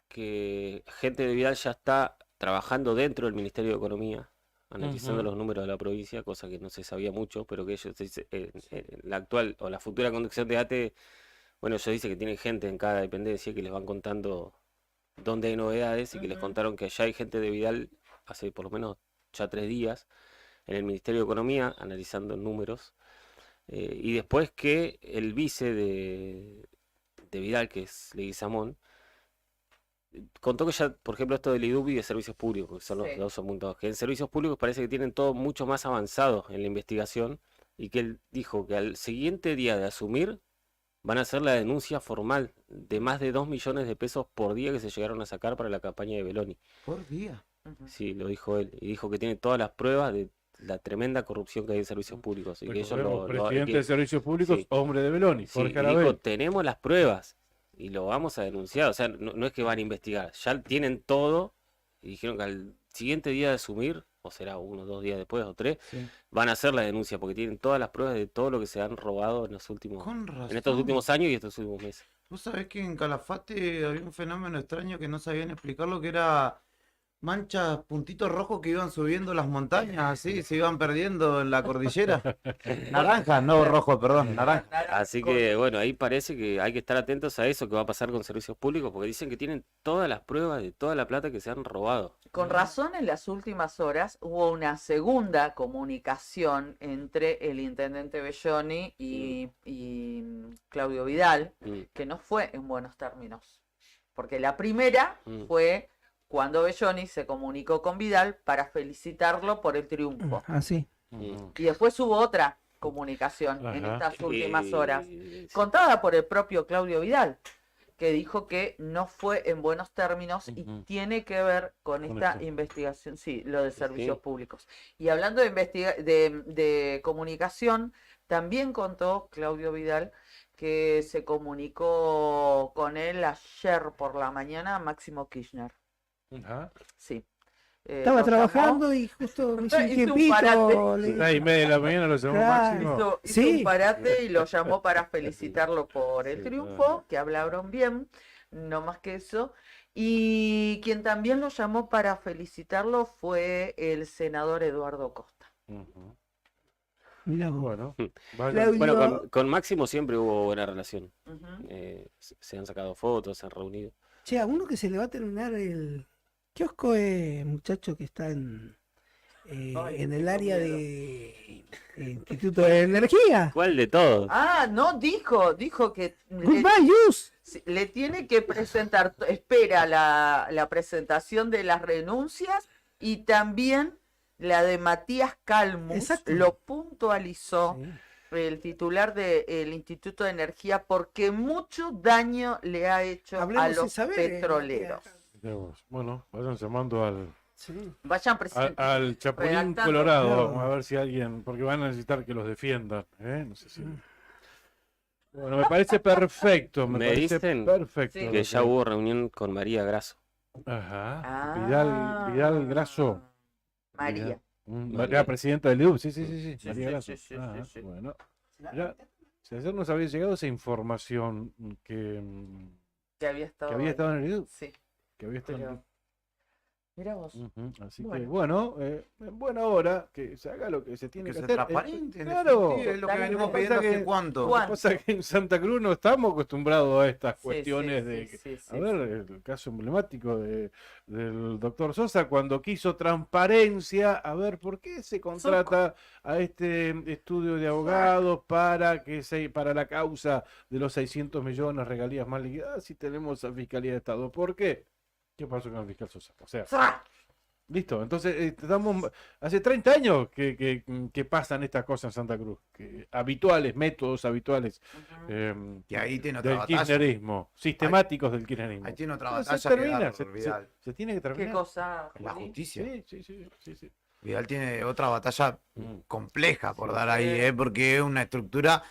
que gente de Vidal ya está trabajando dentro del Ministerio de Economía, analizando Ujú. los números de la provincia, cosa que no se sabía mucho, pero que ellos, la actual o la futura conducción de ATE, bueno, ellos dicen que tienen gente en cada dependencia que les van contando dónde hay novedades y que les Ujú. contaron que ya hay gente de Vidal hace por lo menos ya 3 días en el Ministerio de Economía analizando números. Y después que el vice de Vidal, que es Leguizamón, contó que ya, por ejemplo, esto del IDUB y de servicios públicos, que son los Sí. dos apuntados, que en servicios públicos parece que tienen todo mucho más avanzado en la investigación y que él dijo que al siguiente día de asumir van a hacer la denuncia formal de más de 2 millones de pesos por día que se llegaron a sacar para la campaña de Beloni. Por día. Ujú. Sí, lo dijo él. Y dijo que tiene todas las pruebas de la tremenda corrupción que hay en servicios públicos. Y que ellos Recordemos, lo- presidente que- de Servicios Públicos, sí. hombre de Beloni, Sí, Jorge y dijo, Arabel. tenemos las pruebas y lo vamos a denunciar. O sea, no es que van a investigar, ya tienen todo y dijeron que al siguiente día de asumir, o será 1 o 2 días después o 3, Sí. van a hacer la denuncia porque tienen todas las pruebas de todo lo que se han robado en Con en estos razón. últimos años y estos últimos meses. Vos sabés que en Calafate había un fenómeno extraño que no sabían explicarlo, que era manchas, puntitos rojos que iban subiendo las montañas, así, se iban perdiendo en la cordillera. Naranja, no rojo, perdón, naranja. Así que bueno, ahí parece que hay que estar atentos a eso que va a pasar con servicios públicos porque dicen que tienen todas las pruebas de toda la plata que se han robado. Con razón, en las últimas horas hubo una segunda comunicación entre el intendente Belloni y Claudio Vidal, Mm, que no fue en buenos términos. Porque la primera Mm. fue cuando Belloni se comunicó con Vidal para felicitarlo por el triunfo. Así. mm. Y después hubo otra comunicación en Ajá. estas últimas horas, Sí. contada por el propio Claudio Vidal, que dijo que no fue en buenos términos y Ujú. tiene que ver con Con esta esto. investigación, sí, lo de servicios Sí. públicos. Y hablando de comunicación, también contó Claudio Vidal que se comunicó con él ayer por la mañana Máximo Kirchner. Ajá. Sí. Estaba Lo llamó, trabajando y justo me hizo un Hizo un tiempito. parate. le- 6:30 de la mañana lo llamó Claro. Máximo. hizo Sí. un parate y lo llamó para felicitarlo por el Sí, triunfo, ajá. que hablaron bien, no más que eso. Y quien también lo llamó para felicitarlo fue el senador Eduardo Costa. Ujú. Mirá vos. Bueno, Mm. vaya. Claudio- Bueno, con Máximo siempre hubo buena relación. Ujú. Se han sacado fotos, se han reunido. Che, a uno que se le va a terminar Kiosco es muchacho que está Ay, en el tengo área miedo. de Instituto de Energía. ¿Cuál de todos? Ah, no, dijo que Goodbye, Yus. le tiene que presentar, espera la presentación de las renuncias y también la de Matías Calmus, Exacto. lo puntualizó Sí. el titular del Instituto de Energía porque mucho daño le ha hecho Hablemos a sin los saber, petroleros. Mirá vos. Bueno, vayan llamando Sí. Vayan presentando. al Chapulín redactando. Colorado, Claro. vamos a ver si alguien, porque van a necesitar que los defiendan, ¿eh? No sé si... Bueno, me parece perfecto, me Me parece dicen perfecto. Sí. lo Que ya hubo reunión con María Grasso. Ajá, Ah, Vidal Grasso, María. María. la presidenta del IUB, sí, Sí, María sí, Grasso. sí, sí, Ajá, sí, sí. bueno, mirá, si ayer nos había llegado esa información Que había estado. que había ahí. estado en el IUB, Sí, que había estado en el pero. Mira vos. Ujú, así que Bueno. bueno, en buena hora que se haga lo que se tiene Que que sea hacer. transparente, en Claro. definitiva, es lo que Dale, venimos lo que pidiendo pasa hace que- cuánto. Juan. Lo que pasa es que en Santa Cruz no estamos acostumbrados a estas Sí, cuestiones sí, de... sí, sí, A sí, ver, el caso emblemático del doctor Sosa, cuando quiso transparencia, a ver, ¿por qué se contrata a este estudio de abogados para la causa de los 600 millones regalías mal liquidadas si tenemos a Fiscalía de Estado? ¿Por qué? ¿Qué pasó con el fiscal Sosa? O sea, ¡Za! listo, entonces hace 30 años que pasan estas cosas en Santa Cruz, métodos habituales Ujú. Y ahí tiene otra del batalla. kirchnerismo, sistemáticos del kirchnerismo. Ahí tiene otra Entonces batalla que termina, dar, Vidal. se tiene que ¿Qué terminar. cosa, La Juli? justicia. Sí. Vidal tiene otra batalla Mm. compleja por Sí. dar ahí, porque es una estructura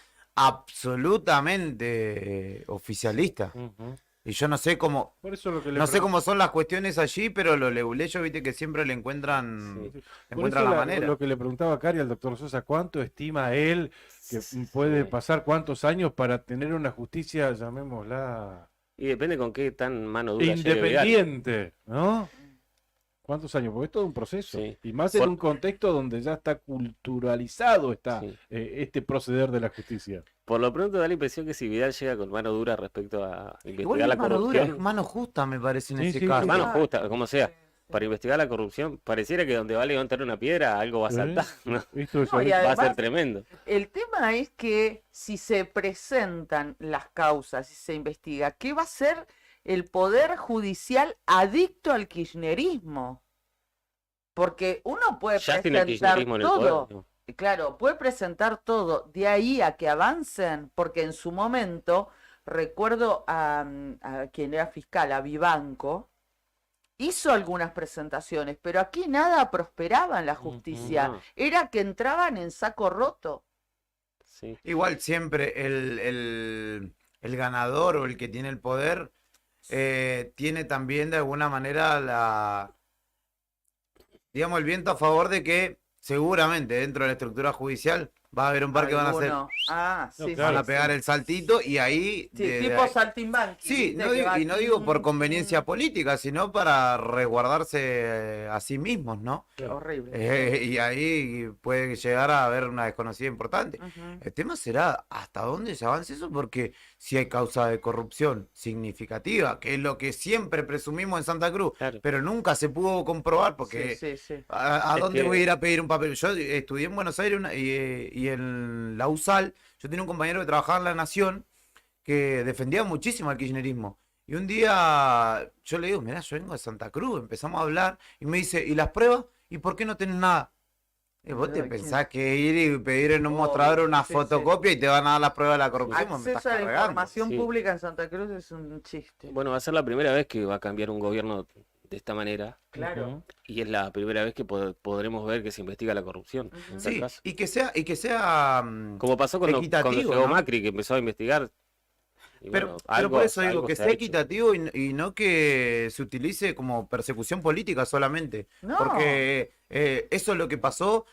absolutamente oficialista. Ujú. Y yo no sé cómo, Por eso lo que le no sé pregun- cómo son las cuestiones allí, pero los leguleyos, viste que siempre le encuentran, Sí. le Por encuentran eso la manera. lo que le preguntaba a Cari al doctor Sosa, ¿cuánto estima él que puede pasar cuántos años para tener una justicia, llamémosla, Y depende con qué tan mano dura llegue Vidal. independiente, ¿no? ¿Cuántos años? Porque es todo un proceso. Sí. Y más en Por- un contexto donde ya está culturalizado Sí. este proceder de la justicia. Por lo pronto da la impresión que si Vidal llega con mano dura respecto a Igual investigar no la es mano dura, es corrupción, mano justa, me parece, en Sí, ese sí, caso. mano Ah, justa, como sea, para investigar la corrupción, pareciera que donde va a levantar una piedra algo va a ¿Eh? saltar, ¿no? Esto es No, y ahorita- Va a ser además, tremendo. el tema es que si se presentan las causas, si se investiga, ¿qué va a hacer el Poder Judicial adicto al kirchnerismo? Porque uno puede Ya tiene el presentar kirchnerismo en el todo, poder, ¿no? claro, puede presentar todo, de ahí a que avancen, porque en su momento, recuerdo a quien era fiscal, a Vivanco, hizo algunas presentaciones, pero aquí nada prosperaba en la justicia, no. era que entraban en saco roto. Sí. Igual siempre el ganador o el que tiene el poder tiene también de alguna manera digamos, el viento a favor de que seguramente dentro de la estructura judicial va a haber un par que van a hacer, Alguno. Ah, No, sí, claro. van a pegar el saltito y ahí sí, de tipo ahí- saltimbanqui, Sí, ¿viste? no Que digo- va y no aquí, digo por conveniencia política, sino para resguardarse a sí mismos, ¿no? horrible. Y ahí puede llegar a haber una desconocida importante. Ujú. El tema será hasta dónde se avance eso, porque si hay causa de corrupción significativa, que es lo que siempre presumimos en Santa Cruz, Claro. pero nunca se pudo comprobar, porque Sí, sí, sí. ¿a Es dónde que- voy a ir a pedir un papel? Yo estudié en Buenos Aires y en la USAL, yo tenía un compañero que trabajaba en La Nación que defendía muchísimo al kirchnerismo. Y un día yo le digo, mirá, yo vengo de Santa Cruz, empezamos a hablar, y me dice, ¿y las pruebas? ¿Y por qué no tenés nada? Y vos te Ay, pensás que ir y pedir en un Obvio, mostrador una sí, sí. fotocopia y te van a dar las pruebas de la corrupción, vos me estás Acceso a la cargando. información Sí. pública en Santa Cruz es un chiste. Bueno, va a ser la primera vez que va a cambiar un gobierno de esta manera Claro. Ujú. y es la primera vez que podremos ver que se investiga la corrupción. Ujú. en tal Sí, caso. y que sea Como pasó cuando equitativo, llegó ¿no? Macri, que empezó a investigar. Y Pero, bueno, pero algo- por eso digo algo que se ha sea hecho. equitativo y no que se utilice como persecución política solamente. No. Porque eso es lo que pasó.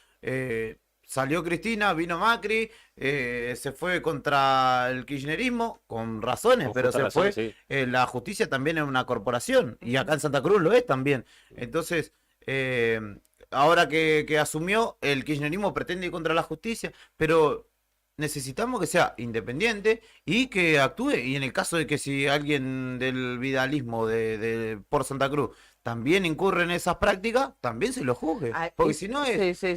Salió Cristina, vino Macri, se fue contra el kirchnerismo, con razones, Con pero justa se razón, fue. sí. La justicia también es una corporación y acá en Santa Cruz lo es también. Entonces, ahora que asumió, el kirchnerismo pretende ir contra la justicia, pero necesitamos que sea independiente y que actúe. Y en el caso de que si alguien del vidalismo por Santa Cruz también incurre en esas prácticas, también se lo juzgue. Ah, Porque si no es sí.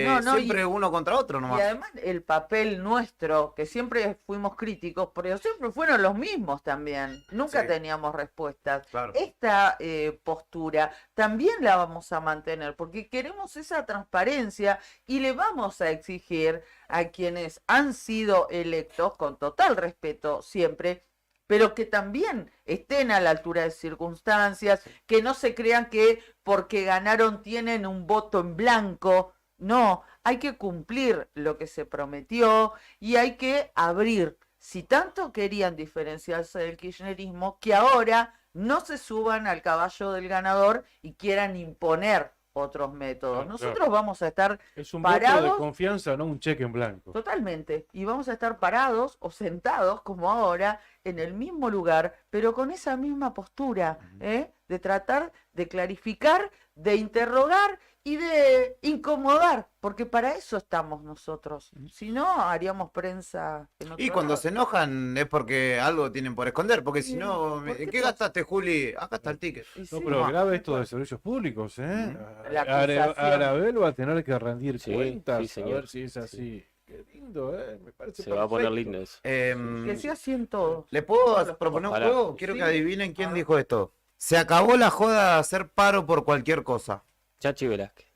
No, no, siempre uno contra otro y nomás. además el papel nuestro, que siempre fuimos críticos, pero siempre fueron los mismos también. Nunca Sí. teníamos respuestas. Claro. Esta postura también la vamos a mantener porque queremos esa transparencia y le vamos a exigir a quienes han sido electos, con total respeto siempre, pero que también estén a la altura de circunstancias, que no se crean que porque ganaron tienen un voto en blanco. No, hay que cumplir lo que se prometió y hay que abrir. Si tanto querían diferenciarse del kirchnerismo, que ahora no se suban al caballo del ganador y quieran imponer otros métodos. Claro, Nosotros claro. vamos a estar Es un voto de parados. confianza, no un cheque en blanco. Totalmente. Y vamos a estar parados o sentados como ahora en el mismo lugar, pero con esa misma postura, de tratar de clarificar, de interrogar y de incomodar, porque para eso estamos nosotros. Si no, haríamos prensa en otro Y cuando lado. se enojan es porque algo tienen por esconder, porque si Sí, no, ¿por qué ¿en qué pasa? gastaste, Juli? Acá está el ticket. Y No, sí, pero no, grave esto de servicios públicos, ¿eh? La acusación. Arabel va a tener que rendir Sí, cuentas, sí, a señor. ver si es así. Qué lindo, ¿eh? Me parece Se va a poner perfecto. lindo eso. que sea así en todo. ¿Le puedo Todos los proponer un Ojalá. juego? Quiero que Sí. adivinen A quién ver. dijo esto. Se acabó la joda de hacer paro por cualquier cosa. Chachi Velázquez.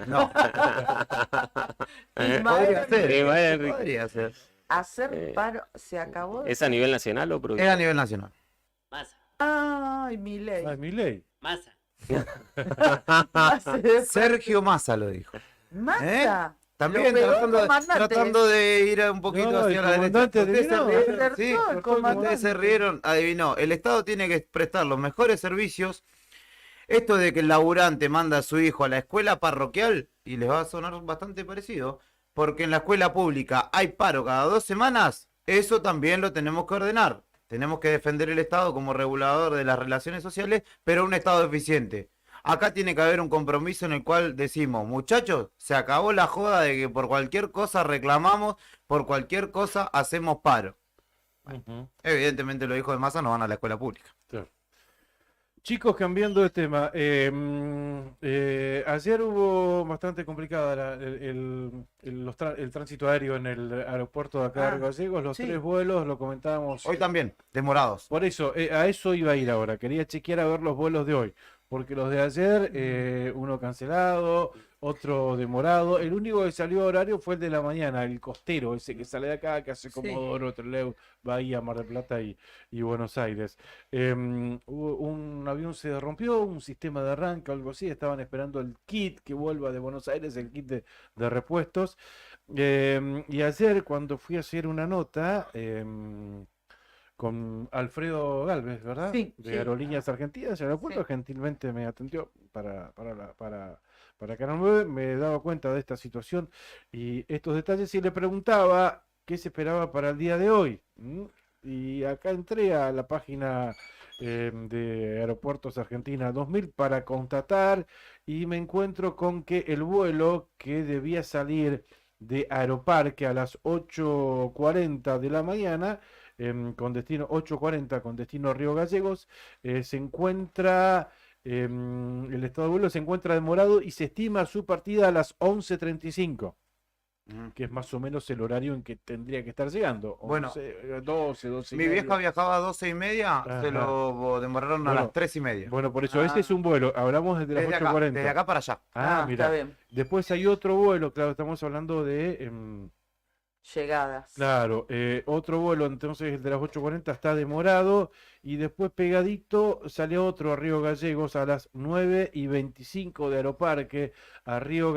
No, Ismael, podría ser. Ismael Enrique. Podría ser. hacer Eh, paro, se acabó. ¿Es a nivel nacional o Es a provincial? nivel nacional. Masa, Ay, mi ley. Ay, mi ley. masa. Sergio Massa lo dijo. Massa. También Lo pegó el tratando, comandante. tratando de ir un poquito No, hacia el la derecha. comandante Ustedes se adivinó, rieron, acertó sí, el ustedes se comandante. rieron, adivinó. El Estado tiene que prestar los mejores servicios. Esto de que el laburante manda a su hijo a la escuela parroquial, y les va a sonar bastante parecido, porque en la escuela pública hay paro cada 2 semanas, eso también lo tenemos que ordenar. Tenemos que defender el Estado como regulador de las relaciones sociales, pero un Estado eficiente. Acá tiene que haber un compromiso en el cual decimos, muchachos, se acabó la joda de que por cualquier cosa reclamamos, por cualquier cosa hacemos paro. Ujú. Evidentemente los hijos de Massa no van a la escuela pública. Claro. Chicos, cambiando de tema, ayer hubo bastante complicada el tránsito aéreo en el aeropuerto de acá de Ah, Río Gallegos, los sí. 3 vuelos, lo comentábamos. Hoy también, demorados. Por eso, a eso iba a ir ahora, quería chequear a ver los vuelos de hoy, porque los de ayer, uno cancelado, otro demorado, el único que salió a horario fue el de la mañana, el costero, ese que sale de acá, que hace Sí. Comodoro, Trelew, Bahía, Mar del Plata y Buenos Aires. Un avión se rompió, un sistema de arranque o algo así, estaban esperando el kit que vuelva de Buenos Aires, el kit de repuestos. Y ayer cuando fui a hacer una nota con Alfredo Galvez, ¿verdad? Sí, De sí. Aerolíneas Argentinas, el aeropuerto Sí. gentilmente me atendió para Canal 9, me daba cuenta de esta situación y estos detalles y le preguntaba qué se esperaba para el día de hoy. Y acá entré a la página de Aeropuertos Argentina 2000 para constatar y me encuentro con que el vuelo que debía salir de Aeroparque a las 8:40 de la mañana, con destino 8:40 con destino Río Gallegos, se encuentra, el estado de vuelo se encuentra demorado y se estima su partida a las 11:35. Que es más o menos el horario en que tendría que estar llegando. Bueno, 11, 12 y Mi vieja media. viajaba a 12:30, Ajá. se lo demoraron a Bueno, las 3:30. Bueno, por eso, este es un vuelo. Hablamos desde las Desde acá, 8:40. desde acá para allá. Ah, está mira. bien. Después hay otro vuelo, claro, estamos hablando de... Llegadas. Claro, otro vuelo, entonces el de las 8:40 está demorado y después pegadito sale otro a Río Gallegos a las 9:25 de Aeroparque a Río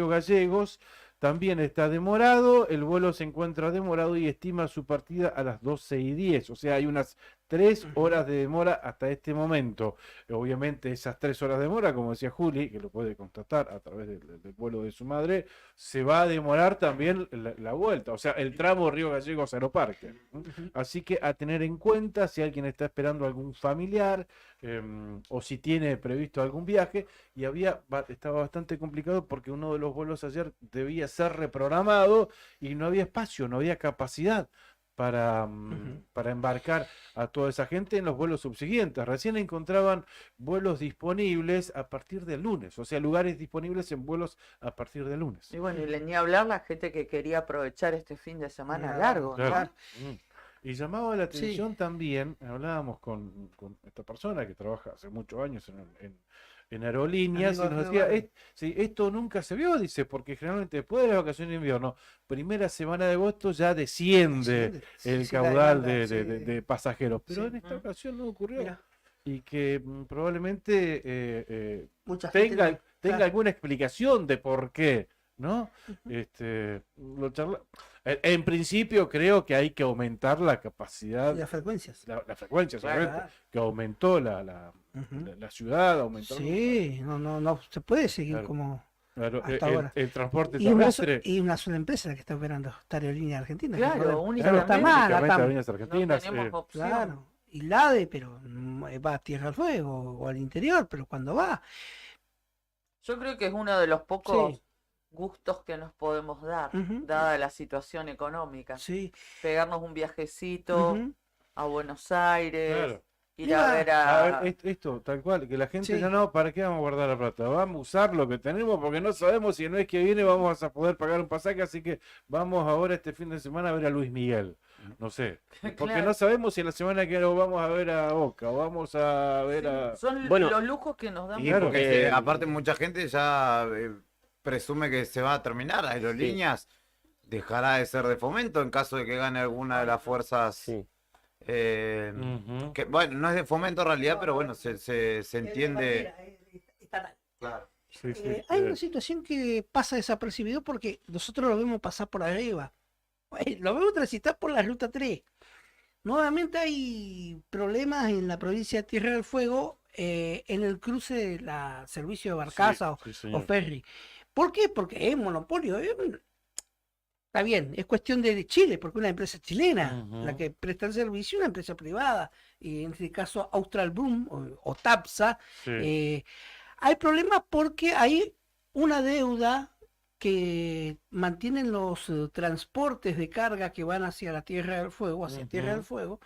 Gallegos, también está demorado, el vuelo se encuentra demorado y estima su partida a las 12:10, o sea, hay unas 3 Ujú. horas de demora hasta este momento. Obviamente esas 3 horas de demora, como decía Juli, que lo puede constatar a través del vuelo de su madre, se va a demorar también la vuelta, o sea, el tramo Río Gallegos Aeroparque. Ujú. Así que a tener en cuenta si alguien está esperando algún familiar o si tiene previsto algún viaje. Y estaba bastante complicado porque uno de los vuelos ayer debía ser reprogramado y no había espacio, no había capacidad Ujú. para embarcar a toda esa gente en los vuelos subsiguientes. Recién encontraban vuelos disponibles a partir del lunes, o sea, lugares disponibles en vuelos a partir del lunes. Y bueno, ni hablar la gente que quería aprovechar este fin de semana largo, ¿no? Claro. Y llamaba la Sí. atención también, hablábamos con esta persona que trabaja hace muchos años en aerolíneas, y Amigo nos Alfredo decía, Barrio. sí, esto nunca se vio, dice, porque generalmente después de las vacaciones de invierno, primera semana de agosto ya desciende Desciende. Sí, el sí, la caudal demanda, de pasajeros, pero Sí. en esta ocasión no ocurrió. Mira, Y que probablemente mucha gente tenga, no- tenga claro. alguna explicación de por qué, ¿no? Ujú. En principio creo que hay que aumentar la capacidad, Y las frecuencias. la frecuencia, Claro. seguramente, que aumentó la Ujú. ciudad, aumentó Sí, no se puede seguir Claro. como claro, hasta ahora. el transporte Y terrestre. y una sola empresa la que está operando, esta aerolínea argentina. Claro, Claro, únicamente. está mal, únicamente acá. Aerolíneas No Argentinas. tenemos opción. Claro. Y LADE, pero va a Tierra del Fuego o al interior, pero cuando va. Yo creo que es uno de los pocos Sí. gustos que nos podemos dar, Ujú. dada la situación económica. Sí. Pegarnos un viajecito Ujú. a Buenos Aires, Claro. ir Ya. a ver A a... ver, esto, tal cual, que la gente Sí. ya no, ¿para qué vamos a guardar la plata? Vamos a usar lo que tenemos porque no sabemos si el mes que viene vamos a poder pagar un pasaje, así que vamos ahora este fin de semana a ver a Luis Miguel. No sé, porque Claro. no sabemos si la semana que viene vamos a ver a Boca o vamos a ver a... Son Bueno. los lujos que nos damos. Y Claro. porque aparte mucha gente ya presume que se va a terminar. Aerolíneas dejará de ser de Fomento en caso de que gane alguna de las fuerzas. Sí. Ujú. Que, bueno, no es de Fomento en realidad, pero bueno, se entiende. Claro. Sí, sí, Hay una situación que pasa desapercibido porque nosotros lo vemos pasar por arriba. Lo vemos transitar por la ruta 3. Nuevamente hay problemas en la provincia de Tierra del Fuego en el cruce de la servicio de barcaza Sí, o señor. ferry. ¿Por qué? Porque es monopolio. Está bien, es cuestión de Chile, porque una empresa chilena la Ujú. que presta el servicio, una empresa privada, y en este caso Austral Bloom o TAPSA. Sí. Hay problemas porque hay una deuda que mantienen los transportes de carga que van hacia la Tierra del Fuego, hacia Tierra del Ujú. Fuego,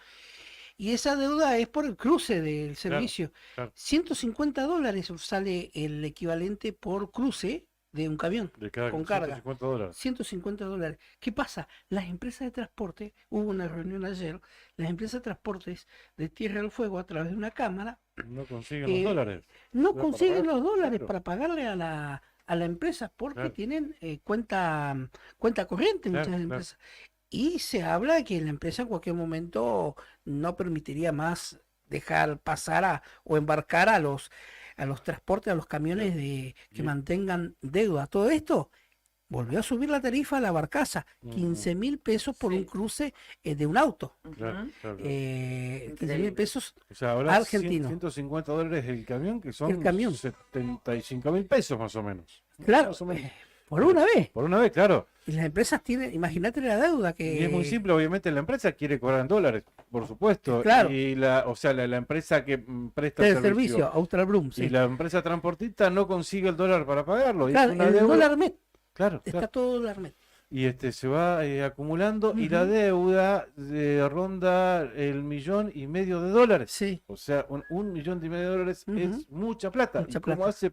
y esa deuda es por el cruce del servicio. claro. $150 sale el equivalente por cruce de un camión De cada con carga. $150. $150. ¿Qué pasa? Las empresas de transporte, hubo una reunión ayer, las empresas de transportes de Tierra del Fuego a través de una cámara No consiguen Eh, los dólares. no Para consiguen pagar, los dólares claro. para pagarle a la empresa porque Claro. tienen cuenta corriente muchas Claro, claro. empresas. Y se habla de que la empresa en cualquier momento no permitiría más dejar pasar o embarcar a los transportes, a los camiones que Y- mantengan deuda. Todo esto volvió a subir la tarifa a la barcaza, Ujú. 15.000 pesos por un Sí. cruce de un auto. Ujú. Claro, claro. 15.000 Increíble. pesos O sea, ahora argentino. $150 el camión, que son El camión. 75.000 pesos más o menos. Claro, Más o menos. por una vez. Por una vez, claro. Y las empresas tienen, imagínate la deuda Y es muy que... simple, obviamente la empresa quiere cobrar en dólares, por supuesto. Claro. Y la empresa que presta del el servicio, Austral Bloom, sí. y la empresa transportista no consigue el dólar para pagarlo. Y es Claro, una el deuda. dólar MED, Claro, está claro. todo dólar MED. Y se va acumulando y la Ujú. deuda ronda el $1,500,000. Sí, O sea, $1,500,000 Ujú. es mucha plata. Mucha ¿Y cómo plata. hace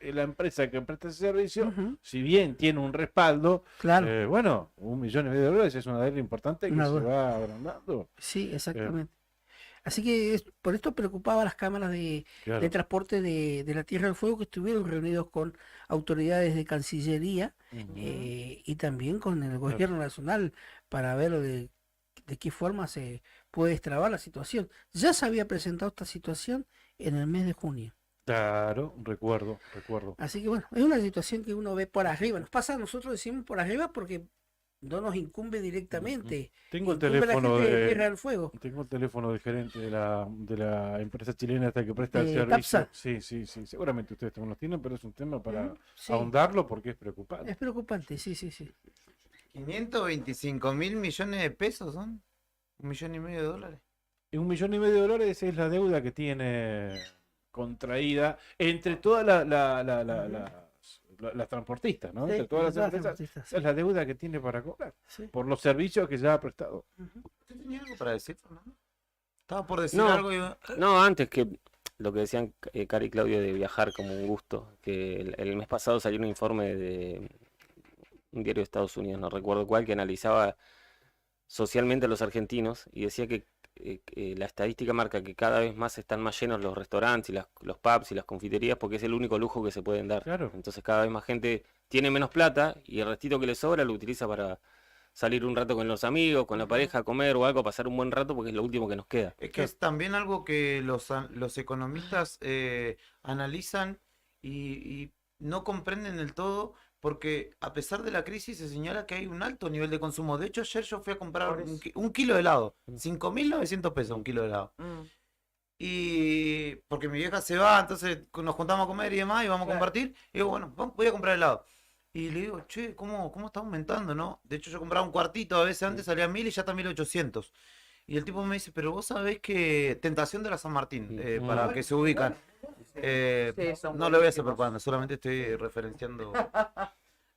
la empresa que presta ese servicio? ujú, Si bien tiene un respaldo, claro, bueno, $1,500,000 es una deuda importante que Una se deuda. va agrandando. sí, exactamente. Así que por esto preocupaba a las cámaras de Claro. transporte de la Tierra del Fuego que estuvieron reunidos con autoridades de Cancillería Ujú. y también con el gobierno nacional para ver de qué forma se puede destrabar la situación. Ya se había presentado esta situación en el mes de junio. Claro, recuerdo. Así que bueno, es una situación que uno ve por arriba. Nos pasa, nosotros decimos por arriba porque no nos incumbe directamente. Tengo el Incumbe a la teléfono gente de de, Tierra del Fuego. tengo el teléfono del gerente de la empresa chilena esta que presta el De servicio. CAPSA. Sí, sí, sí. Seguramente ustedes también lo tienen, pero es un tema para Sí, ahondarlo porque es preocupante. es preocupante, sí, sí, sí. 525.000 millones de pesos son. $1,500,000. Y $1,500,000 es la deuda que tiene contraída entre todas las transportistas, ¿no? Sí, Entre todas las todas las empresas. transportistas, Es la deuda que tiene para cobrar sí. por los servicios que ya ha prestado. ¿Usted tenía algo para decir, Fernando? Estaba por decir No. algo y... No, antes que lo que decían Cari y Claudio de viajar como un gusto, que el mes pasado salió un informe de un diario de Estados Unidos, no recuerdo cuál, que analizaba socialmente a los argentinos y decía que la estadística marca que cada vez más están más llenos los restaurantes y los pubs y las confiterías porque es el único lujo que se pueden dar. Claro. Entonces cada vez más gente tiene menos plata y el restito que le sobra lo utiliza para salir un rato con los amigos, con la pareja, a comer o algo, pasar un buen rato porque es lo último que nos queda. Es que es también algo que los economistas analizan y no comprenden del todo, porque a pesar de la crisis se señala que hay un alto nivel de consumo. De hecho, ayer yo fui a comprar Por eso. un kilo de helado, 5.900 pesos un kilo de helado. Y porque mi vieja se va, entonces nos juntamos a comer y demás, y vamos a Claro. compartir. Y digo, bueno, voy a comprar helado. Y le digo, che, ¿cómo está aumentando, no? De hecho, yo compraba un cuartito, a veces antes salía 1.000 y ya está 1.800. Y el tipo me dice, pero vos sabés que Tentación de la San Martín, para que se ubican. Sí, son No le voy a hacer buenísimos. propaganda, solamente estoy referenciando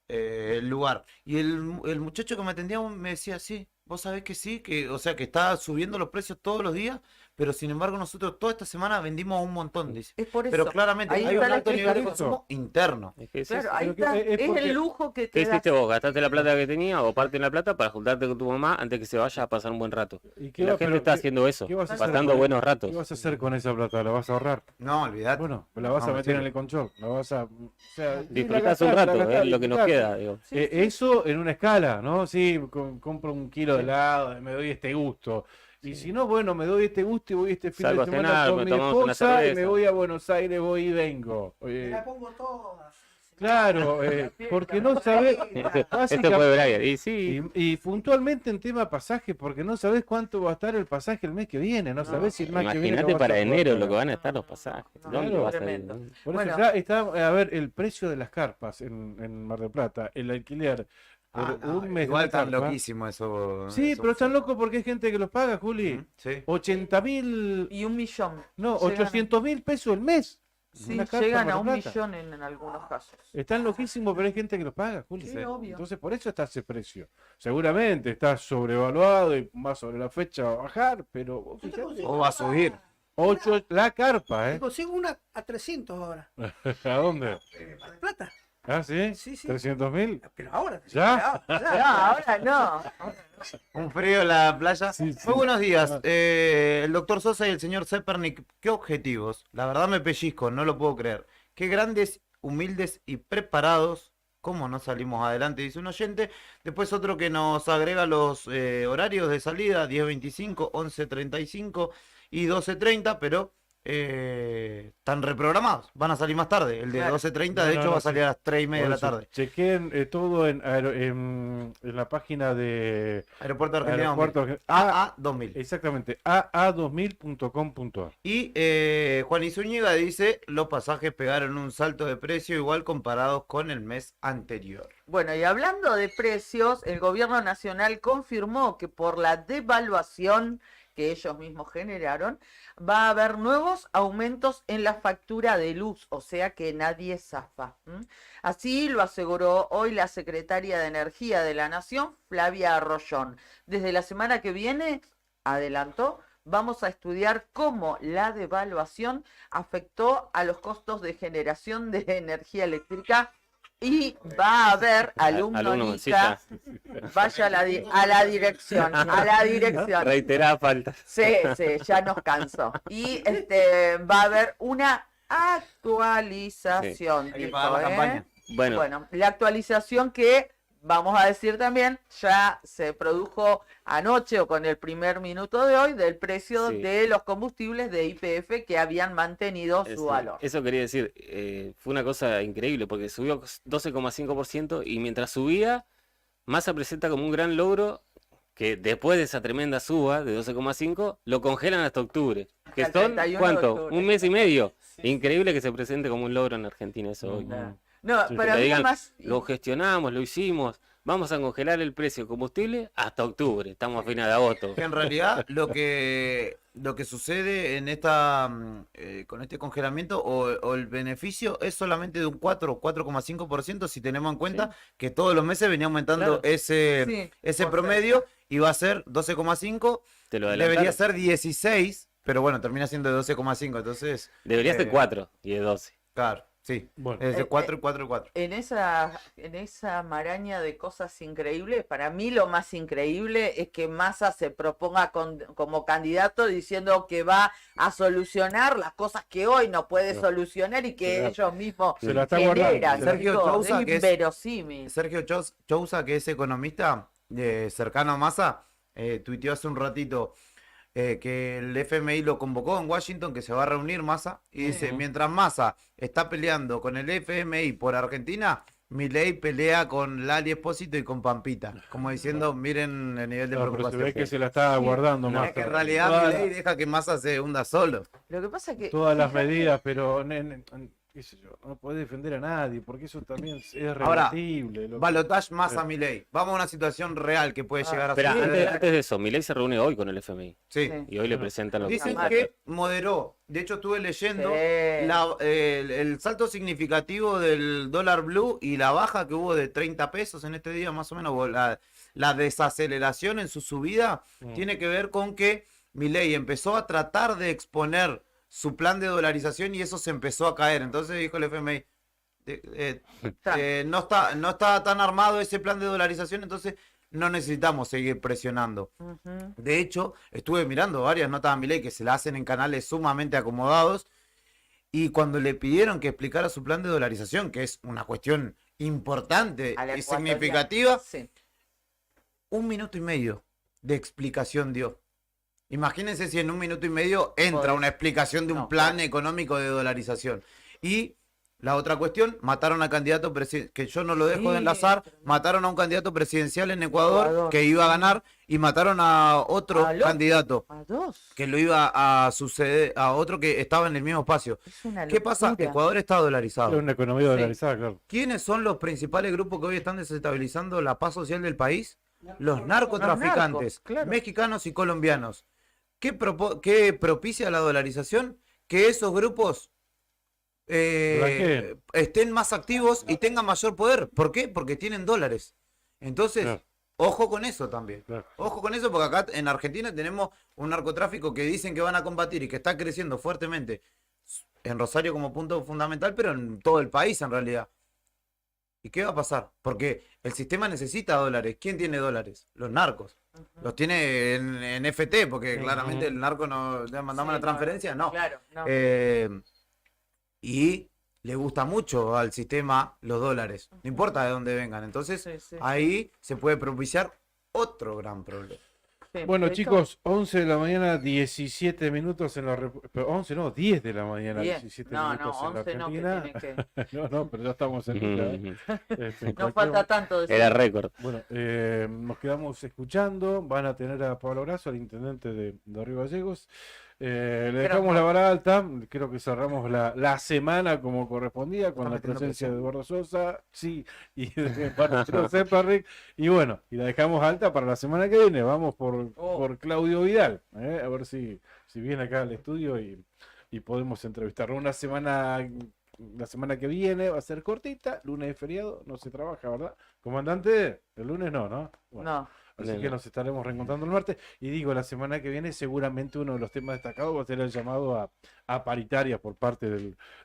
el lugar. Y el muchacho que me atendía me decía, sí, vos sabés que sí, que, o sea, que está subiendo los precios todos los días, pero sin embargo nosotros toda esta semana vendimos un montón, dice. Es por eso. Pero claramente Ahí hay está un la alto nivel de explicación. consumo interno. Es que es Claro, eso. ahí Pero que está. es Es porque- el lujo que ¿Qué te da. hiciste vos? ¿Gastaste la plata que tenía o parte de la plata para juntarte con tu mamá antes que se vaya a pasar un buen rato? ¿Y Y la gente pero está qué- haciendo eso, qué vas a hacer pasando con- buenos ratos. ¿Qué vas a hacer con esa plata? ¿La vas a ahorrar? No, olvidate. Bueno, la vas a No, meter en sí. el conchol. La vas a. O sea, sí, la Disfrutás un gastás, la rato, gastás, es lo que nos disfrutás. queda, digo. Eso en una escala, ¿no? Sí, compro un kilo de helado, me doy este gusto. Y si no, bueno, me doy este gusto y voy este fin Salgo a de semana cenar, con me mi tomamos una esposa y me cerveza. voy a Buenos Aires, voy y vengo. La pongo toda. Claro, porque no sabes, Esto fue Brian. Y sí, y puntualmente en tema pasaje, porque no sabes cuánto va a estar el pasaje el mes que viene, no sabes si el mes que viene imagínate lo vas a para poder enero pagar. lo que van a estar los pasajes. No, ¿Dónde claro. vas a ir? Tremendo. Por Bueno. eso ya está, a ver, el precio de las carpas en Mar del Plata, el alquiler por Ah, no, un mes de igual una tan carpa. loquísimo eso. Sí, eso. pero están locos porque hay gente que los paga, Juli. Ujú, sí. 80.000, Y 1.000.000. no, Llegan- 800.000 pesos el mes. Sí, Una carpa llegan en Mar a del 1 Plata. millón en algunos casos. Están loquísimos, pero hay gente que los paga, Juli. Sí, obvio. Entonces por eso está ese precio. Seguramente está sobrevaluado y más sobre la fecha va a bajar, pero vos fijate. O va a subir. 8 la carpa, Te ¿eh? consigo una a 300 ahora. ¿A dónde? Mar del Plata. ¿Ah, sí? Sí, sí. 300.000. Pero ahora. ¿Ya? No, ahora no. Un frío en la playa. Sí, sí. Muy buenos días. El doctor Sosa y el señor Zepernik, ¿qué objetivos? La verdad me pellizco, no lo puedo creer. Qué grandes, humildes y preparados. ¿Cómo no salimos adelante? Dice un oyente. Después otro que nos agrega los horarios de salida, 10:25, 11:35 y 12:30, pero están reprogramados. Van a salir más tarde. El de Claro. 12:30, No, de no, hecho, no, va a sí. salir a las 3:30 de Por la eso, tarde. chequen todo en la página de Aeropuerto Argentina 2000. Aeropuerto Argentina. AA 2000. Exactamente, aa2000.com.ar. Y Juan Izúñiga dice, los pasajes pegaron un salto de precio igual comparados con el mes anterior. Bueno, y hablando de precios, el gobierno nacional confirmó que por la devaluación que ellos mismos generaron, va a haber nuevos aumentos en la factura de luz, o sea que nadie zafa. Así lo aseguró hoy la secretaria de Energía de la Nación, Flavia Arroyón. Desde la semana que viene, adelantó, vamos a estudiar cómo la devaluación afectó a los costos de generación de energía eléctrica y va a haber alumno Nica, vaya a la dirección, a la dirección. Reiterada falta. Sí, sí, ya nos cansó. Y va a haber una actualización. Hay que dijo, pagar la campaña. Bueno, la actualización que, vamos a decir también, ya se produjo anoche o con el primer minuto de hoy del precio Sí. de los combustibles de YPF que habían mantenido su valor. Eso quería decir, fue una cosa increíble porque subió 12,5% y mientras subía, Massa presenta como un gran logro que después de esa tremenda suba de 12,5, lo congelan hasta octubre. Que Hasta el son, 31 de ¿cuánto? octubre. Un mes y medio. Sí, Increíble que se presente como un logro en Argentina eso hoy. Claro. No, Sí, para Que mí digan, más... lo gestionamos, lo hicimos, vamos a congelar el precio de combustible hasta octubre, estamos a fines de agosto. Que en realidad lo que sucede en esta con este congelamiento o el beneficio es solamente de un 4,5% si tenemos en cuenta que todos los meses venía aumentando Claro. ese Sí, ese por promedio y va a ser 12,5, Te lo debería adelantaron. ser 16, pero bueno, termina siendo de 12,5, entonces Debería ser eh, 4 y de 12. claro, sí. Bueno, Es de 4 y 4 y 4. En esa maraña de cosas increíbles, para mí lo más increíble es que Massa se proponga como candidato diciendo que va a solucionar las cosas que hoy no puede Claro. solucionar y que Se la- ellos mismos se la está generan. guardando. Sergio chicos, Chousa, es que es- inverosímil. Sergio Chousa, que es economista cercano a Massa, tuiteó hace un ratito que el FMI lo convocó en Washington, que se va a reunir Massa, y dice, Ujú. mientras Massa está peleando con el FMI por Argentina, Milei pelea con Lali Espósito y con Pampita, como diciendo, miren el nivel de no, pero se preocupación. ve que se la está guardando No, más. es que en realidad Todas Milei deja que Massa se hunda solo. Lo que pasa es que todas las fíjate, medidas, pero qué sé yo, no podés defender a nadie, porque eso también es Ahora, relatible. Balotage Massa-Milei. Vamos a una situación real que puede llegar a Espera, suceder. antes de eso, Milei se reúne hoy con el FMI Sí. Sí. y hoy le presentan lo que Dicen Jamás. que moderó. De hecho, estuve leyendo Sí. el salto significativo del dólar blue y la baja que hubo de 30 pesos en este día, más o menos, o la desaceleración en su subida, tiene que ver con que Milei empezó a tratar de exponer su plan de dolarización y eso se empezó a caer. Entonces dijo el FMI, no está tan armado ese plan de dolarización, entonces no necesitamos seguir presionando. Ujú. De hecho, estuve mirando varias notas a Milei que se la hacen en canales sumamente acomodados y cuando le pidieron que explicara su plan de dolarización, que es una cuestión importante A la y ecuatorial. significativa, Sí. 1 minuto y medio de explicación dio. Imagínense si en 1 minuto y medio entra Podés- una explicación de un no, plan claro. económico de dolarización. Y la otra cuestión, mataron a candidato que yo no lo dejo de Sí, enlazar, tremendo. mataron a un candidato presidencial en Ecuador, Ecuador, que iba a sí. ganar y mataron a otro Al otro. candidato A dos. que lo iba a suceder, a otro que estaba en el mismo espacio. Es una ¿Qué pasa? locura. Ecuador está Es dolarizado. una economía dolarizada, claro. ¿Quiénes son los principales grupos que hoy están desestabilizando la paz social del país? Los narcotraficantes, narcos, claro. mexicanos y colombianos. ¿Qué propicia la dolarización? Que esos grupos Blanqueen. estén más activos y tengan mayor poder. ¿Por qué? Porque tienen dólares. Entonces, Claro. ojo con eso también. Claro. Ojo con eso porque acá en Argentina tenemos un narcotráfico que dicen que van a combatir y que está creciendo fuertemente en Rosario como punto fundamental, pero en todo el país en realidad. ¿Y qué va a pasar? Porque el sistema necesita dólares. ¿Quién tiene dólares? Los narcos. Los tiene en FT, porque Ujú. claramente el narco no le mandamos Sí, la transferencia, no. Claro, no. Y le gusta mucho al sistema los dólares, no importa de dónde vengan. Entonces, Sí, sí. ahí se puede propiciar otro gran problema. Sí, Bueno, de hecho, chicos, 11 de la mañana, 17 minutos en la pero 11 no, 10 de la mañana, 10. 17 No, minutos no, en la 11 no, que Argentina. tiene que... No, pero ya estamos en Ujú. No falta tanto de Era eso. récord. Bueno, nos quedamos escuchando. Van a tener a Pablo Brazo, al intendente de Río Gallegos. Le dejamos la vara alta. Creo que cerramos la semana como correspondía con Está la metiendo presencia de presión. Eduardo Sosa, sí, y de Marcelo Zeparric. Y bueno, y la dejamos alta para la semana que viene. Vamos por Claudio Vidal, a ver si viene acá al estudio y podemos entrevistarlo. La semana que viene va a ser cortita, lunes de feriado, no se trabaja, ¿verdad? Comandante, el lunes no. Bueno, No. así No, que no. nos estaremos reencontrando el martes. Y digo, la semana que viene seguramente uno de los temas destacados va a ser el llamado a paritarias por parte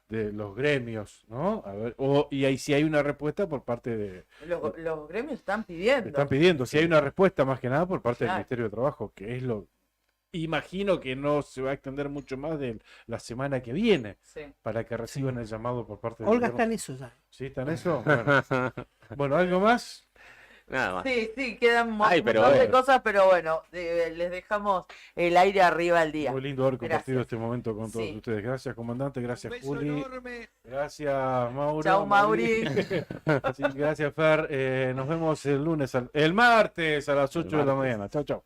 de los gremios, ¿no? A ver, y ahí si hay una respuesta por parte de... Los gremios están pidiendo. Están pidiendo, si hay una respuesta más que nada por parte del Claro. Ministerio de Trabajo, que es lo... Imagino que no se va a extender mucho más de la semana que viene Sí. para que reciban el llamado por parte del Olga gobierno. está en eso ya. ¿Sí está en eso? Bueno, Bueno, ¿algo más? Nada más. Sí, sí, quedan un Ay, pero montón de bueno. cosas, pero bueno, les dejamos el aire arriba al día. Muy lindo haber compartido Gracias. este momento con todos Sí. ustedes. Gracias, comandante. Gracias, Un beso Juli. enorme. Gracias, Mauro. Chau, Mauri. Sí, gracias, Fer. Nos vemos el lunes, el martes a las 8 de la martes. mañana. Chau, chau.